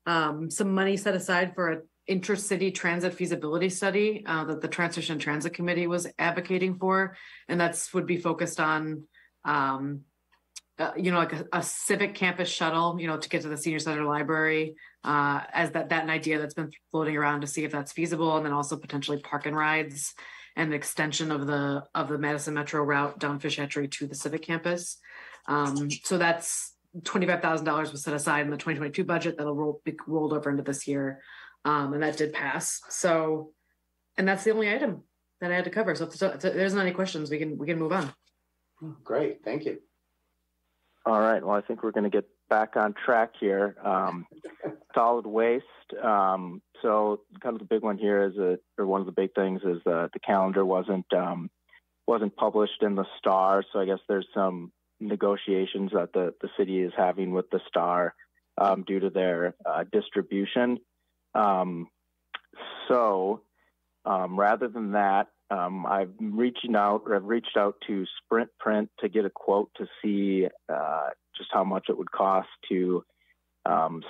some money set aside for an intercity transit feasibility study that the Transition Transit Committee was advocating for. And would be focused on, like a civic campus shuttle, to get to the senior center library, as that an idea that's been floating around to see if that's feasible, and then also potentially park and rides and the extension of the Madison Metro route down Fish Hatchery to the civic campus. So that's $25,000 was set aside in the 2022 budget that'll be rolled over into this year, and that did pass. So, and that's the only item that I had to cover. So if there's not any questions, we can move on. Great, thank you. All right. Well, I think we're going to get back on track here. Solid waste. So kind of the big one here is or one of the big things is the calendar wasn't published in the Star. So I guess there's some negotiations that the city is having with the Star due to their distribution. So rather than that, I've reached out to Sprint Print to get a quote to see just how much it would cost to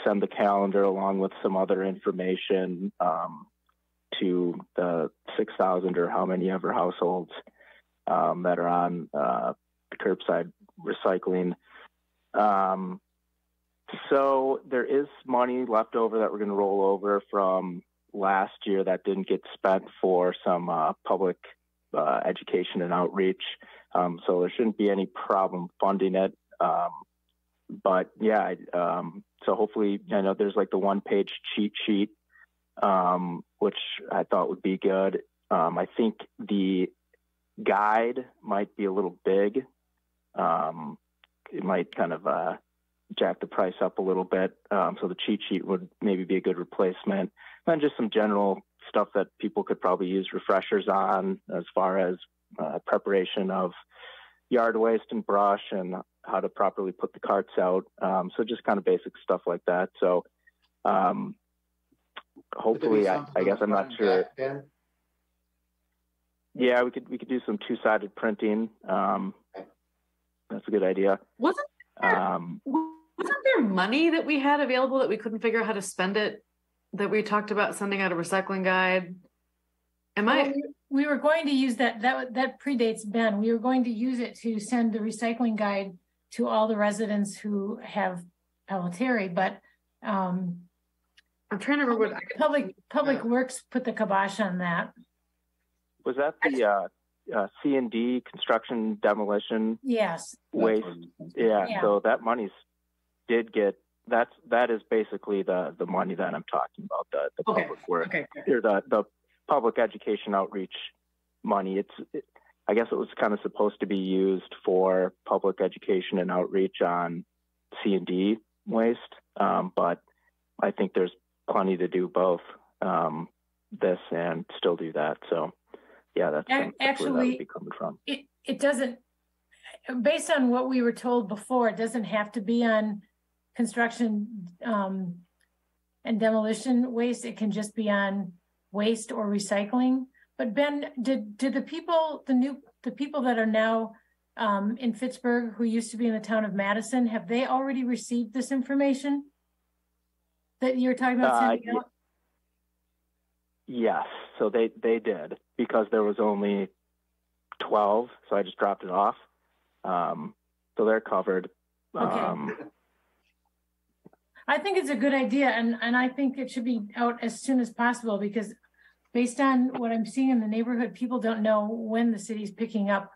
send the calendar along with some other information to the 6,000 or how many ever households that are on curbside recycling. So there is money left over that we're going to roll over from last year that didn't get spent for some public education and outreach. So there shouldn't be any problem funding it. But yeah, so hopefully, I know there's like the 1-page cheat sheet, which I thought would be good. I think the guide might be a little big. It might kind of jack the price up a little bit. So the cheat sheet would maybe be a good replacement. And just some general stuff that people could probably use refreshers on, as far as preparation of yard waste and brush and how to properly put the carts out. So just kind of basic stuff like that. So hopefully, I guess I'm not sure. Yeah, we could do some 2-sided printing. That's a good idea. Wasn't there money that we had available that we couldn't figure out how to spend it, that we talked about sending out a recycling guide? We were going to use that predates Ben. We were going to use it to send the recycling guide to all the residents who have Pelletary, but I'm trying to remember what Public Works put the kibosh on that. Was that the C&D, construction demolition? Yes. Waste? Yeah. So that money's did get, that is basically the money that I'm talking about, the public work, or the public education outreach money. I guess it was kind of supposed to be used for public education and outreach on C&D waste, but I think there's plenty to do both this and still do that. So yeah, that's where that would be coming from. It doesn't, based on what we were told before, it doesn't have to be on construction and demolition waste. It can just be on waste or recycling. But Ben, did the people that are now in Fitchburg, who used to be in the town of Madison, have they already received this information that you're talking about sending out? Yes, so they did, because there was only 12, so I just dropped it off. So they're covered. Okay. I think it's a good idea, and I think it should be out as soon as possible, because based on what I'm seeing in the neighborhood, people don't know when the city's picking up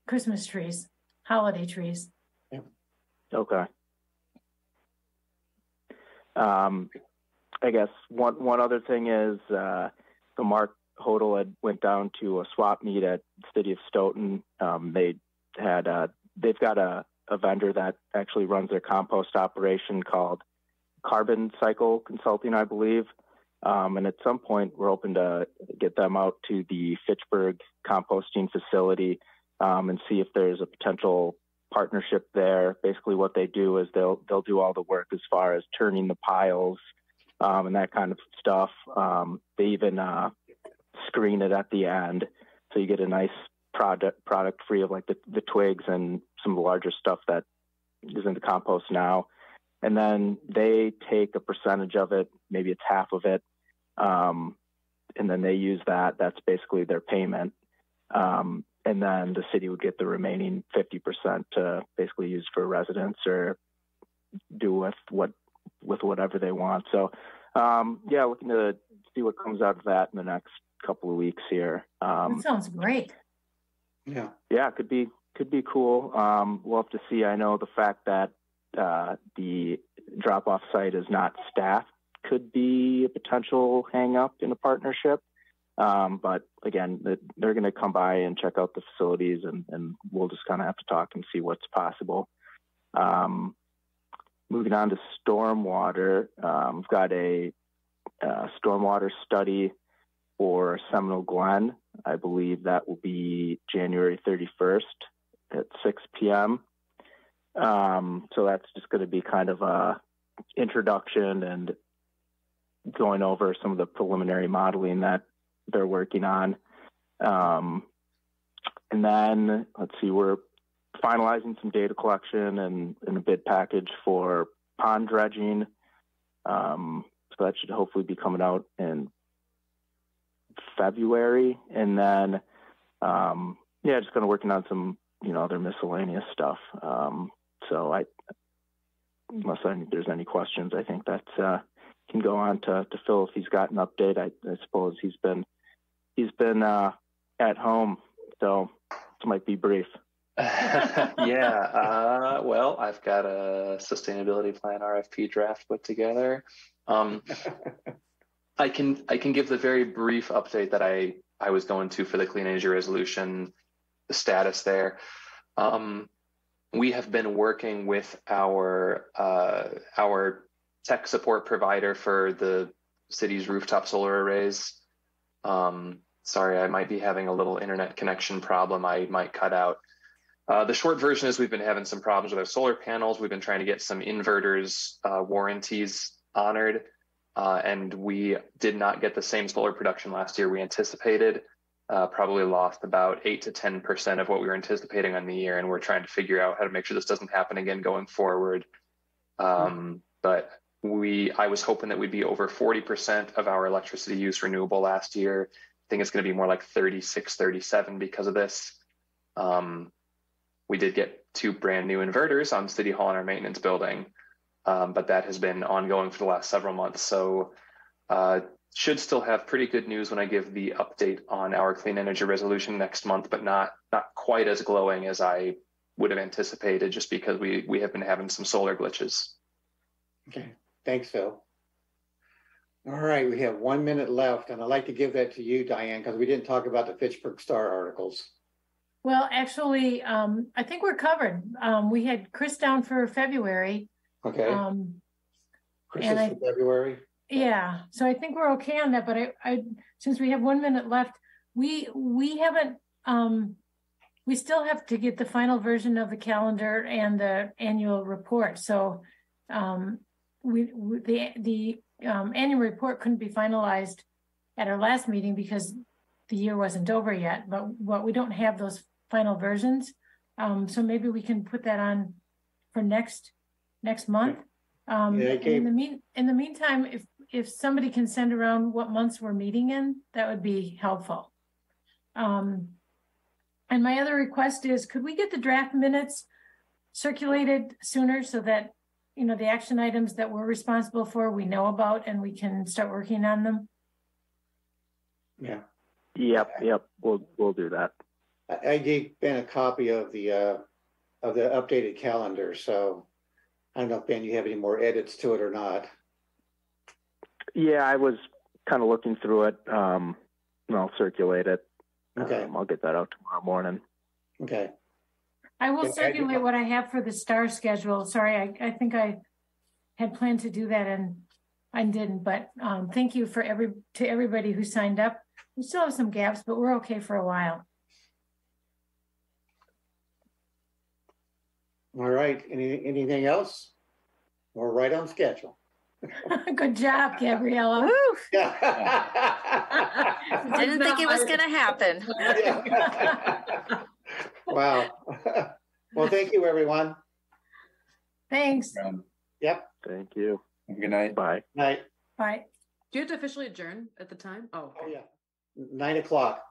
Christmas trees, holiday trees. Yeah. Okay. I guess one other thing is the Mark Hodel had went down to a swap meet at the city of Stoughton. They've got a vendor that actually runs their compost operation called Carbon Cycle Consulting, I believe. And at some point, we're hoping to get them out to the Fitchburg composting facility and see if there's a potential partnership there. Basically, what they do is they'll do all the work as far as turning the piles and that kind of stuff. They even screen it at the end, so you get a nice product free of like the twigs and some of the larger stuff that is in the compost now. And then they take a percentage of it, maybe it's half of it, and then they use that. That's basically their payment. And then the city would get the remaining 50% to basically use for residents or do with whatever they want. So, yeah, looking to see what comes out of that in the next couple of weeks here. That sounds great. Yeah. Yeah, could be cool. We'll have to see. I know the fact that the drop-off site is not staffed could be a potential hang-up in a partnership. But again, they're going to come by and check out the facilities, and we'll just kind of have to talk and see what's possible. Moving on to stormwater, we've got a stormwater study for Seminole Glen. I believe that will be January 31st at 6 p.m. So that's just going to be kind of a introduction and going over some of the preliminary modeling that they're working on. And then, let's see, we're finalizing some data collection and a bid package for pond dredging. So that should hopefully be coming out in February. And then, just kind of working on some, other miscellaneous stuff. So unless there's any questions, I think that can go on to Phil if he's got an update. I suppose he's been at home, so this might be brief. Yeah, well, I've got a sustainability plan RFP draft put together. I can give the very brief update that I was going to for the clean energy resolution, the status there. We have been working with our tech support provider for the city's rooftop solar arrays. Sorry, I might be having a little internet connection problem. I might cut out. The short version is we've been having some problems with our solar panels. We've been trying to get some inverters warranties honored, and we did not get the same solar production last year we anticipated. Probably lost about 8 to 10% of what we were anticipating on the year, and we're trying to figure out how to make sure this doesn't happen again going forward. But I was hoping that we'd be over 40% of our electricity use renewable last year. I think it's going to be more like 36, 37 because of this. We did get 2 brand new inverters on City Hall in our maintenance building, but that has been ongoing for the last several months. So should still have pretty good news when I give the update on our clean energy resolution next month, but not quite as glowing as I would have anticipated, just because we have been having some solar glitches. Okay, thanks, Phil. All right, we have 1 minute left, and I'd like to give that to you, Diane, because we didn't talk about the Fitchburg Star articles. Well, actually, I think we're covered. We had Chris down for February. Okay. Chris is for February. Yeah, so I think we're okay on that. But I since we have 1 minute left, we haven't. We still have to get the final version of the calendar and the annual report. So, the annual report couldn't be finalized at our last meeting because the year wasn't over yet. But we don't have those final versions. So maybe we can put that on for next month. In the meantime, if somebody can send around what months we're meeting in, that would be helpful. And my other request is, could we get the draft minutes circulated sooner so that, the action items that we're responsible for, we know about and we can start working on them? Yeah. Yep. We'll do that. I gave Ben a copy of the updated calendar, so I don't know if, Ben, you have any more edits to it or not. Yeah, I was kind of looking through it. And I'll circulate it. Okay. I'll get that out tomorrow morning. Okay. I will circulate what I have for the STAR schedule. Sorry, I think I had planned to do that and I didn't. But thank you to everybody who signed up. We still have some gaps, but we're okay for a while. All right. Anything else? We're right on schedule. Good job, Gabriella. Woo! Yeah. Didn't think it was going to happen. Wow. Well, thank you, everyone. Thanks. Yep. Thank you. Good night. Bye. Night. Bye. Do you have to officially adjourn at the time? Oh, Oh, yeah. 9 o'clock.